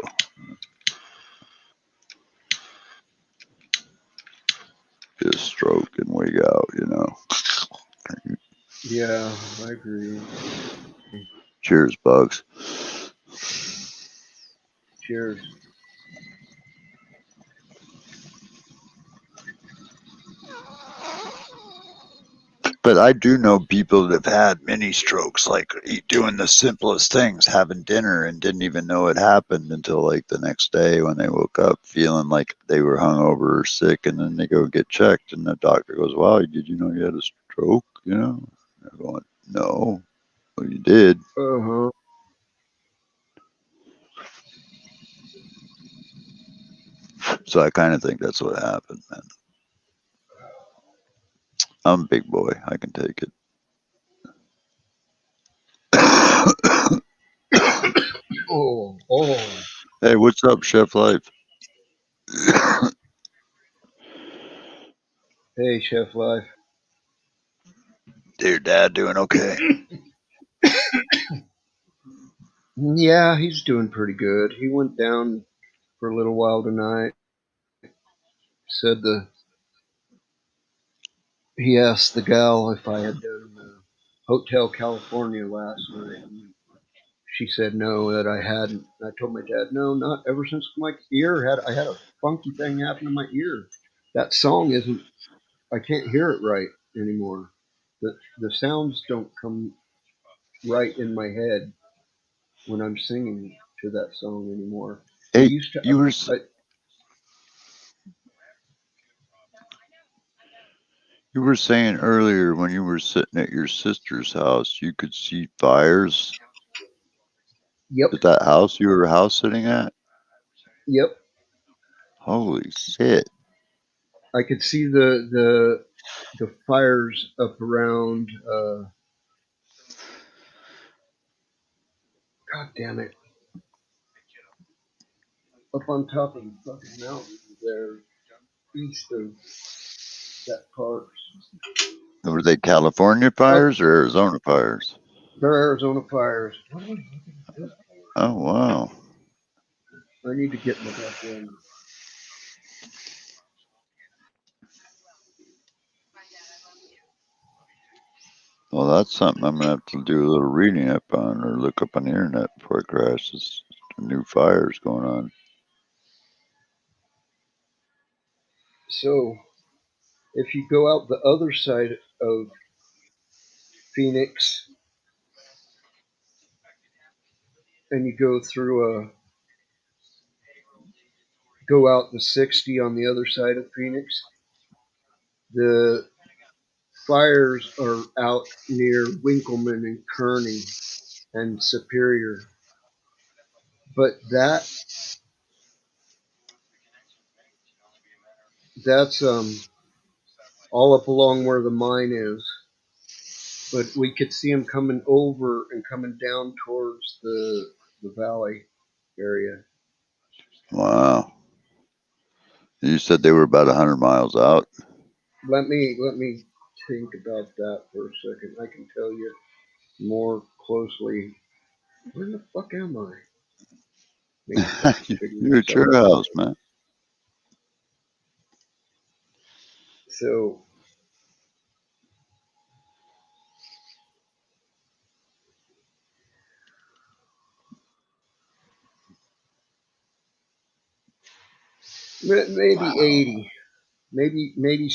Get a stroke and wig out. Yeah, I agree. Cheers, Bugs. Cheers. But I do know people that have had mini strokes, like doing the simplest things, having dinner and didn't even know it happened until like the next day when they woke up feeling like they were hungover or sick, and then they go get checked, and the doctor goes, "Wow, did you know you had a stroke?" They're going, "No, well, you did." Uh huh. So I kind of think that's what happened, man. I'm a big boy; I can take it. Oh. Hey, what's up, Chef Life? Hey, Chef Life. Your dad doing okay? Yeah, he's doing pretty good. He went down for a little while tonight. Said he asked the gal if I had done Hotel California last night. And she said no, that I hadn't. I told my dad, no, not ever since my ear I had a funky thing happen to my ear. That song isn't. I can't hear it right anymore. The sounds don't come right in my head when I'm singing to that song anymore. I Hey, used to. you were you were saying earlier when you were sitting at your sister's house, you could see fires Yep, at that house you were house sitting at. yep. Holy shit! I could see the fires up around. God damn it! Up on top of the fucking mountain there, east of that park. Were they California Up fires or Arizona fires? there, Arizona fires. What am I looking at this Oh wow! for? I need to get my goddamn. Well, that's something I'm gonna have to do a little reading up on or look up on the internet before it crashes. New fires going on. So, if you go out the other side of Phoenix and you go out the 60 on the other side of Phoenix, the fires are out near Winkleman and Kearney and Superior. But that's all up along where the mine is. But we could see them coming over and coming down towards the valley area. Wow! You said they were about 100 miles out. Let me think about that for a second. I can tell you more closely. Where the fuck am I? Maybe fucking figure You're this at your out. house, man. So maybe Wow! 80, maybe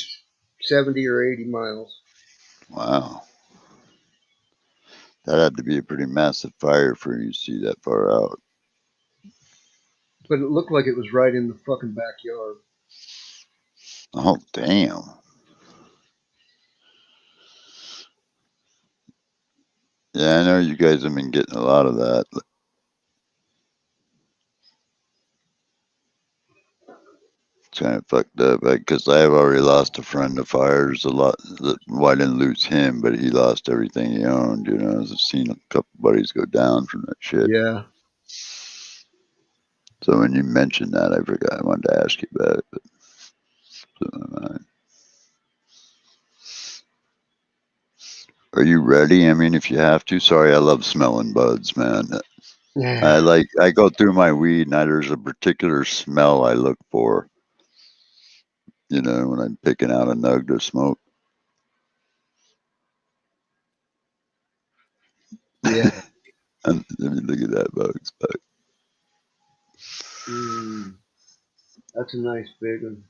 70 or 80 miles. Wow! That had to be a pretty massive fire for you to see that far out. But it looked like it was right in the fucking backyard. Oh damn! Yeah, I know you guys have been getting a lot of that. It's kind of fucked up because I've already lost a friend to fires a lot. Well, I didn't lose him, but he lost everything he owned. You know, I've seen a couple buddies go down from that shit. Yeah. So when you mentioned that, I forgot I wanted to ask you about it. But are you ready? I mean, if you have to. Sorry, I love smelling buds, man. I go through my weed and there's a particular smell I look for. You know, when I'm picking out a nug to smoke. Yeah. And let me look at that bugs. That's a nice big one.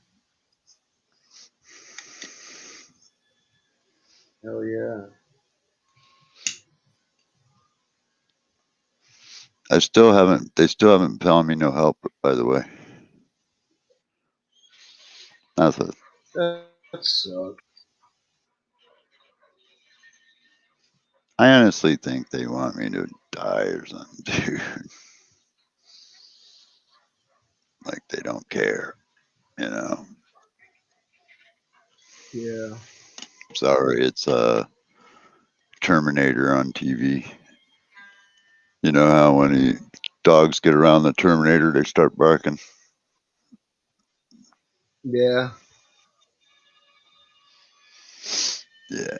Hell yeah. They still haven't found me no help, by the way. Nothing. That sucks. I honestly think they want me to die or something, dude. Like they don't care, you know. Yeah. Sorry, it's Terminator on TV. You know how when dogs get around the Terminator, they start barking. Yeah. Yeah.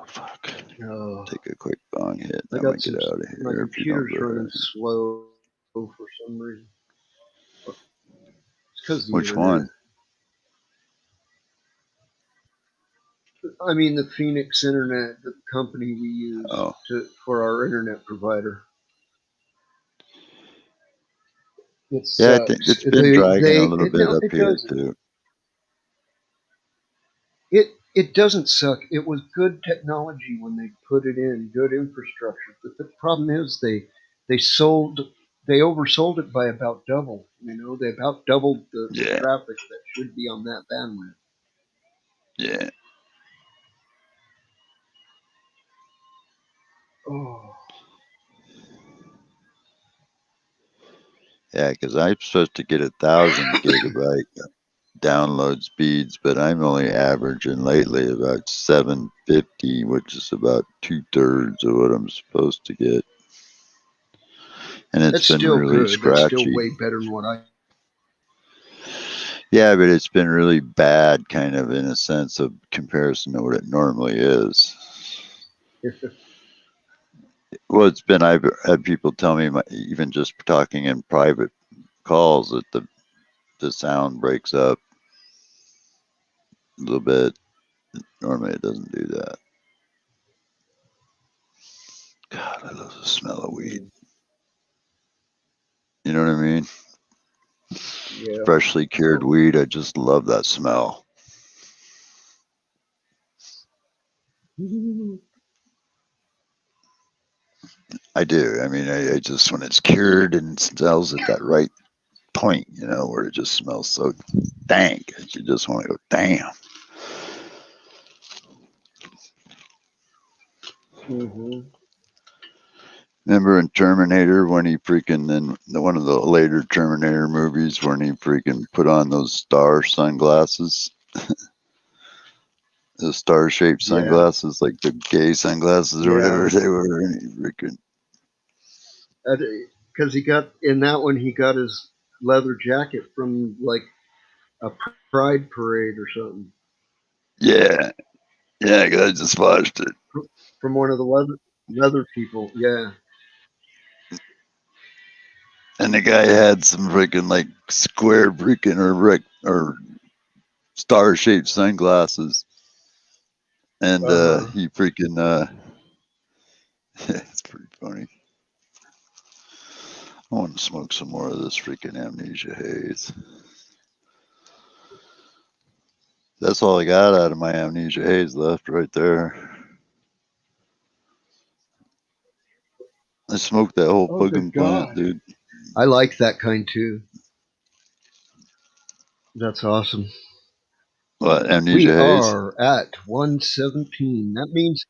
Fuck. Oh, Take a quick bong hit. I I'm got gonna some. get out of My here if you don't computer's go running ahead. slow for some reason. It's because the Which internet. one? I mean the Phoenix Internet, the company we use Oh, for our internet provider. It yeah, I think sucks. it's been dragging a little bit No, up it here doesn't. too. It doesn't suck. It was good technology when they put it in, good infrastructure. But the problem is they oversold it by about double. You know, they about doubled the Yeah, traffic that should be on that bandwidth. yeah, Oh, yeah. Because I'm supposed to get 1,000 gigabyte download speeds, but I'm only averaging lately about 750, which is about 2/3 of what I'm supposed to get, and it's that's been still really good. That's still scratchy. way better than what I. Yeah, but it's been really bad, kind of in a sense of comparison to what it normally is. Well, it's been, I've had people tell me, even just talking in private calls, that the sound breaks up a little bit. Normally it doesn't do that. God, I love the smell of weed. You know what I mean? Yeah. Freshly cured weed, I just love that smell. I do. I mean, I just, when it's cured and smells at that right point, you know, where it just smells so dank, you just want to go, damn. Mm-hmm. Remember in Terminator when he freaking, in one of the later Terminator movies, when he freaking put on those star sunglasses, the star-shaped Yeah. sunglasses, like the gay sunglasses or Yeah. whatever they were, and he freaking, Because he got in that one, he got his leather jacket from like a pride parade or something. yeah, yeah, 'cause I just watched it. From one of the leather people. Yeah. And the guy had some freaking like square freaking or star-shaped sunglasses, and he freaking it's pretty funny. I want to smoke some more of this freaking amnesia haze. That's all I got out of my amnesia haze left right there. I smoked that whole Oh, puggin good plant, God. dude. I like that kind too. That's awesome. What, We amnesia haze? are at 117. That means,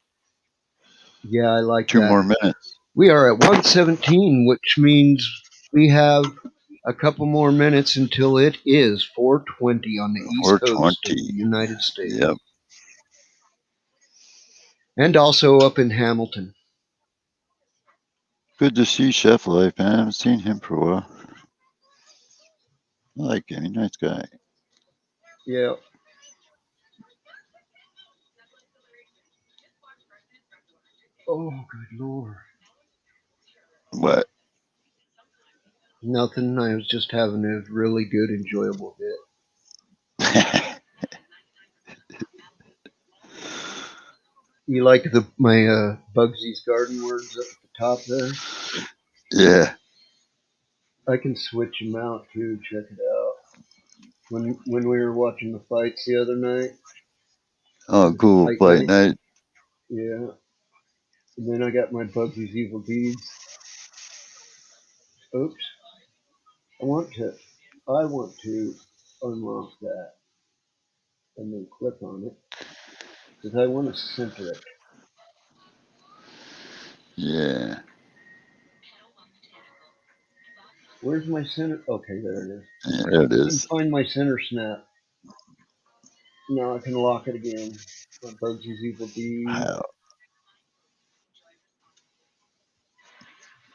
yeah, I like 2 more that. minutes. We are at 117, which means we have a couple more minutes until it is 4:20 on the East Coast of the 420. United States. Yep. And also up in Hamilton. Good to see Chef Life, man. I haven't seen him for a while. I like him. He's a nice guy. Yeah. Oh, good Lord. What? Nothing. I was just having a really good, enjoyable hit. You like my Bugsy's Garden words up at the top there? Yeah. I can switch them out too. Check it out. When we were watching the fights the other night, Oh, cool. Fight night. Yeah. And then I got my Bugsy's Evil Deeds. Oops. I want to unlock that and then click on it because I want to center it. Yeah. Where's my center? Okay, there it is. Yeah, there it I can is. find my center snap. Now I can lock it again. My Bugsy's Evil Deeds. Wow.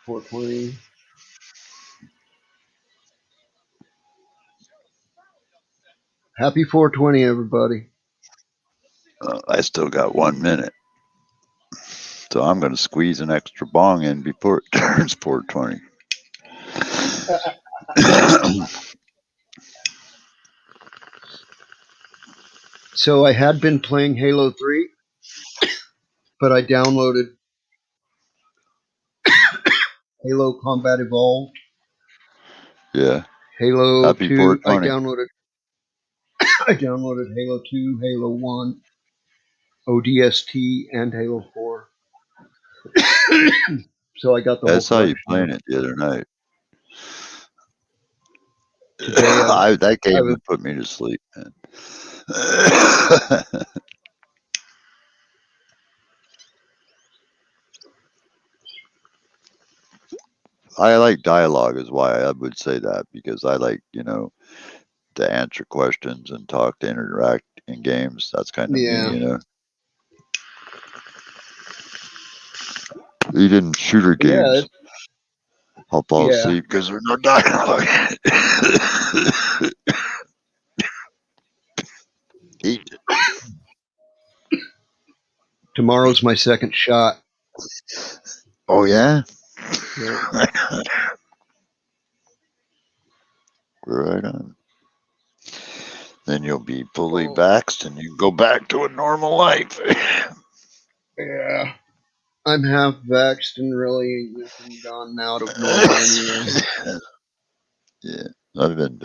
420. Happy 420, everybody. I still got 1 minute. So I'm going to squeeze an extra bong in before it turns 420. So I had been playing Halo 3, but I downloaded Halo Combat Evolved, Yeah. Halo Happy 2. I 420. downloaded Halo 2, Halo 1, ODST, and Halo 4. So I got the I whole saw you collection playing now. it the other night. Today That I game was would put me to sleep, man. I like dialogue is why I would say that, because I like, to answer questions and talk to interact in games. That's kind of yeah. me. Even shooter Yeah, games, I'll fall yeah. asleep because there's no dialogue. Tomorrow's my second shot. Oh yeah, Yeah. right on. Then you'll be fully Oh, vaxxed and you can go back to a normal life. yeah. I'm half vaxxed and really ain't nothing gone out of normal anyway. Yeah, I've been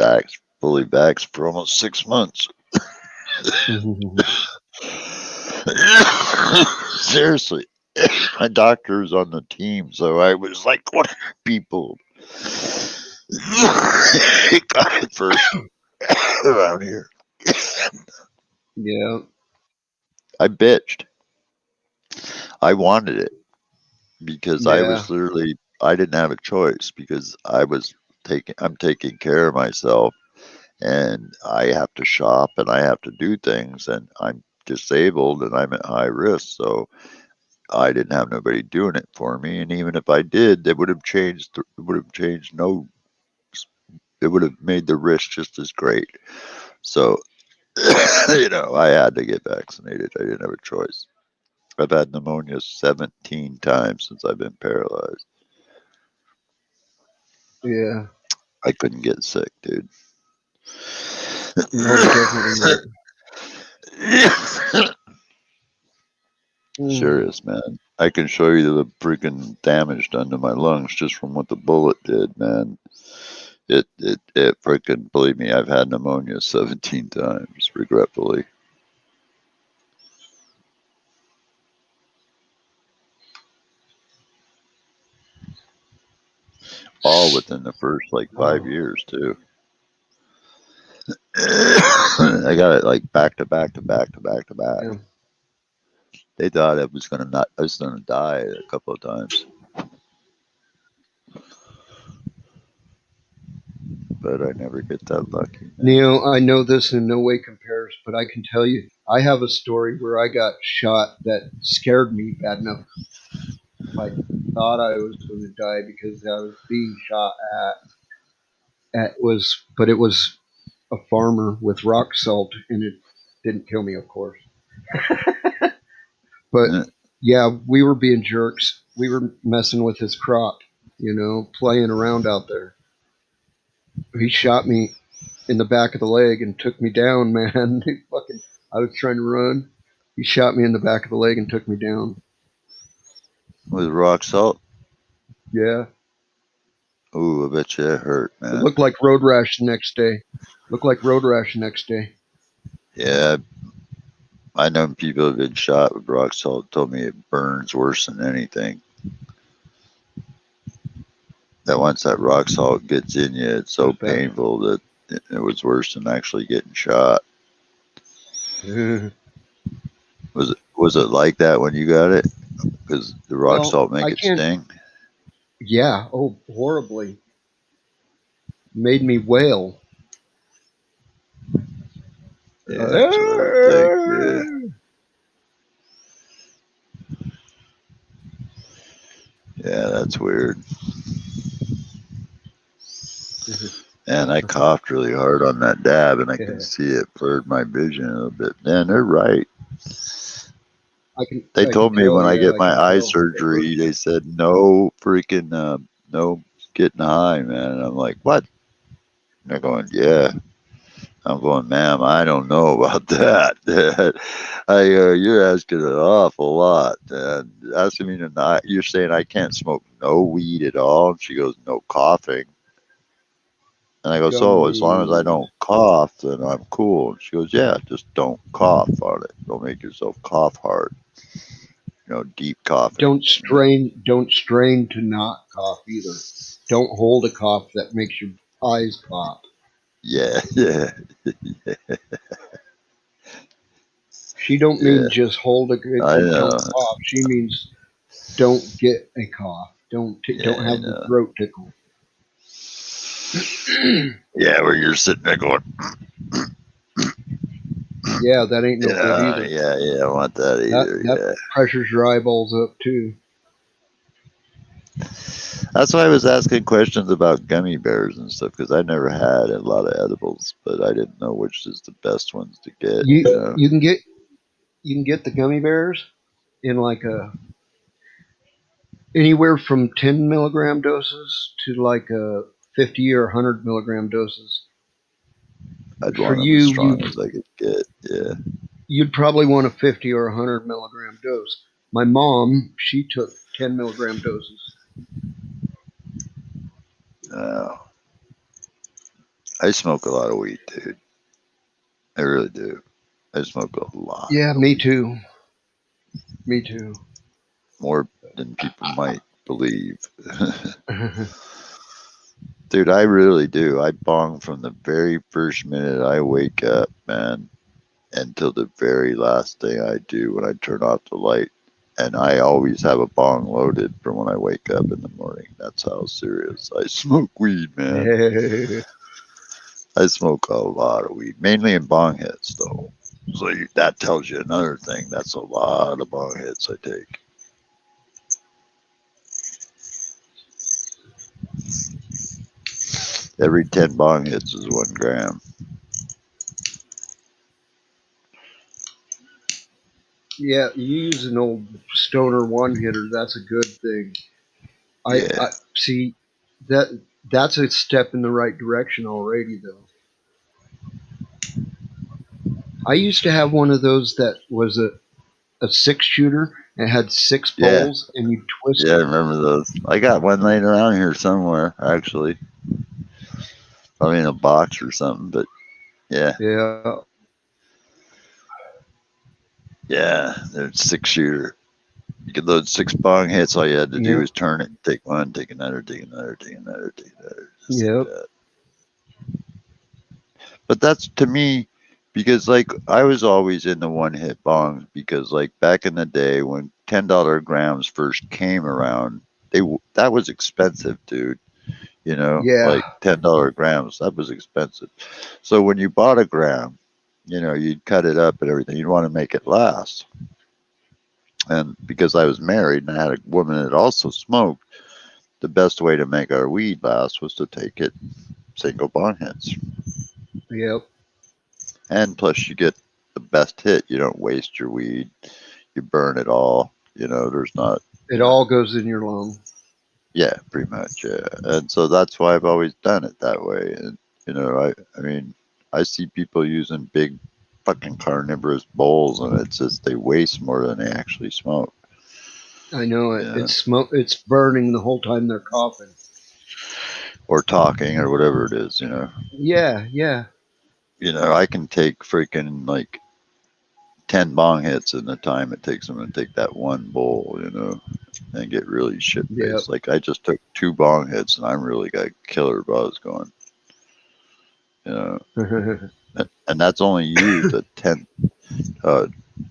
fully vaxxed for almost 6 months. Seriously, my doctor's on the team, so I was like one of the people. Got it first around here. Yeah. I bitched. I wanted it because I Yeah. was literally, I didn't have a choice because I'm taking care of myself and I have to shop and I have to do things and I'm disabled and I'm at high risk. So I didn't have nobody doing it for me. And even if I did, it would have changed, it would have made the risk just as great. So, I had to get vaccinated. I didn't have a choice. I've had pneumonia 17 times since I've been paralyzed. Yeah. I couldn't get sick, dude. No, definitely not. Serious, man. I can show you the freaking damage done to my lungs just from what the bullet did, man. It freaking, believe me, I've had pneumonia 17 times, regretfully. All within the first like 5 years, too. I got it like back to back to back to back to back. Yeah. They thought I was gonna die a couple of times, but I never get that lucky, man. Neo, I know this in no way compares, but I can tell you, I have a story where I got shot that scared me bad enough. I thought I was going to die because I was being shot but it was a farmer with rock salt, and it didn't kill me, of course. But Yeah. yeah, we were being jerks. We were messing with his crop, playing around out there. He shot me in the back of the leg and took me down, man. I was trying to run. He shot me in the back of the leg and took me down. With rock salt? Yeah. Ooh, I bet you it hurt, It man. looked like road rash the next day. Yeah, I know people have been shot with rock salt. Told me it burns worse than anything. That once that rock salt gets in you, it's so painful that it was worse than actually getting shot. Was it like that when you got it? Because the rock salt make it sting. Yeah. Oh, horribly. Made me wail. Yeah, that's what I would think. Yeah. Yeah, that's weird. And I coughed really hard on that dab, and I can see it blurred my vision a little bit. Man, they're right. They told me when I get my eye surgery, they said no freaking no getting high, man. And I'm like, what? And they're going, yeah. I'm going, ma'am, I don't know about that. You're asking an awful lot. And asking me to not, you're saying I can't smoke no weed at all? And she goes, no coughing. And I go, so as long as I Gummy. don't cough, then I'm cool. And she goes, yeah, just don't cough on it. Don't make yourself cough hard. Deep coughing. Don't strain to not cough either. Don't hold a cough that makes your eyes pop. Yeah, yeah, She don't yeah. mean just hold it I and don't know. cough. She means don't get a cough. Yeah, Don't I have the know. throat tickle. Yeah, where you're sitting there going, Yeah, that ain't no good yeah, either. yeah, yeah. I don't want that either. That Yeah. pressures your eyeballs up too. That's why I was asking questions about gummy bears and stuff because I never had a lot of edibles, but I didn't know which is the best ones to get. You you can get the gummy bears in like a anywhere from 10 milligram doses to like a 50 or 100 milligram doses. I'd For want them as you, strong as I could get. Yeah. you'd probably want a 50 or 100 milligram dose. My mom, she took 10 milligram doses. Uh, I smoke a lot of weed, dude. I really do. I smoke a lot Yeah, of me weed, too. Me too. more than people might believe. Dude, I really do. I bong from the very first minute I wake up, man, until the very last thing I do when I turn off the light. And I always have a bong loaded from when I wake up in the morning. That's how serious I smoke weed, man. I smoke a lot of weed, mainly in bong hits, though. So that tells you another thing. That's a lot of bong hits I take. Every 10 bong hits is 1 gram. Yeah, you use an old stoner one hitter. That's a good thing. Yeah, I see that that's a step in the right direction already, though. I used to have one of those that was a 6 shooter and had six yeah, poles, and you twist yeah. I it. remember those. I got one laying around here somewhere, actually. Probably in a box or something, but yeah. Yeah, Yeah, they're 6 shooter. You could load 6 bong hits. All you had to do yep, was turn it, take one, take another, take another, take another, take another, just like yep. that. But that's to me because like I was always in the one hit bongs because like back in the day when $10 grams first came around, that was expensive, dude. Yeah. Like $10 grams, that was expensive. So when you bought a gram, you'd cut it up and everything. You'd want to make it last. And because I was married and I had a woman that also smoked, the best way to make our weed last was to take it single bong hits. Yep. And plus, you get the best hit. You don't waste your weed. You burn it all. There's not, It all goes in your lung. yeah, pretty much, yeah. And so that's why I've always done it that way. And, I mean, I see people using big fucking carnivorous bowls and it's just they waste more than they actually smoke. I know it. Yeah. It's burning the whole time they're coughing. Or talking or whatever it is, Yeah, yeah. I can take freaking like 10 bong hits in the time it takes them to take that one bowl, and get really shit Yep. faced. Like I just took 2 bong hits and I'm really got killer buzz going, you know, and that's only used a tenth,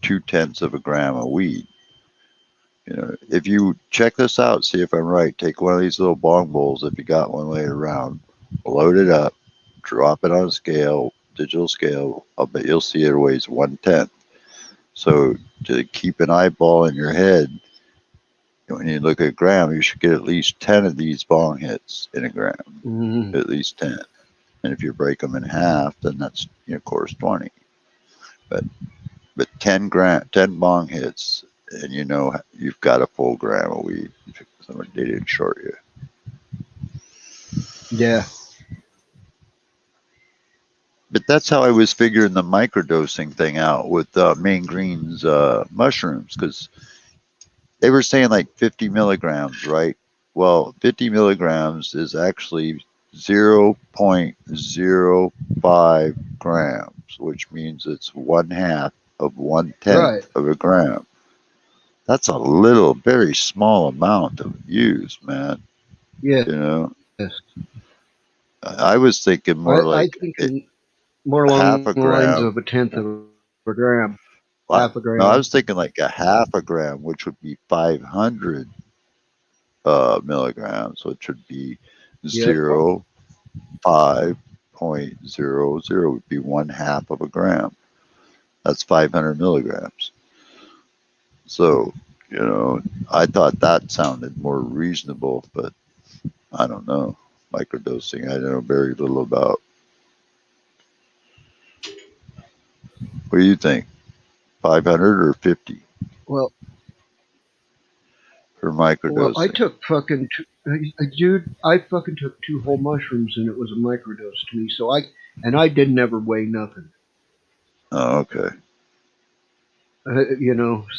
2/10 of a gram of weed. If you check this out, see if I'm right, take one of these little bong bowls if you got one laying around, load it up, drop it on a scale, digital scale. I'll bet you'll see it weighs 1/10. So to keep an eyeball in your head, when you look at a gram, you should get at least 10 of these bong hits in a gram, Mhm. at least 10. And if you break them in half, then that's, of course, 20. But 10 bong hits, and you've got a full gram of weed. Somebody they didn't short you. Yeah. But that's how I was figuring the microdosing thing out with Main Green's mushrooms, because they were saying like 50 milligrams, right? Well, 50 milligrams is actually 0.05 grams, which means it's one half of one tenth Right. of a gram. That's a little, very small amount of use, man. Yes. You know, I was thinking more I like think more along half a the lines gram. of a tenth of a gram, What? half a No, I gram. was thinking like a half a gram, which would be 500 milligrams, which would be Yep. 0.500 would be one half of a gram. That's 500 milligrams. So, I thought that sounded more reasonable, but I don't know. Microdosing, I know very little about. What do you think? 500 or 50 Well, for I microdosing? took fucking dude. I fucking took 2 whole mushrooms and it was a microdose to me. So I didn't ever weigh nothing. Oh, okay.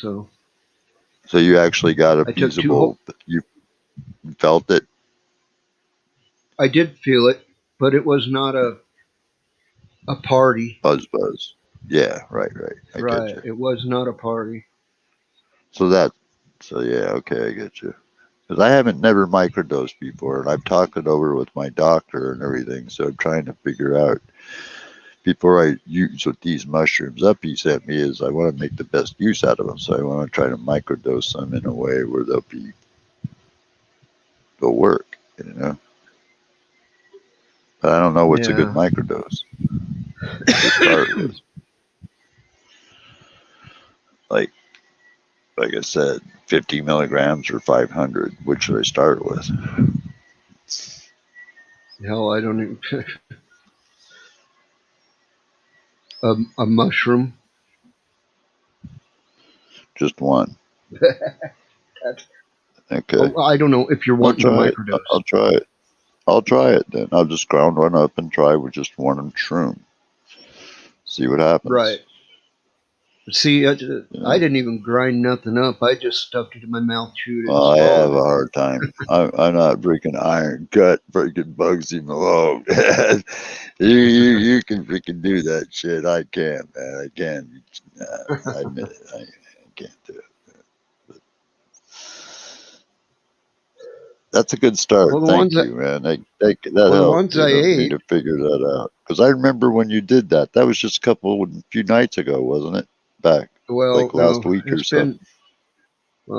So So you actually got a I took 2 whole. feasible, you felt it? I did feel it, but it was not a party. Buzz. Yeah, right. I get Right. you. It was not a party. So yeah, okay, I get you. Because I haven't never microdosed before, and I've talked it over with my doctor and everything. So I'm trying to figure out before I use what these mushrooms up he sent me is I want to make the best use out of them. So I want to try to microdose them in a way where they'll work, you know. But I don't know what's a good Yeah. microdose to start with. Like I said, 50 milligrams or 500. Which should I start with? Hell, I don't even. A mushroom. Just one. That's, Okay. I don't know if you're I'll wanting to try it. microdose. I'll try it. I'll try it then. I'll just ground one up and try with just one shroom. See what happens. Right. See, I Yeah. didn't even grind nothing up. I just stuffed it in my mouth, chewed it, and I have swallowed a it. hard time. I'm not freaking Iron Gut, freaking Bugsy Malone. you can freaking do that shit. I can't, man. I can't. I admit it. I can't do it. That's a good start. Well, Thank you, man. That the helped, ones I me ate. to figure that out. Because I remember when you did that. That was just a few nights ago, wasn't it? Back Well, like last week or so.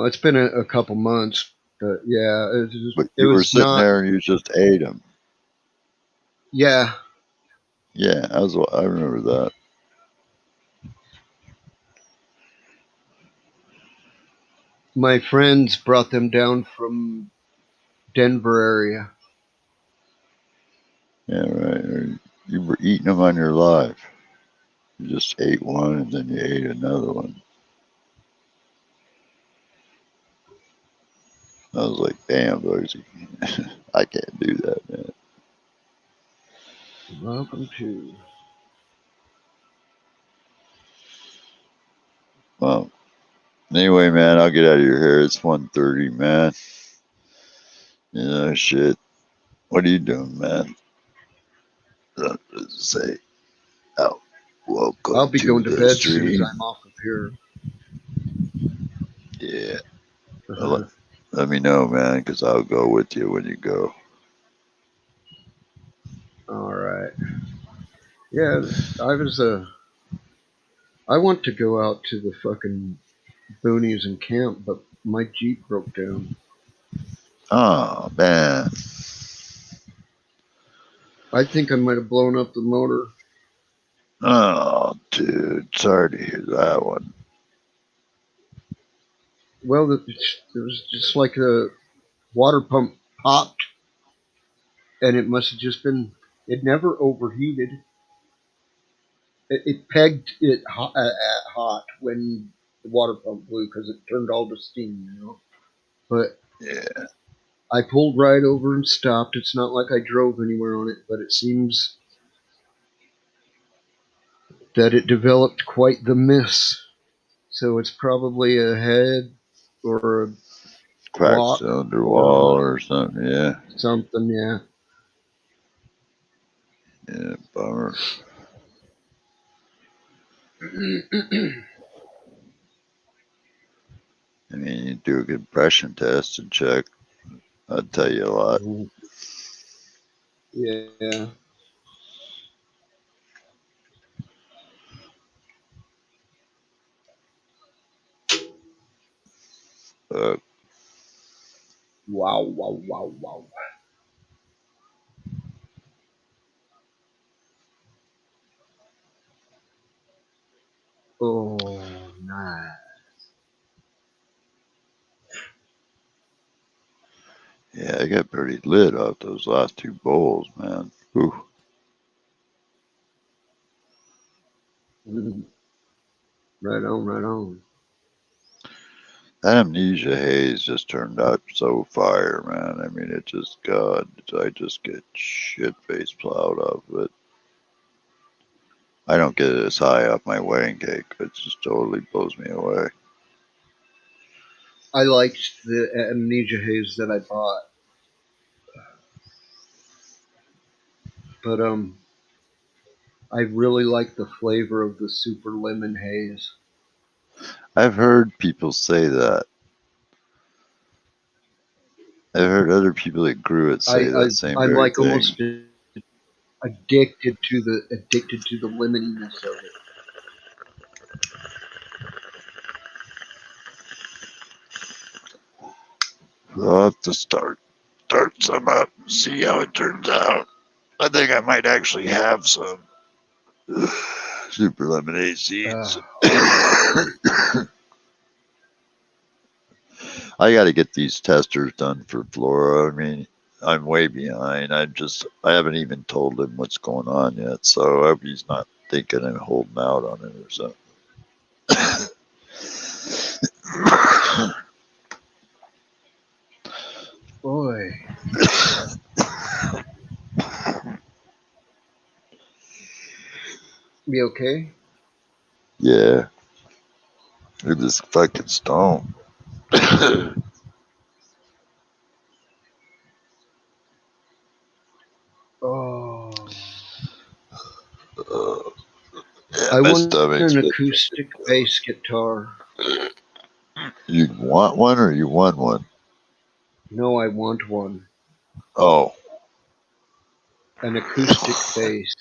It's been a couple months, but yeah, But it you were was sitting not. there and you just ate them. Yeah, Yeah, I remember that. my friends brought them down from Denver area. Yeah, right. You were eating them on your life. You just ate one and then you ate another one. I was like, damn, Bugsy. I can't do that, man. Welcome to. Well, anyway, man, I'll get out of your hair. It's 1:30, man. Shit. What are you doing, man? Say, oh, I'll welcome be to going to the bed as soon as stream. I'm off of here. Yeah. Well, let me know, man, because I'll go with you when you go. All right. Yeah, I was. I want to go out to the fucking boonies and camp, but my Jeep broke down. Oh, man. I think I might have blown up the motor. Oh, dude. Sorry to hear that one. Well, it was just like a water pump popped, and it must have just been. It never overheated. It pegged it hot when the water pump blew because it turned all to steam. But Yeah. I pulled right over and stopped. It's not like I drove anywhere on it, but it seems that it developed quite the miss. So it's probably a head or a Cracked block cylinder or wall or something. Yeah. something. Yeah. Yeah. Bummer. I mean, you do a compression test and check. I'd tell you a lot. Yeah. Uh, Wow. Wow. Wow. Wow. Oh, nice. yeah, I got pretty lit off those last two bowls, man. Whew. Right on. Right on. That amnesia haze just turned out so fire, man. I mean, it just, God, I just get shit face plowed off of it. I don't get it as high off my wedding cake. It just totally blows me away. I liked the amnesia haze that I bought, but I really like the flavor of the super lemon haze. I've heard people say that. I've heard other people that grew it say that same I'm very like thing. almost addicted to the lemoniness of it. I'll have to start some up and see how it turns out. I think I might actually have some super lemonade seeds. I got to get these testers done for Flora. I mean, I'm way behind. I haven't even told him what's going on yet, so I hope he's not thinking I'm holding out on it or something. Boy, be okay. Yeah, look at this fucking stone. Oh, Yeah, I my want stomach's an been. acoustic bass guitar. You want one or you want one? No, I want one. Oh, An acoustic bass.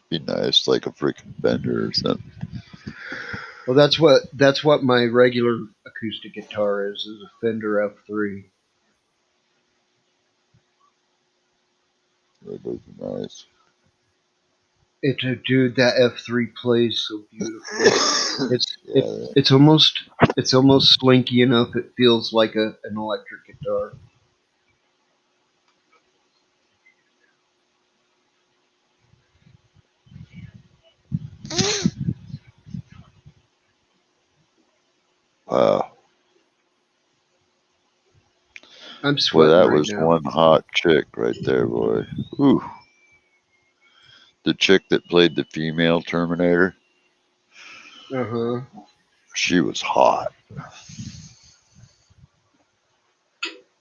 be nice, like a freaking Bender or something. Well, that's what my regular acoustic guitar is a Fender F3. That would be nice. It's a dude that F3 plays so beautifully. Yeah, It's almost slinky enough. It feels like an electric guitar. wow. I'm Boy, sweating that right was now. one hot chick right there, boy. Ooh. The chick that played the female Terminator, Uh huh. she was hot.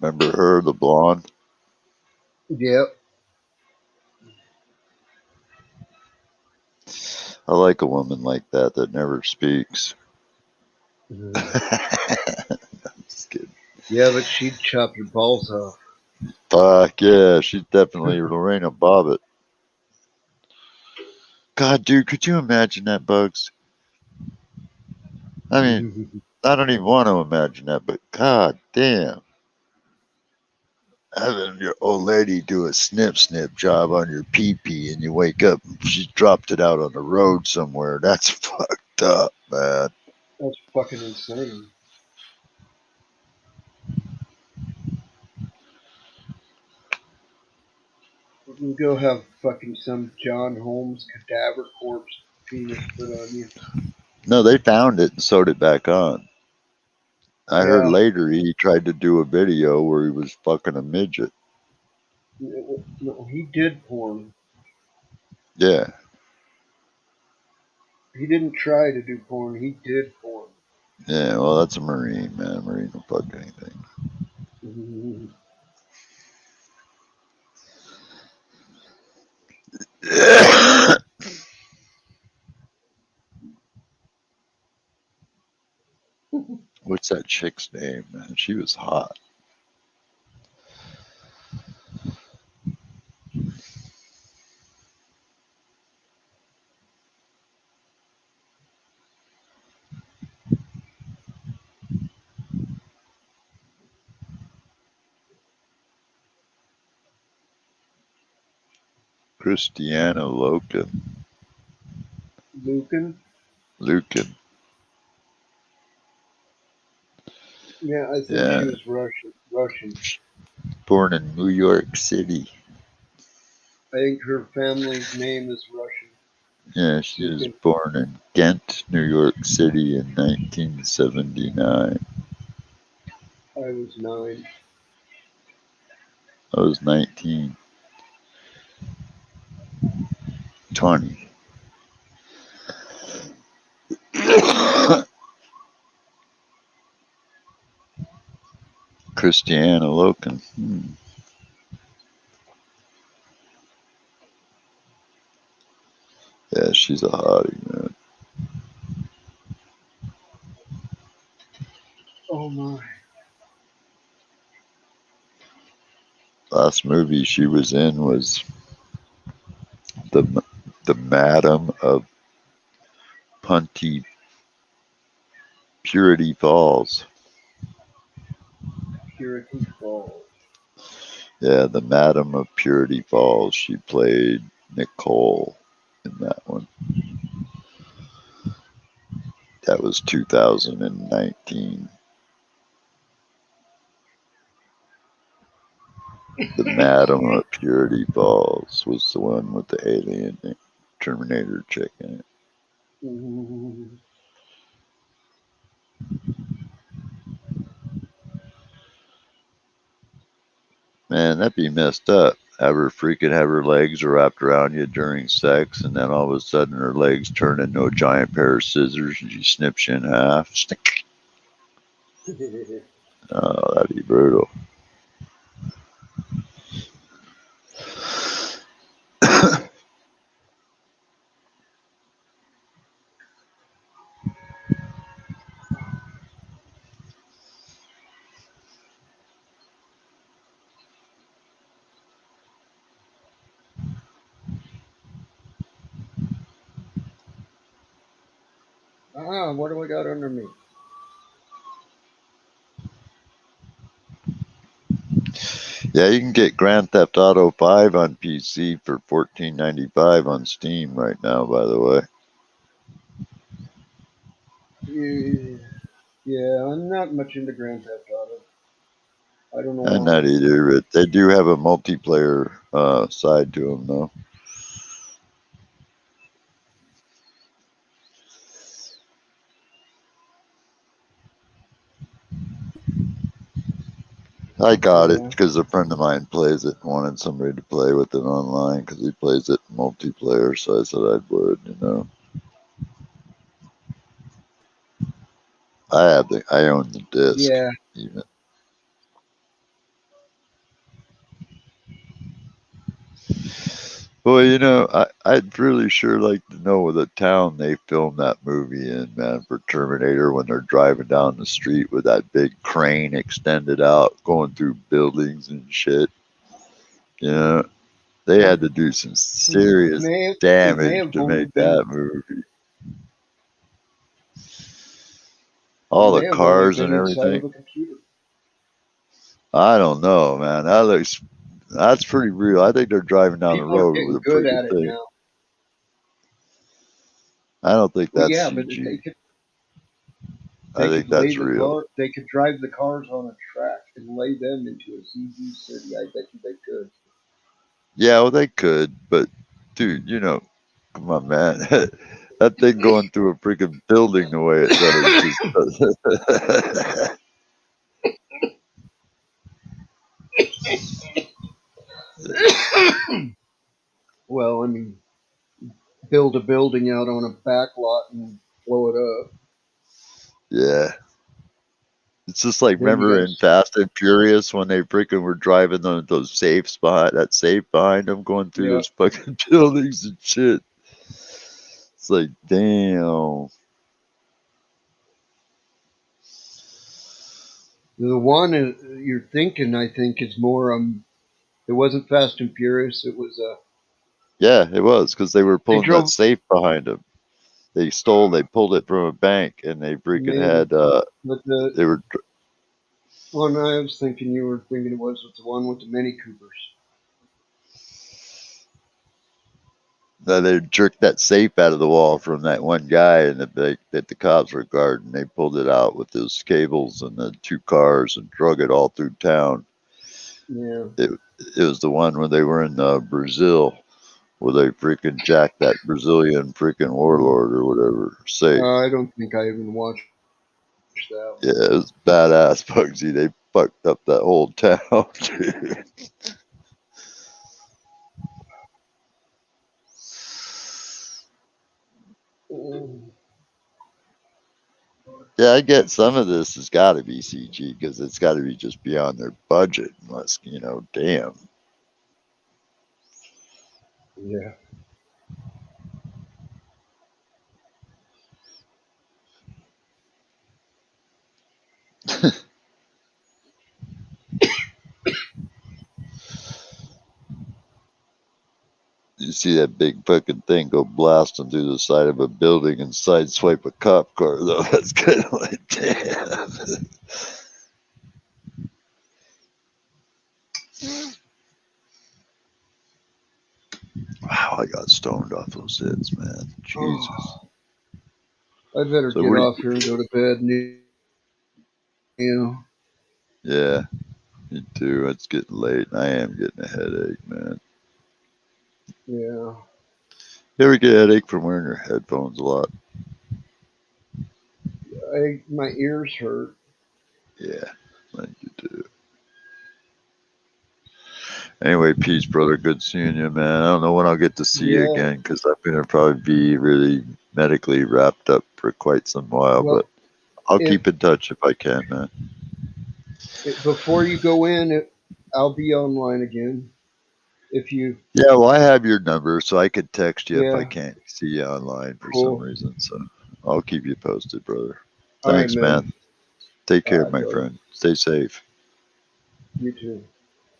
Remember her, the blonde? Yep. I like a woman like that never speaks. Mhm. Just kidding. Yeah, but she'd chop your balls off. Fuck yeah, she's definitely Lorena Bobbitt. God, dude, could you imagine that, Bugs? I mean, I don't even want to imagine that, but god damn. Having your old lady do a snip job on your pee pee and you wake up and she dropped it out on the road somewhere. That's fucked up, man. That's fucking insane. You can go have fucking some John Holmes cadaver corpse penis put on you. No, they found it and sewed it back on. I heard Yeah. later he tried to do a video where he was fucking a midget. No, he did porn. Yeah. He didn't try to do porn. He did porn. Yeah, well, that's a Marine, man. A Marine will fuck anything. What's that chick's name, man? She was hot. Christiana Lucan? Lucan. Yeah, I think Yeah, she was Russian. born in New York City. I think her family's name is Russian. Yeah, she was Lucan. born in Ghent, New York City in 1979. I was 9. I was 19. 20. Christiana Loken. Yeah, she's a hottie, man. Oh my. Last movie she was in was the the Madam of Purity Falls. Purity Falls. Yeah, the Madam of Purity Falls. She played Nicole in that one. That was 2019. The Madam of Purity Falls was the one with the alien Terminator chick in it. Man, that'd be messed up. Have her legs wrapped around you during sex, and then all of a sudden her legs turn into a giant pair of scissors, and she snips you in half. Stick. Oh, that'd be brutal. What do I got under me? Yeah, you can get Grand Theft Auto 5 on PC for $14.95 on Steam right now, by the way. Yeah, I'm not much into Grand Theft Auto. I don't know I'm why. not either, but they do have a multiplayer side to them, though. I got it Yeah. because a friend of mine plays it and wanted somebody to play with it online because he plays it multiplayer. So I said I would. I own the disc Yeah. even. Well, I'd really sure like to know the town they filmed that movie in, man, for Terminator when they're driving down the street with that big crane extended out, going through buildings and shit. You know, they had to do some serious It may damage have to only make been that movie. it All may the have only cars and been inside of everything. a computer. I don't know, man. That's pretty real. I think they're driving down the People are road with getting a good freaking at it thing. now. I don't think Well, that's yeah, but CG. I they think could lay that's the real. car. They could drive the cars on a track and lay them into a CG city. I bet you they could. Yeah, well, they could, but dude, come on, man. That thing going through a freaking building the way it does. Well, I mean, build a building out on a back lot and blow it up. Yeah. It's just like, Then you remember got in Fast and Furious when they freaking were driving those safes behind that safe behind them going through yeah. those fucking buildings and shit. It's like, damn. The one you're thinking, I think, is more it wasn't Fast and Furious. It was Yeah, it was because they were they pulling that drove safe behind them. They pulled it from a bank, and they freaking maybe, had but the they were one I was thinking you were thinking it was the one with the Mini Coopers. they jerked that safe out of the wall from that one guy and that the cops were guarding. They pulled it out with those cables and the two cars and drug it all through town. Yeah. It was the one where they were in Brazil, where they freaking jacked that Brazilian freaking warlord or whatever safe. I don't think I even watched that one. Yeah, it was badass, Bugsy. They fucked up that whole town, dude. Yeah, I get some of this has got to be CG because it's got to be just beyond their budget, unless, damn. Yeah. You see that big fucking thing go blasting through the side of a building and sideswipe a cop car, though. That's kind of like, damn. Wow, I got stoned off those hits, man. Jesus. I better So get we, off here and go to bed. Neil. yeah, me too. It's getting late, and I am getting a headache, man. Yeah. You ever get a headache from wearing your headphones a lot? My ears hurt. Yeah, I think you do. Anyway, peace, brother. Good seeing you, man. I don't know when I'll get to see you Yeah. again because I'm going to probably be really medically wrapped up for quite some while, Well, but I'll if keep in touch if I can, man. before you go in, I'll be online again. If you, Yeah, well, I have your number, so I could text you if I yeah, can't see you online for some cool. reason. So I'll keep you posted, brother. All right, Thanks, man. man. Take All care, right, my brother. friend. Stay safe. You too.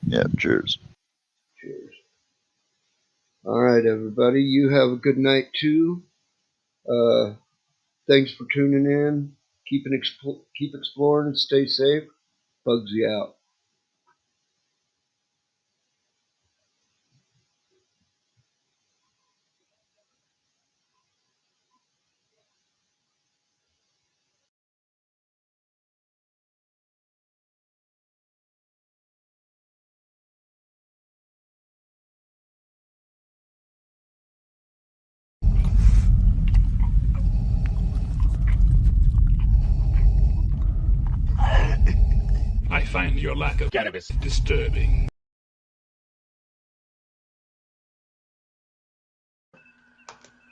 Yeah, cheers. Cheers. All right, everybody. You have a good night too. Thanks for tuning in. Keep exploring and stay safe. Bugsy out. I find your lack of cannabis disturbing.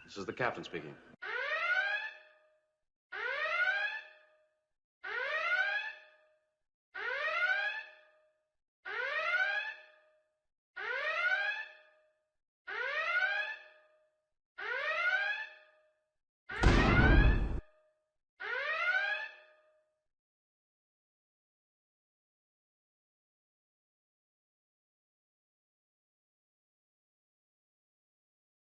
This is the captain speaking.